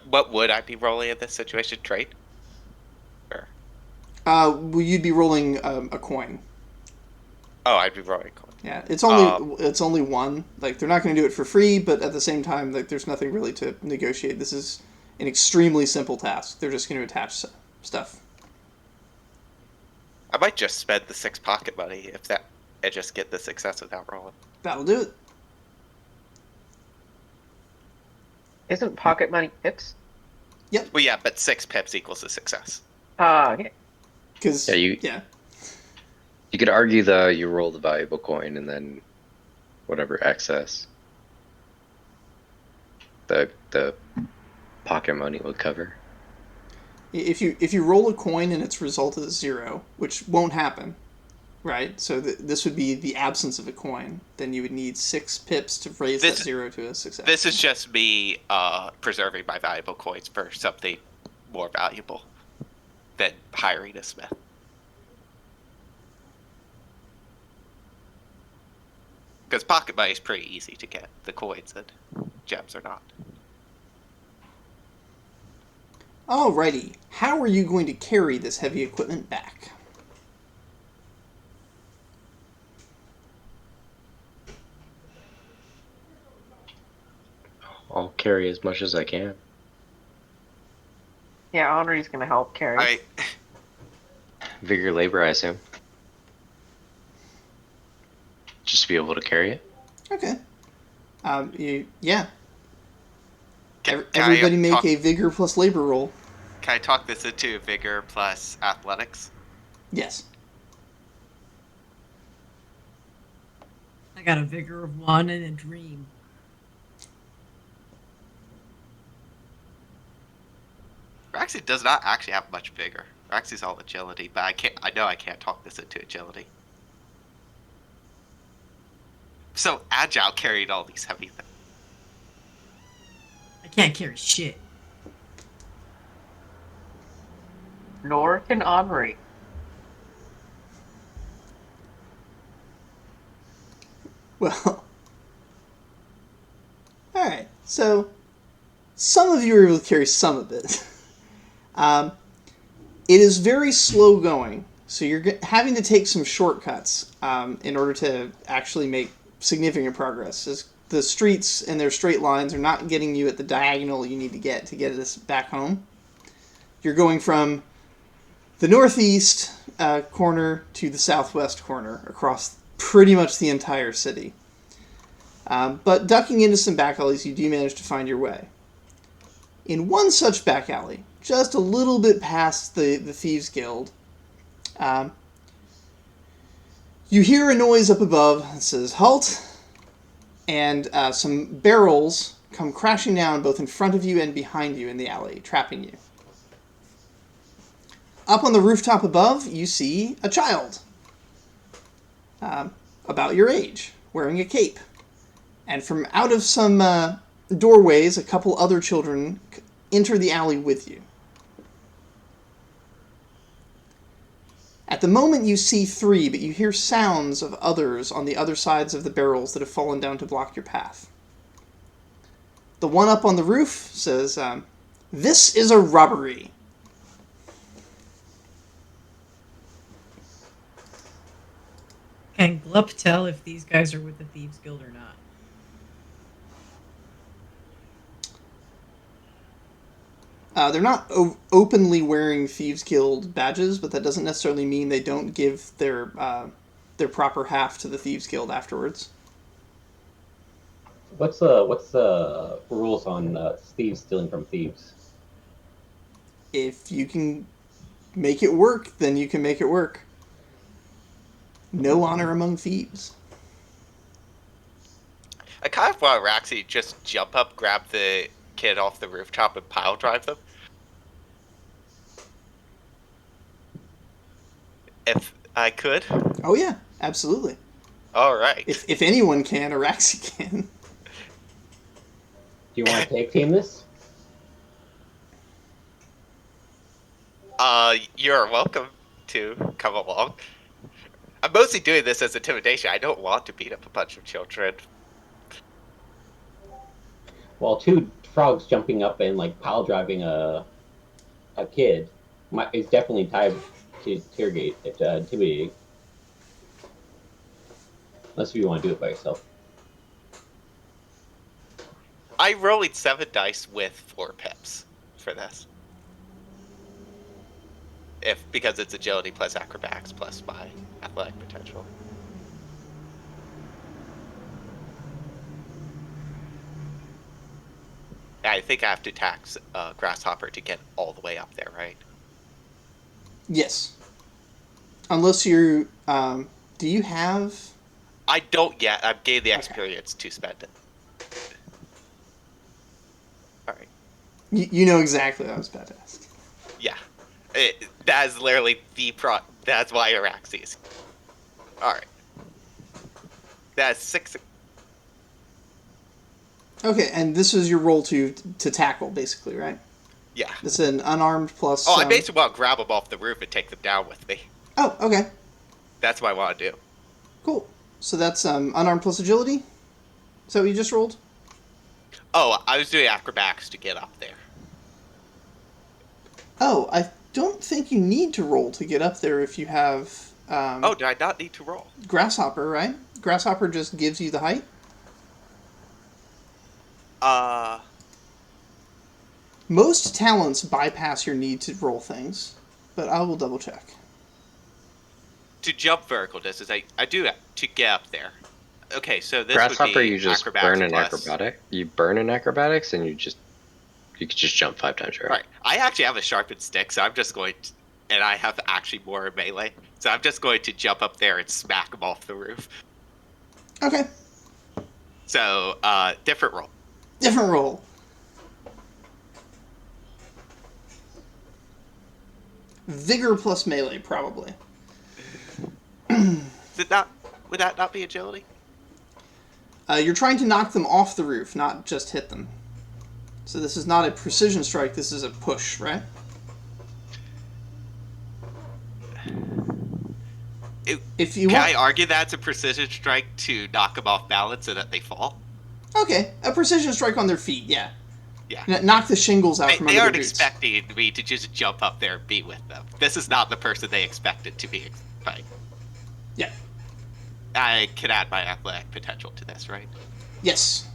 What would I be rolling in this situation? Trade? Or, Well, you'd be rolling a coin. oh, I'd be rolling coin. Yeah, it's only 1. Like, they're not going to do it for free, but at the same time, like, there's nothing really to negotiate. This is an extremely simple task. They're just going to attach stuff. I might just spend the 6 pocket money and just get the success without rolling. That'll do it. Isn't pocket money pips? Well, yeah, but 6 pips equals a success. Okay. Because Yeah, you could argue you roll the valuable coin and then whatever excess the pocket money would cover. If you roll a coin and its result is 0, which won't happen, right? So this would be the absence of a coin. Then you would need 6 pips to raise that 0 to a success. This is just me preserving my valuable coins for something more valuable than hiring a smith. Because pocket money is pretty easy to get. The coins and gems are not. Alrighty, how are you going to carry this heavy equipment back? I'll carry as much as I can. Yeah, Henri's gonna help carry. Vigor labor, I assume. Just to be able to carry it. Okay. Yeah. Can Everybody I make talk, a vigor plus labor roll. Can I talk this into vigor plus athletics? Yes. I got a vigor of 1 and a dream. Raxi does not actually have much vigor. Raxi's all agility, but I know I can't talk this into agility. So agile carrying all these heavy things. I can't carry shit. Nor can Henri. Well. Alright, so some of you are able to carry some of it. It is very slow going, so you're having to take some shortcuts in order to actually make significant progress. As the streets and their straight lines are not getting you at the diagonal you need to get this back home. You're going from the northeast corner to the southwest corner across pretty much the entire city. But ducking into some back alleys, you do manage to find your way. In one such back alley, just a little bit past the Thieves' Guild, you hear a noise up above that says, "Halt!" And some barrels come crashing down both in front of you and behind you in the alley, trapping you. Up on the rooftop above, you see a child. About your age, wearing a cape. And from out of some doorways, a couple other children enter the alley with you. At the moment you see 3, but you hear sounds of others on the other sides of the barrels that have fallen down to block your path. The one up on the roof says, "This is a robbery." Can Glup tell if these guys are with the Thieves Guild or not? They're not openly wearing Thieves Guild badges, but that doesn't necessarily mean they don't give their proper half to the Thieves Guild afterwards. What's the rules on thieves stealing from thieves? If you can make it work, then you can make it work. No honor among thieves. I kind of want Raxi just jump up, grab the kid off the rooftop, and pile drive them. If I could. Oh yeah, absolutely. All right. If anyone can, Araxi can. Do you want to tag team this? You're welcome to come along. I'm mostly doing this as intimidation. I don't want to beat up a bunch of children. Well, 2 frogs jumping up and like pile driving a kid is definitely tied to intimidating. Unless you want to do it by yourself. I rolled 7 dice with 4 pips for this. Because it's agility plus acrobatics plus my athletic potential. I think I have to tax Grasshopper to get all the way up there, right? Yes. Unless you're... do you have... I don't yet. I've gained the experience to spend it. All right. You know exactly what I was about to ask. Yeah. That is literally that's why Araxes. All right. That's 6. Okay, and this is your roll to tackle, basically, right? Yeah. It's an unarmed plus. Oh, I basically want to grab them off the roof and take them down with me. Oh, okay, That's what I want to do. cool. So that's unarmed plus agility. Is that what you just rolled? Oh, I was doing acrobatics to get up there. Oh, I don't think you need to roll to get up there if you have. Oh, did I not need to roll? Grasshopper, right? Grasshopper just gives you the height. Most talents bypass your need to roll things, but I will double check. To jump vertical distance, I do that to get up there. Okay, so this Grasshopper, would be you just acrobatics burn an plus. acrobatic. You burn an acrobatics, and you could just jump 5 times, right? Right. I actually have a sharpened stick, so I'm just going to, and I have actually more melee, so I'm just going to jump up there and smack them off the roof. Okay, So, different roll. different roll. Vigor plus melee, probably. Would that not be agility? You're trying to knock them off the roof, not just hit them. So this is not a precision strike, this is a push, right? If you Can want... I argue that's a precision strike to knock them off balance so that they fall? Okay, a precision strike on their feet, yeah. Yeah. Knock the shingles out from They under aren't their boots. expecting me to just jump up there and be with them. This is not the person they expected to be fighting. Yeah. I can add my athletic potential to this, right? Yes.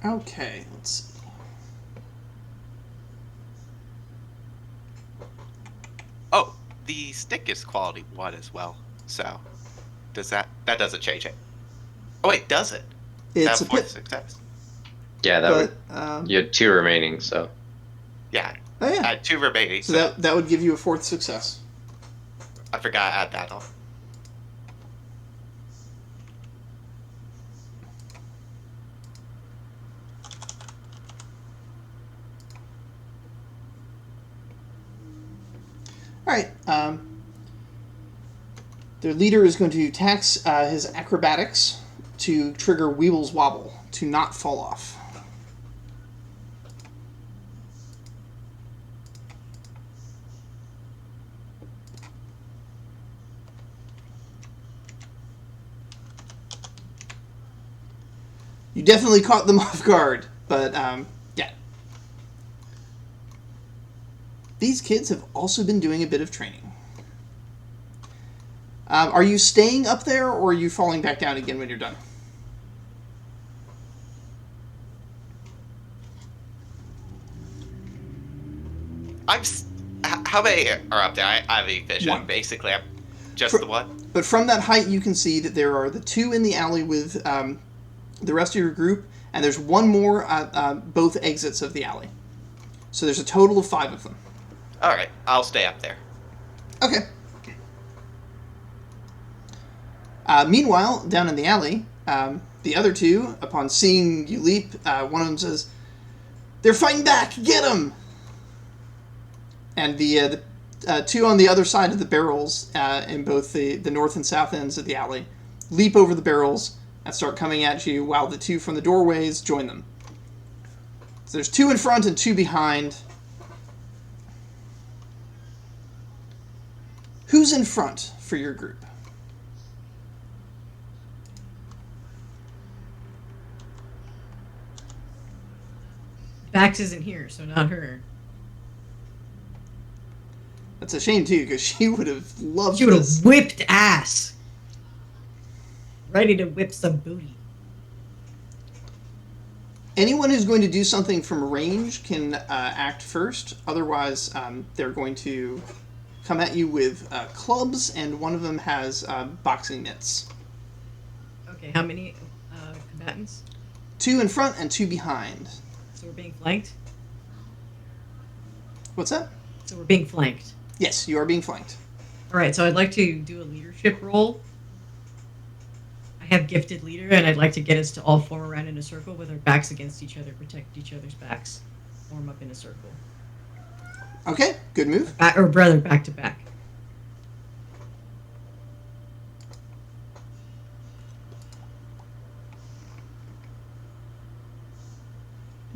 Okay, let's see. Oh, the stick is quality 1 as well. So, that doesn't change it? Oh wait, does it? It's a That fourth pit, success. Yeah, that but would. You had 2 remaining, so. Yeah, oh yeah. I had 2 remaining. So that would give you a 4th success. I forgot to add that on. All right. Their leader is going to tax his acrobatics to trigger Weebles Wobble to not fall off. You definitely caught them off guard, but yeah. These kids have also been doing a bit of training. Are you staying up there, or are you falling back down again when you're done? How many are up there? I have a vision. One. Basically, I'm just the one. But from that height, you can see that there are the 2 in the alley with the rest of your group, and there's one more at both exits of the alley. So there's a total of 5 of them. All right, I'll stay up there. Okay. Meanwhile, down in the alley, the other 2, upon seeing you leap, one of them says, "They're fighting back! Get them!" And the 2 on the other side of the barrels, in both the north and south ends of the alley, leap over the barrels and start coming at you, while the 2 from the doorways join them. So there's 2 in front and 2 behind. Who's in front for your group? Bax isn't here, so not her. That's a shame, too, because she would have loved She would this. have whipped ass. Ready to whip some booty. Anyone who's going to do something from range can act first. Otherwise, they're going to come at you with clubs, and one of them has boxing mitts. Okay, how many combatants? 2 in front and 2 behind. So we're being flanked? What's that? So we're being flanked. Yes, you are being flanked. All right, so I'd like to do a leadership role. I have gifted leader, and I'd like to get us to all form around in a circle with our backs against each other, protect each other's backs, form up in a circle. Okay, good move. Or brother, back to back.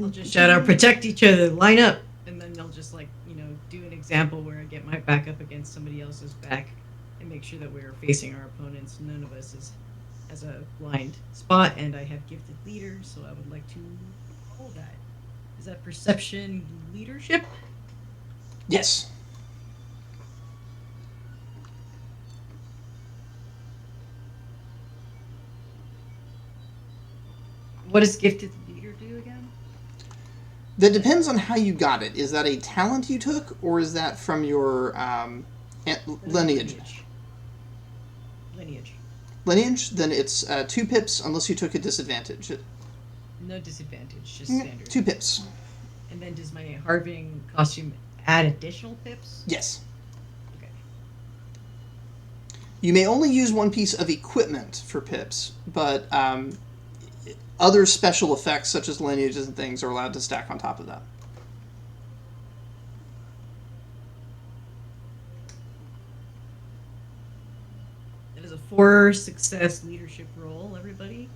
I'll just shout out, protect each other, line up, and then I'll just do an example where I get my back up against somebody else's back and make sure that we're facing our opponents. None of us has a blind spot, and I have gifted leader, so I would like to roll that. Is that perception leadership? Yes. What does gifted leader do again? That depends on how you got it. Is that a talent you took, or is that from your lineage? Lineage? Then it's 2 pips unless you took a disadvantage. No disadvantage, just standard. 2 pips. And then does my harving costume add additional pips? Yes. Okay. You may only use 1 piece of equipment for pips, but other special effects such as lineages and things are allowed to stack on top of that. That is a 4 success leadership roll, everybody.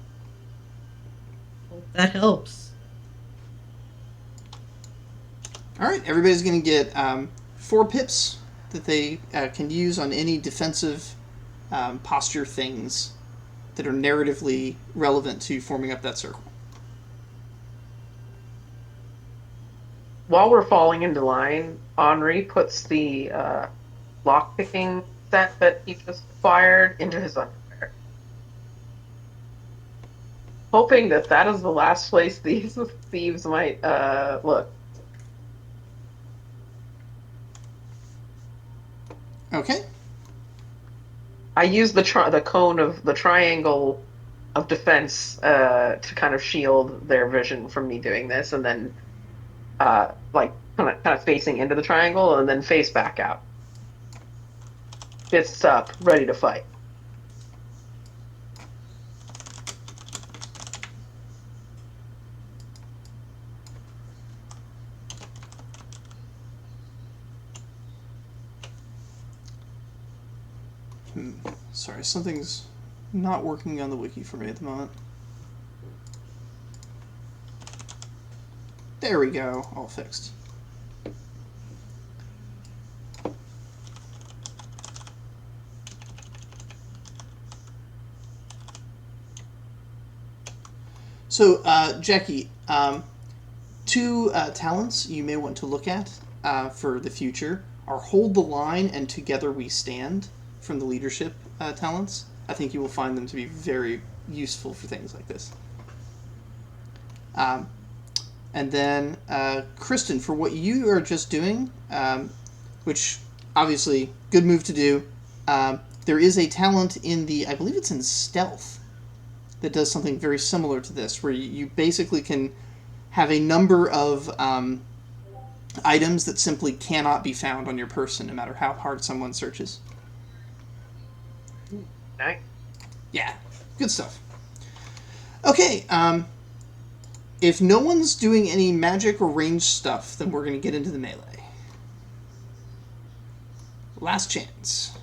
Hope that helps. All right, everybody's going to get 4 pips that they can use on any defensive posture things that are narratively relevant to forming up that circle. While we're falling into line, Henri puts the lockpicking set that he just acquired into his underwear. Hoping that that is the last place these thieves might look. Okay. I use the cone of the triangle of defense to kind of shield their vision from me doing this, and then kind of facing into the triangle, and then face back out. Fists up, ready to fight. Sorry, something's not working on the wiki for me at the moment. There we go, all fixed. So, Jackie, 2 talents you may want to look at for the future are Hold the Line and Together We Stand from the leadership talents. I think you will find them to be very useful for things like this. And then, Kristen, for what you are just doing, which obviously good move to do, there is a talent in I believe it's in Stealth, that does something very similar to this, where you basically can have a number of items that simply cannot be found on your person, no matter how hard someone searches. Nice. Yeah, good stuff. Okay, if no one's doing any magic or ranged stuff, then we're going to get into the melee. Last chance.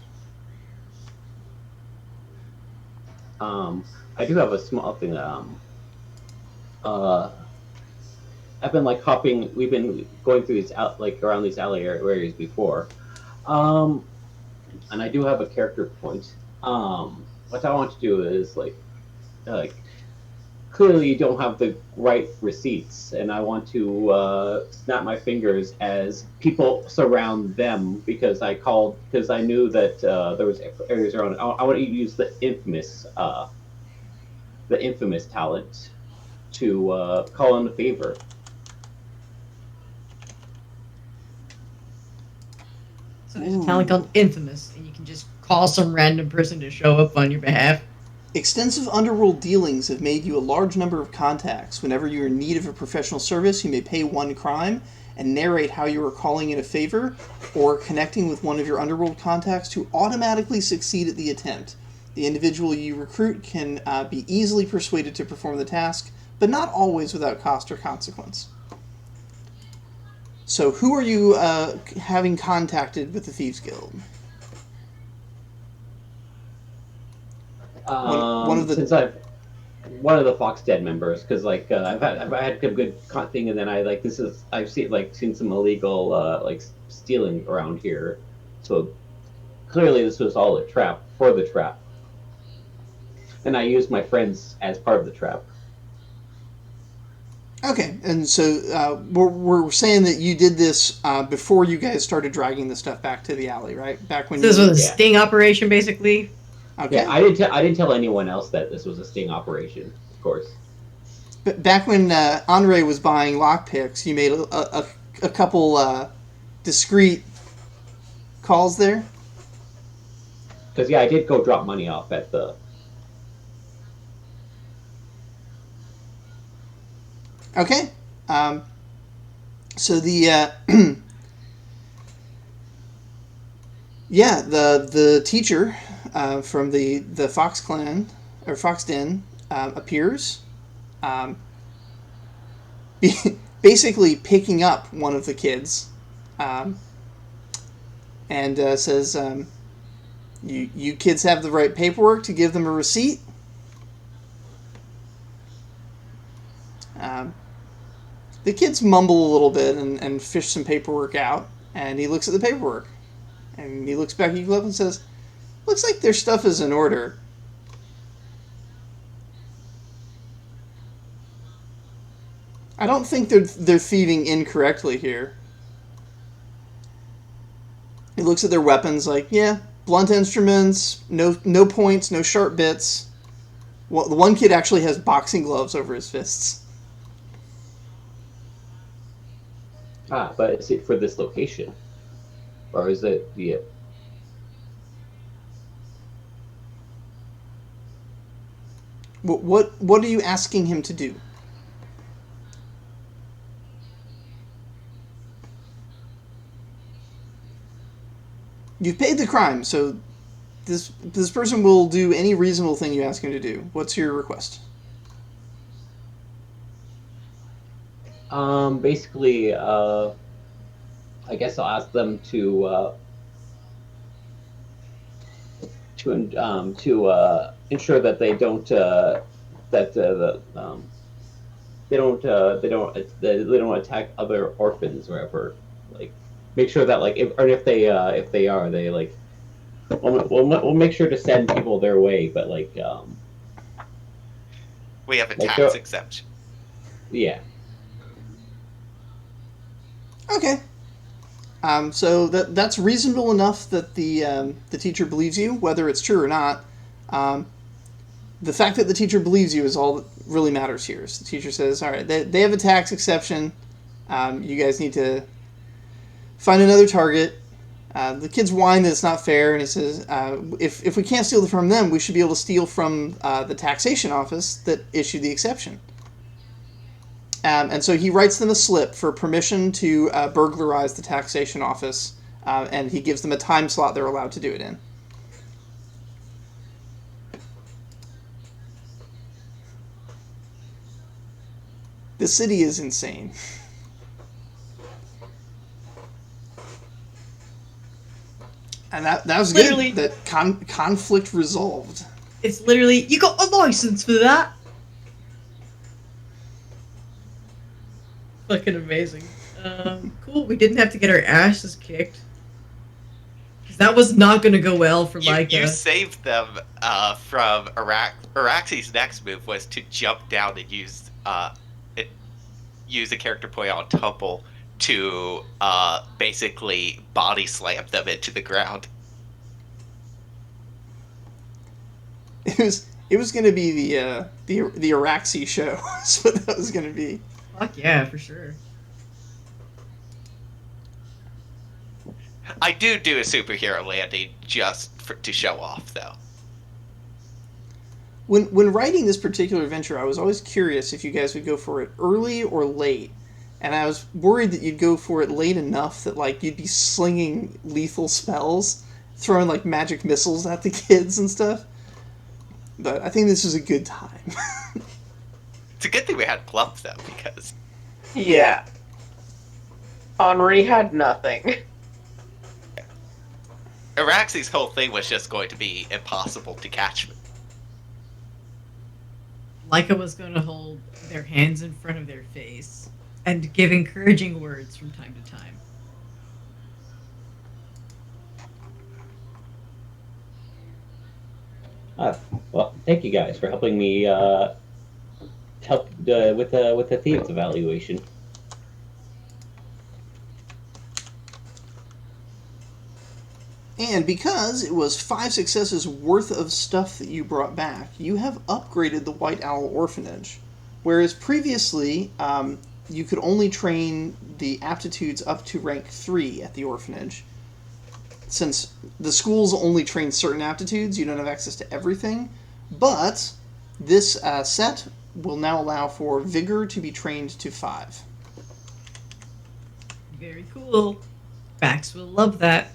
I do have a small thing. I've been hopping. We've been going through these around these alley areas before, and I do have a character point. What I want to do is clearly you don't have the right receipts, and I want to snap my fingers as people surround them because I knew that there was areas around. I want to use the infamous talent to call in a favor. So there's a talent called Infamous, and you can just call some random person to show up on your behalf. Extensive underworld dealings have made you a large number of contacts. Whenever you're in need of a professional service, you may pay 1 crime and narrate how you are calling in a favor or connecting with one of your underworld contacts to automatically succeed at the attempt. The individual you recruit can be easily persuaded to perform the task, but not always without cost or consequence. So, who are you having contacted with the Thieves Guild? One of the Since I've one of the Fox Den members, because like I've had a good thing, and then I've seen some illegal like stealing around here, so clearly this was all a trap for the trap, and I used my friends as part of the trap. Okay, and so we're saying that you did this before you guys started dragging the stuff back to the alley, right? Back when This you was a Yeah. sting operation, basically. okay. Yeah, I didn't tell anyone else that this was a sting operation, of course. Back when Andre was buying lockpicks, you made a couple discreet calls there. Because yeah, I did go drop money off at the. Okay. So the yeah, the teacher from the Fox Clan or Fox Den appears, basically picking up one of the kids, and says, "You kids have the right paperwork to give them a receipt." The kids mumble a little bit and fish some paperwork out, and he looks at the paperwork. And he looks back at you and says, "Looks like their stuff is in order." I don't think they're thieving incorrectly here. He looks at their weapons like, yeah, blunt instruments, no points, no sharp bits. Well, the one kid actually has boxing gloves over his fists. But is it for this location, or is it the? What are you asking him to do? You've paid the crime, so this person will do any reasonable thing you ask him to do. What's your request? Basically, I guess I'll ask them to ensure that they don't they don't attack other orphans or ever, like, make sure that, like, if they are, they, like, we'll make sure to send people their way, but like We have a Like, tax exemption. yeah. Okay. So that's reasonable enough that the teacher believes you, whether it's true or not. The fact that the teacher believes you is all that really matters here. So the teacher says, all right, they have a tax exception. You guys need to find another target. The kids whine that it's not fair, and he says, if we can't steal from them, we should be able to steal from the taxation office that issued the exception. And so he writes them a slip for permission to burglarize the taxation office, and he gives them a time slot they're allowed to do it in. The city is insane. And that was Literally- good. That conflict resolved. It's literally, you got a license for that? Fucking amazing. Cool, we didn't have to get our asses kicked. 'Cause that was not gonna go well for You Micah. saved them from Araxi's next move was to jump down and use a character point on Tumble to basically body slam them into the ground. It was going to be the Araxi show. That's what that was going to be. Fuck yeah, for sure. I do a superhero landing just to show off, though. When writing this particular adventure, I was always curious if you guys would go for it early or late. and I was worried that you'd go for it late enough that like you'd be slinging lethal spells, throwing like magic missiles at the kids and stuff. But I think this is a good time. It's a good thing we had Plump, though, because Yeah. Henri had nothing. Araxi's whole thing was just going to be impossible to catch me. Leica was going to hold their hands in front of their face and give encouraging words from time to time. Well, thank you guys for helping me help with the thieves evaluation. And because it was 5 successes worth of stuff that you brought back, you have upgraded the White Owl Orphanage. Whereas previously, you could only train the aptitudes up to rank 3 at the orphanage. Since the schools only train certain aptitudes, you don't have access to everything. But this set will now allow for Vigor to be trained to 5. Very cool. Bax will love that.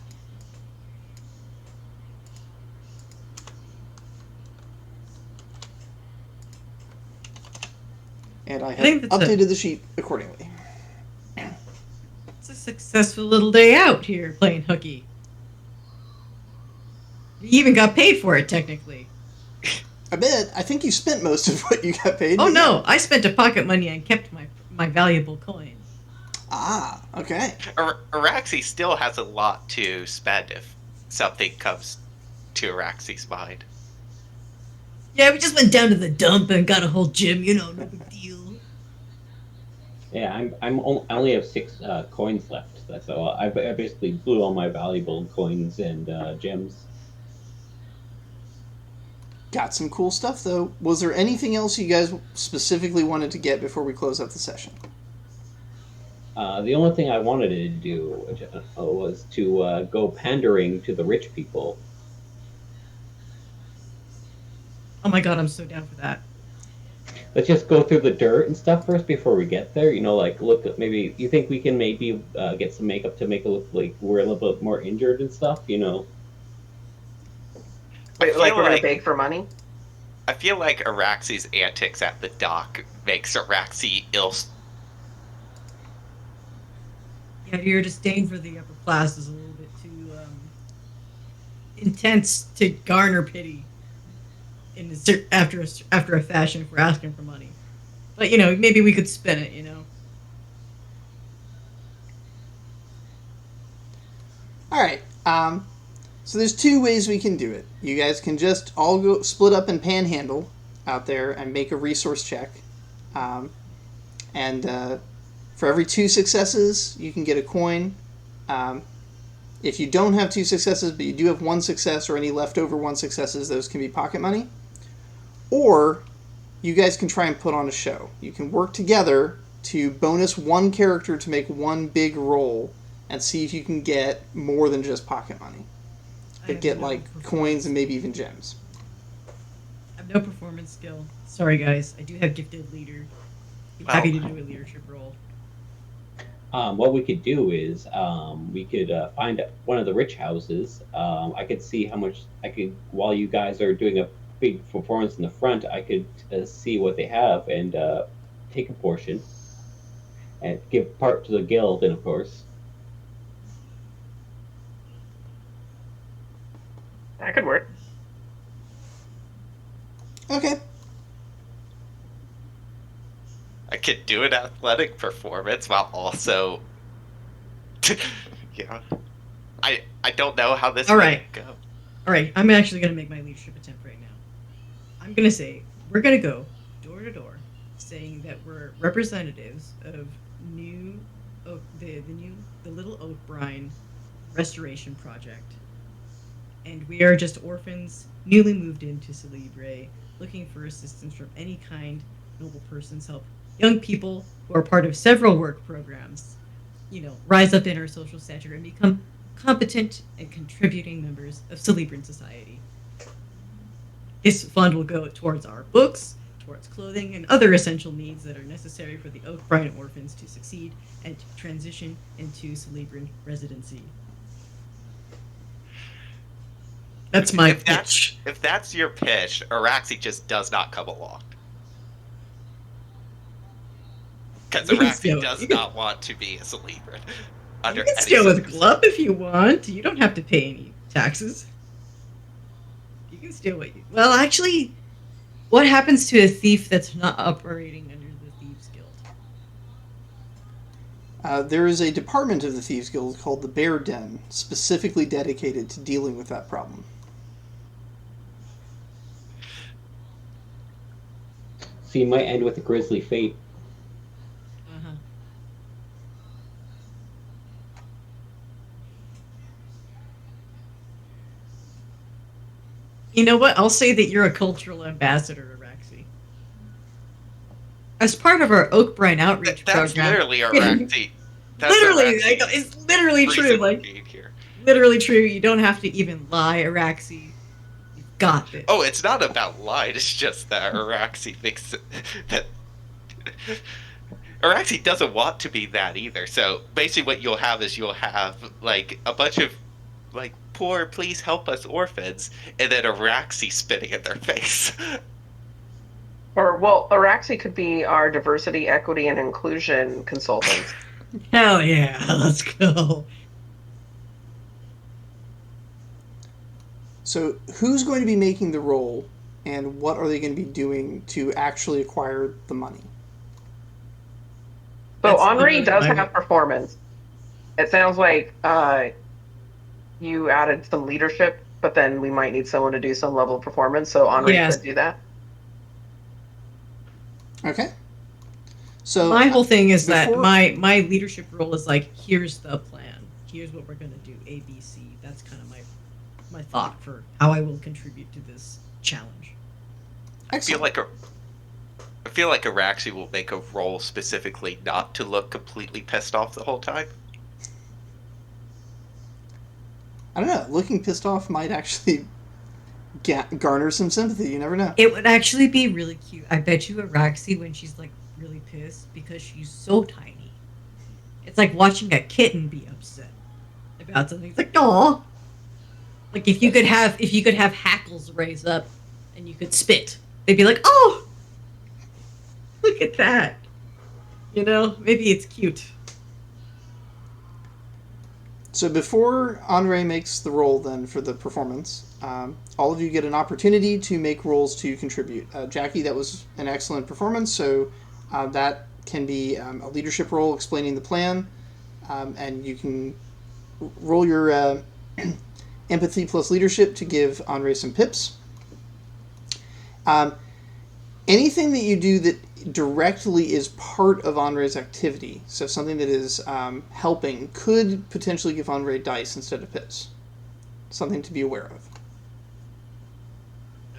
And I think have that's updated the sheet accordingly. It's a successful little day out here playing hooky. You even got paid for it, technically. I bet. I think you spent most of what you got paid. Oh no, I spent a pocket money and kept my valuable coin. Ah, okay. Araxi still has a lot to spend if something comes to Araxi's mind. Yeah, we just went down to the dump and got a whole gym, no big deal. Yeah, I only have 6 coins left. So I basically blew all my valuable coins and gems. Got some cool stuff, though. Was there anything else you guys specifically wanted to get before we close up the session? The only thing I wanted to do was to go pandering to the rich people. Oh my god, I'm so down for that. Let's just go through the dirt and stuff first before we get there. Like look at maybe you think we can maybe get some makeup to make it look like we're a little bit more injured and stuff. Wait, I like feel we're gonna like- beg for money? I feel like Araxi's antics at the dock makes Araxi ill. Yeah, your disdain for the upper class is a little bit too intense to garner pity after a fashion if we're asking for money. But maybe we could spin it. All right. So there's 2 ways we can do it. You guys can just all go split up and panhandle out there and make a resource check. And for every 2 successes, you can get a coin. If you don't have 2 successes, but you do have 1 success or any leftover 1 successes, those can be pocket money. Or you guys can try and put on a show. You can work together to bonus 1 character to make 1 big roll and see if you can get more than just pocket money. But get like coins and maybe even gems. I have no performance skill. Sorry, guys. I do have gifted leader. Be happy to do a leadership role. What we could do is we could find one of the rich houses. I could see how much while you guys are doing a big performance in the front, I could see what they have and take a portion and give part to the guild, and of course. That could work. Okay. I could do an athletic performance while also, I don't know how this All will right. go. All right, I'm actually going to make my leadership attempt right now. I'm going to say we're going to go door to door, saying that we're representatives of the Little Oak Brine Restoration Project, and we are just orphans newly moved into Celebre, looking for assistance from any kind. Noble persons help young people who are part of several work programs, rise up in our social stature and become competent and contributing members of Celebran society. This fund will go towards our books, towards clothing and other essential needs that are necessary for the Oakbrine orphans to succeed and to transition into Celebran residency. That's my pitch. If that's your pitch, Araxi just does not come along. Because You can Araxi steal it. does You can- not want to be a Celebran. You can steal with Glub if you want. You don't have to pay any taxes. You can steal what you... Well, actually, what happens to a thief that's not operating under the Thieves Guild? There is a department of the Thieves Guild called the Bear Den, specifically dedicated to dealing with that problem. So you might end with a grisly fate. Uh-huh. You know what? I'll say that you're a cultural ambassador, Araxi. As part of our Oakbrine outreach That's program... literally Araxi. That's Literally, Araxi's it's literally true. reason for Like, being here. literally true. You don't have to even lie, Araxi. You've got this. Oh, it's not about lying. It's just that Araxi thinks that Araxi doesn't want to be that either. So basically, what you'll have is like a bunch of like poor, please help us orphans, and then Araxi spitting in their face. Or, well, Araxi could be our diversity, equity, and inclusion consultant. Hell yeah, let's go. So, who's going to be making the roll, and what are they going to be doing to actually acquire the money? So That's Henri literally does my- have performance. It sounds like you added some leadership, but then we might need someone to do some level of performance. So Henri Yes. could do that. Okay. So My whole thing is that before- my leadership role is like, here's the plan. Here's what we're gonna do. A, B, C. That's kind of my thought for how I will contribute to this challenge. I feel excellent. like Araxi will make a roll specifically not to look completely pissed off the whole time. I don't know. Looking pissed off might actually garner some sympathy. You never know. It would actually be really cute. I bet you Araxi when she's like really pissed because she's so tiny. It's like watching a kitten be upset about something. It's like, aw. Like if you could have hackles raise up and you could spit, they'd be like, oh, look at that. You know, maybe it's cute. So before Andre makes the roll then for the performance, all of you get an opportunity to make rolls to contribute. Jackie, that was an excellent performance, so that can be a leadership role explaining the plan, and you can roll your empathy plus leadership to give Andre some pips. Anything that you do that directly is part of Andre's activity, so something that is helping, could potentially give Andre dice instead of pips. Something to be aware of.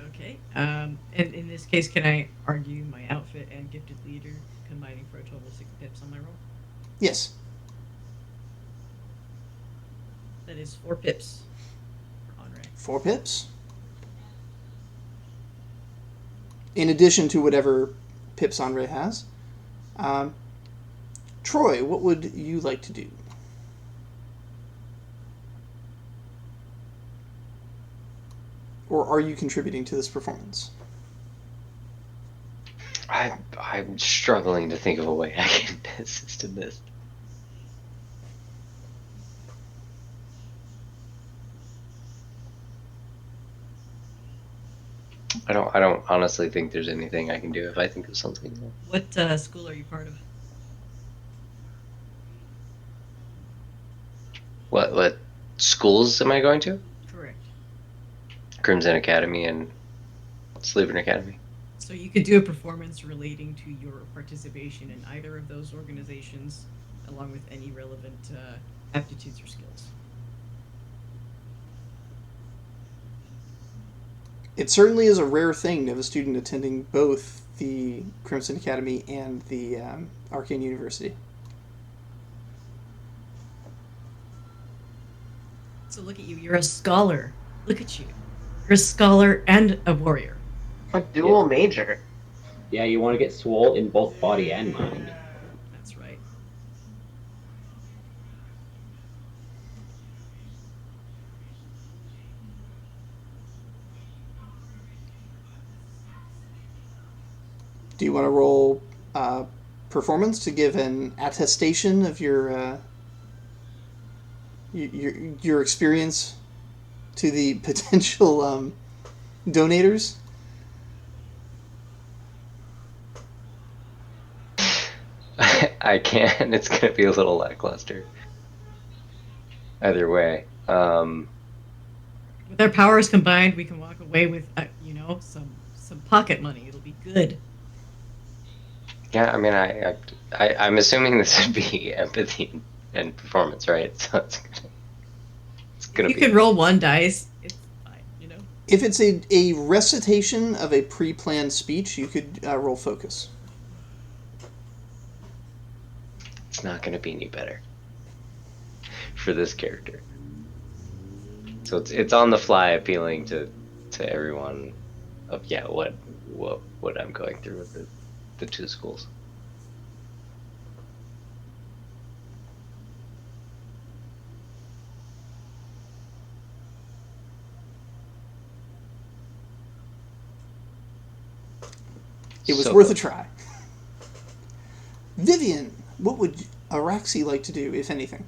Okay. And in this case, can I argue my outfit and gifted leader combining for a total of 6 pips on my roll? Yes. That is 4 pips for Andre. 4 pips. In addition to whatever pips Andre has. Troy, what would you like to do? Or are you contributing to this performance? I'm struggling to think of a way I can assist in this. I don't honestly think there's anything I can do if I think of something. What school are you part of? What schools am I going to? Correct. Crimson Academy and Sleeper Academy. So you could do a performance relating to your participation in either of those organizations, along with any relevant aptitudes or skills. It certainly is a rare thing to have a student attending both the Crimson Academy and the Arcane University. So look at you. You're a scholar. Look at you. You're a scholar and a warrior. A dual major. Yeah, you want to get swole in both body and mind. That's right. Do you want to roll performance to give an attestation of your experience to the potential donators? I can. It's gonna be a little lackluster. Either way. With our powers combined, we can walk away with, some pocket money. It'll be good. Yeah, I mean, I'm assuming this would be empathy and performance, right? So it's gonna If you be. could roll one dice, it's fine. If it's a recitation of a pre-planned speech, you could roll focus. It's not gonna be any better for this character. So it's on the fly, appealing to everyone of what I'm going through with the two schools. It was So worth a good. try. Vivian, what would Araxi like to do, if anything?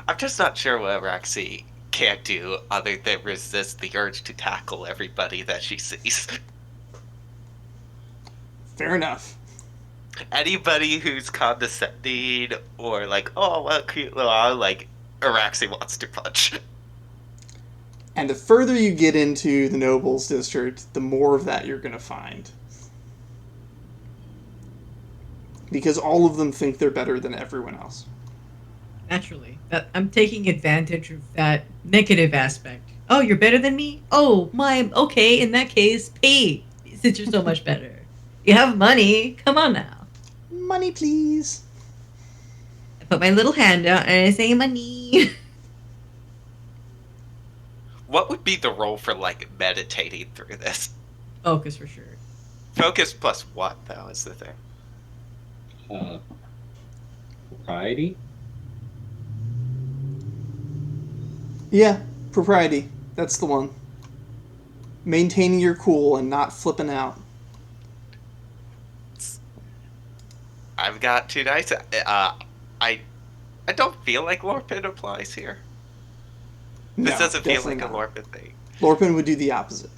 I'm just not sure what Roxy can't do other than resist the urge to tackle everybody that she sees. Fair enough. Anybody who's condescending or like, oh, what a cute little eye, like, Araxi wants to punch. And the further you get into the Nobles District, the more of that you're going to find. Because all of them think they're better than everyone else. Naturally. I'm taking advantage of that negative aspect. Oh, you're better than me? Oh, okay, in that case, pay, since you're so much better. You have money, come on now. Money, please. I put my little hand out and I say money. What would be the role for, like, meditating through this? Focus for sure. Focus plus what, though, is the thing. Propriety? Yeah, propriety. That's the one. Maintaining your cool and not flipping out. I've got 2 dice. I don't feel like Lorpin applies here. This No, doesn't feel definitely like a not. Lorpin thing. Lorpin would do the opposite.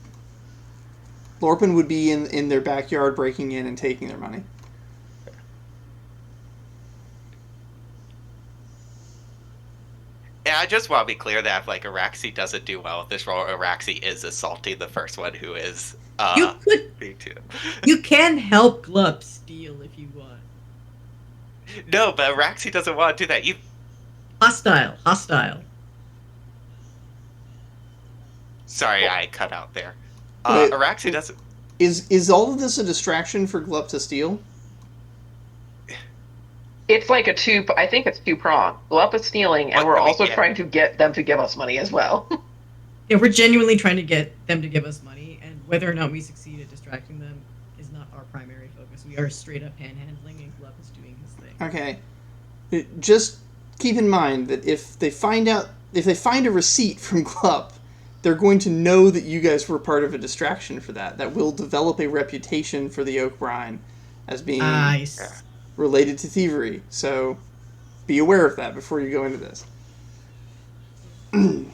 Lorpin would be in their backyard breaking in and taking their money. Yeah, I just want to be clear that if, like, Araxi doesn't do well with this role, Araxi is assaulting the first one who is You could, being too. you can help Glup steal if you want. No, but Araxi doesn't want to do that. Hostile. Sorry, I cut out there. Wait. Araxi doesn't. Is all of this a distraction for Glup to steal? It's like I think it's two-pronged. Glup is stealing, and What we're do we also get? trying to get them to give us money as well. Yeah, we're genuinely trying to get them to give us money, and whether or not we succeed at distracting them is not our primary focus. We are straight up panhandling, and Glup is doing his thing. Okay. Just keep in mind that if they find a receipt from Glup, they're going to know that you guys were part of a distraction for that. That will develop a reputation for the Oak Brine as being Nice. related to thievery. So be aware of that before you go into this. I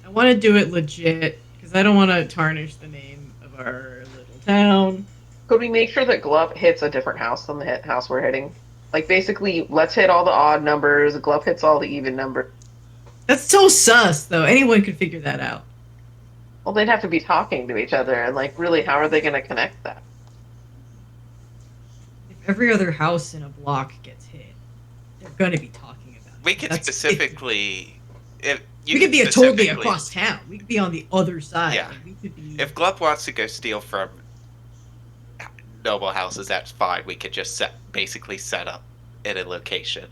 want to do it legit because I don't want to tarnish the name of our little town. Could we make sure that Glup hits a different house than the house we're hitting? Like, basically, let's hit all the odd numbers, Glup hits all the even numbers. That's so sus, though. Anyone could figure that out. Well, they'd have to be talking to each other, and, like, really, how are they going to connect that? If every other house in a block gets hit, they're going to be talking about it. We could That's- specifically. We could be totally across town. We could be on the other side. Yeah. Like, we could be. If Glup wants to go steal from noble houses, that's fine. We could just basically set up in a location.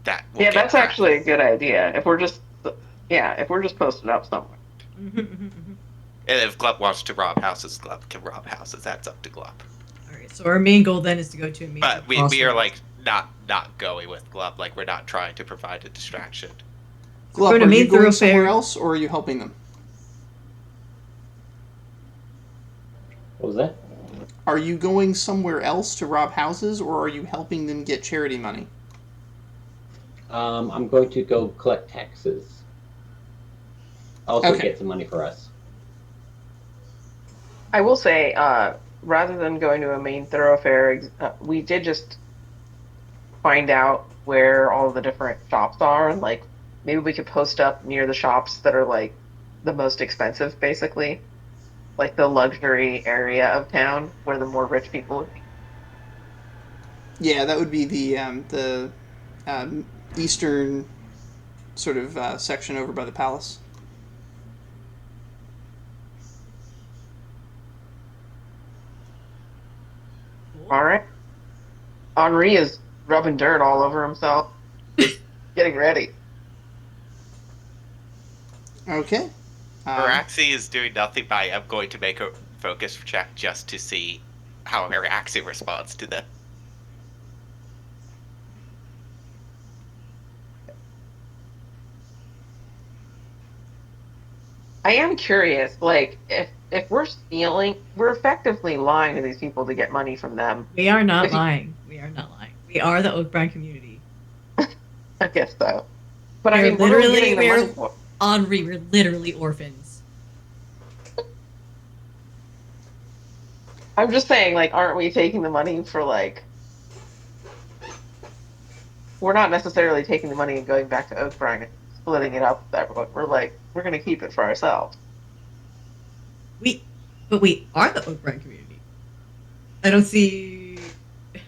That will Yeah, get that's back. actually a good idea. If we're just posted up somewhere. And if Glub wants to rob houses, Glub can rob houses. That's up to Glub. All right. So our main goal then is to go to a major But we are crossroads. like not going with Glub. Like we're not trying to provide a distraction. Glub, Go to are you main going thoroughfare. somewhere else, or are you helping them? What was that? Are you going somewhere else to rob houses, or are you helping them get charity money? I'm going to go collect taxes. Also Okay. get some money for us. I will say, rather than going to a main thoroughfare, we did just find out where all the different shops are, and like maybe we could post up near the shops that are like the most expensive, basically, like the luxury area of town where the more rich people would be. Yeah, that would be the eastern sort of section over by the palace. All right. Henri is rubbing dirt all over himself, getting ready. Okay. Araxi is doing nothing by I'm going to make a focus check just to see how Araxi responds to them. I am curious, like if we're stealing, we're effectively lying to these people to get money from them. We are not If you- lying. We are not lying. We are the Oakbrand community. I guess so. But I We're mean, what are we literally- getting the we're- money for? Henri, we're literally orphans. I'm just saying, like, aren't we taking the money for like? We're not necessarily taking the money and going back to Oakbrand and splitting it up with everyone. We're like, we're gonna keep it for ourselves. But we are the Oakbrand community. I don't see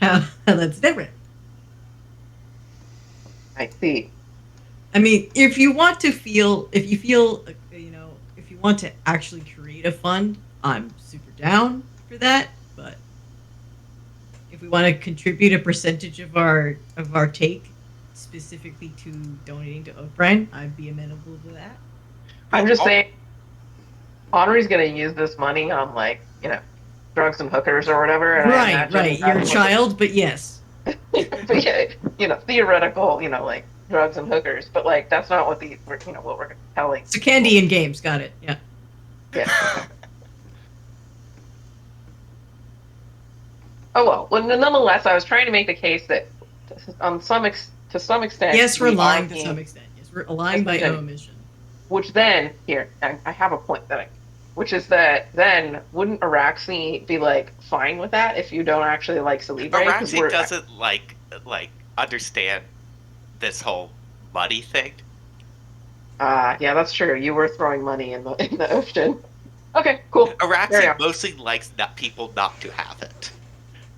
how that's different. I see. I mean, if you want to feel, if you feel, if you want to actually create a fund, I'm super down for that. But if we want to contribute a percentage of our take specifically to donating to Oakbrand, I'd be amenable to that. I'm just saying, Henri's gonna use this money on like, drugs and hookers or whatever. And I Right, imagine right. You're a that's what child, but yes. but yeah, theoretical, like drugs and hookers. But like, that's not what what we're telling. So candy and games, got it. Yeah. Yeah. Oh well. Nonetheless, I was trying to make the case that to some extent, Yes, we're we lying are to being- some extent. Yes, we're lying by omission. Which then, here, I have a point which is that then wouldn't Araxi be like fine with that if you don't actually like Celebrate? Araxi doesn't like understand this whole money thing. Yeah, that's true. You were throwing money in the ocean. Okay, cool. There we Araxi are. mostly likes people not to have it.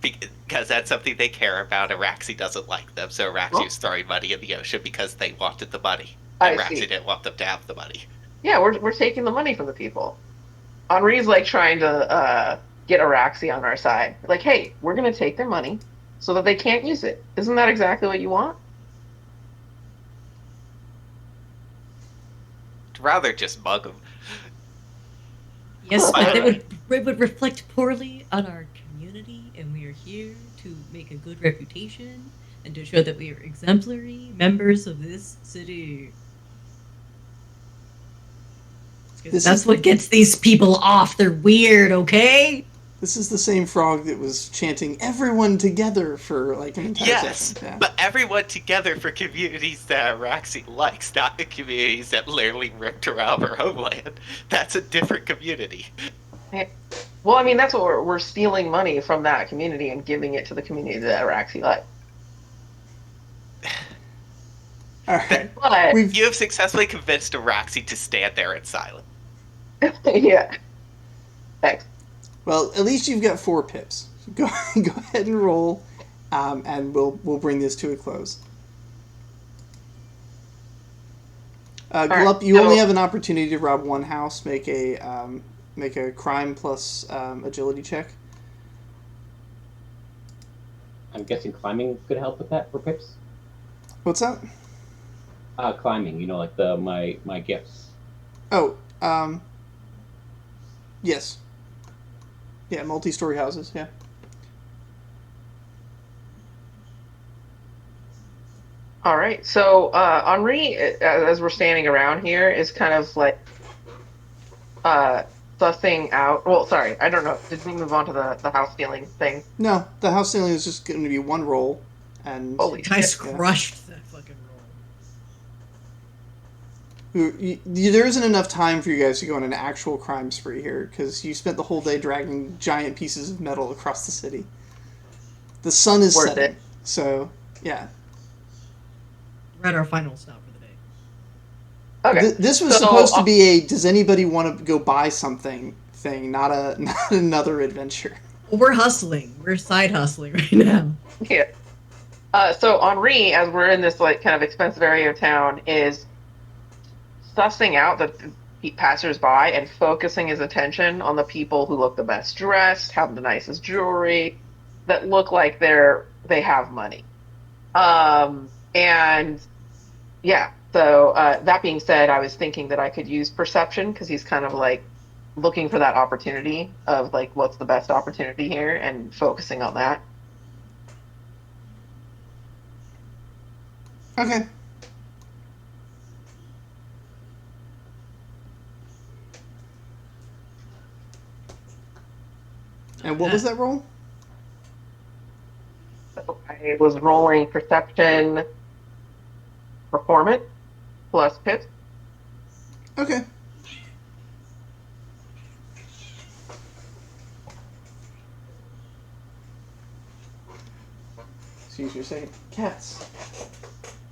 Because that's something they care about. Araxi doesn't like them, so Araxi is throwing money in the ocean because they wanted the money. I Araxi see. didn't want them to have the money. Yeah, we're taking the money from the people. Henri's like trying to get Araxi on our side. Like, hey, we're gonna take their money so that they can't use it. Isn't that exactly what you want? I'd rather just mug them. Yes, By but the it would reflect poorly on our community, and we are here to make a good reputation and to show that we are exemplary members of this city. 'Cause that's what gets these people off. They're weird, okay? This is the same frog that was chanting "everyone together" for like an entire Yes, session. Yeah. but everyone together for communities that Araxi likes, not the communities that literally ripped around her homeland. That's a different community. Well, I mean, that's what we're stealing money from that community and giving it to the community that Araxi likes. All right. But You have successfully convinced Araxi to stand there in silence. yeah, thanks. Well, at least you've got 4 pips. Go ahead and roll, and we'll bring this to a close. Glup, you only have an opportunity to rob one house. Make a crime plus agility check. I'm guessing climbing could help with that for pips. What's that? Climbing, like my gifts. Oh, Yes. Yeah, multi-story houses, yeah. All right. So Henri, as we're standing around here, is kind of like uh sussing out. Well, sorry, I don't know. Did we move on to the house stealing thing? No, the house stealing is just going to be one roll, and Holy Guys shit! crushed that fucking roll. there isn't enough time for you guys to go on an actual crime spree here, because you spent the whole day dragging giant pieces of metal across the city. The sun is Worth setting, it. so yeah. We're at our final stop for the day. Okay. This was So, supposed to be a does anybody want to go buy something thing, not not another adventure. Well, we're hustling. We're side hustling right now. yeah. So Henri, as we're in this like kind of expensive area of town, is sussing out the passersby and focusing his attention on the people who look the best dressed, have the nicest jewelry, that look like they have money. And yeah, so that being said, I was thinking that I could use perception because he's kind of like looking for that opportunity of like what's the best opportunity here and focusing on that. Okay. And what was that roll? So I was rolling perception performance plus pips. Okay. Excuse me a second. Cats.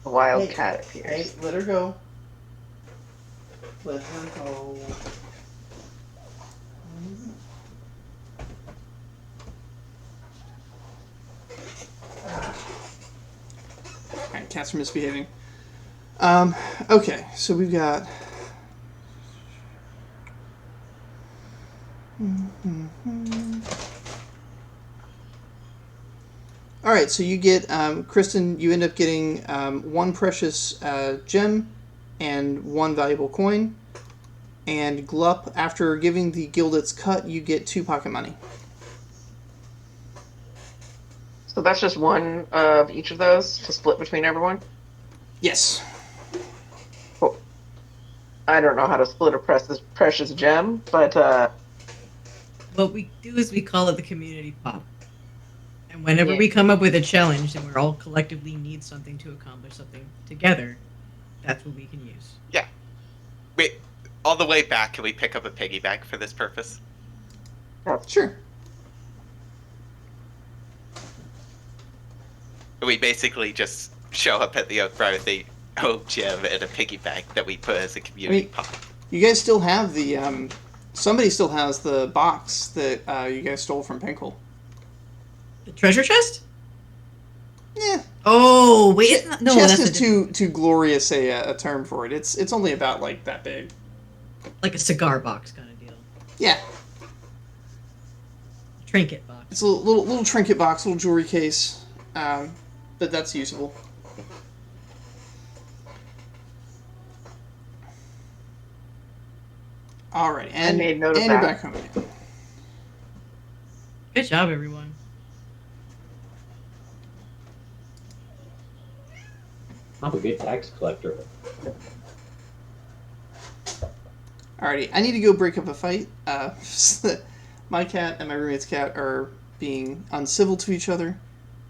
A wild Hey, cat appears. Hey, let her go. Let her go. Alright, cats are misbehaving. Okay, so we've got... Alright, so you get, Kristen, you end up getting one precious gem and one valuable coin. And Glup, after giving the guild its cut, you get 2 pocket money. So that's just one of each of those to split between everyone. Yes. Cool. I don't know how to split a precious gem, but What we do is we call it the community pop. And whenever Yeah. we come up with a challenge and we're all collectively need something to accomplish something together, that's what we can use. Yeah. Wait, all the way back, can we pick up a piggy bank for this purpose? Sure. We basically just show up at the Oak Brow with the home gym and a piggy bank that we put as a community pot. You guys still have the, somebody still has the box that you guys stole from Pinkle. The treasure chest? Yeah. Oh, wait, it's not, no, Chest that's is too glorious a term for it. It's only about like that big. like a cigar box kind of deal. Yeah. Trinket box. It's a little trinket box, little jewelry case, but that's usable. Alright, and made note of and you're that. back home again. Good job, everyone. I'm a good tax collector. Alrighty, I need to go break up a fight. My cat and my roommate's cat are being uncivil to each other.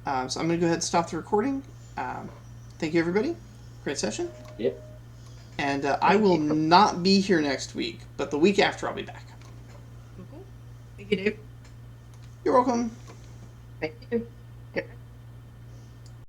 So I'm going to go ahead and stop the recording. Thank you, everybody. Great session. Yep. And I will not be here next week, but the week after I'll be back. Cool. Thank you, Dave. You're welcome. thank you.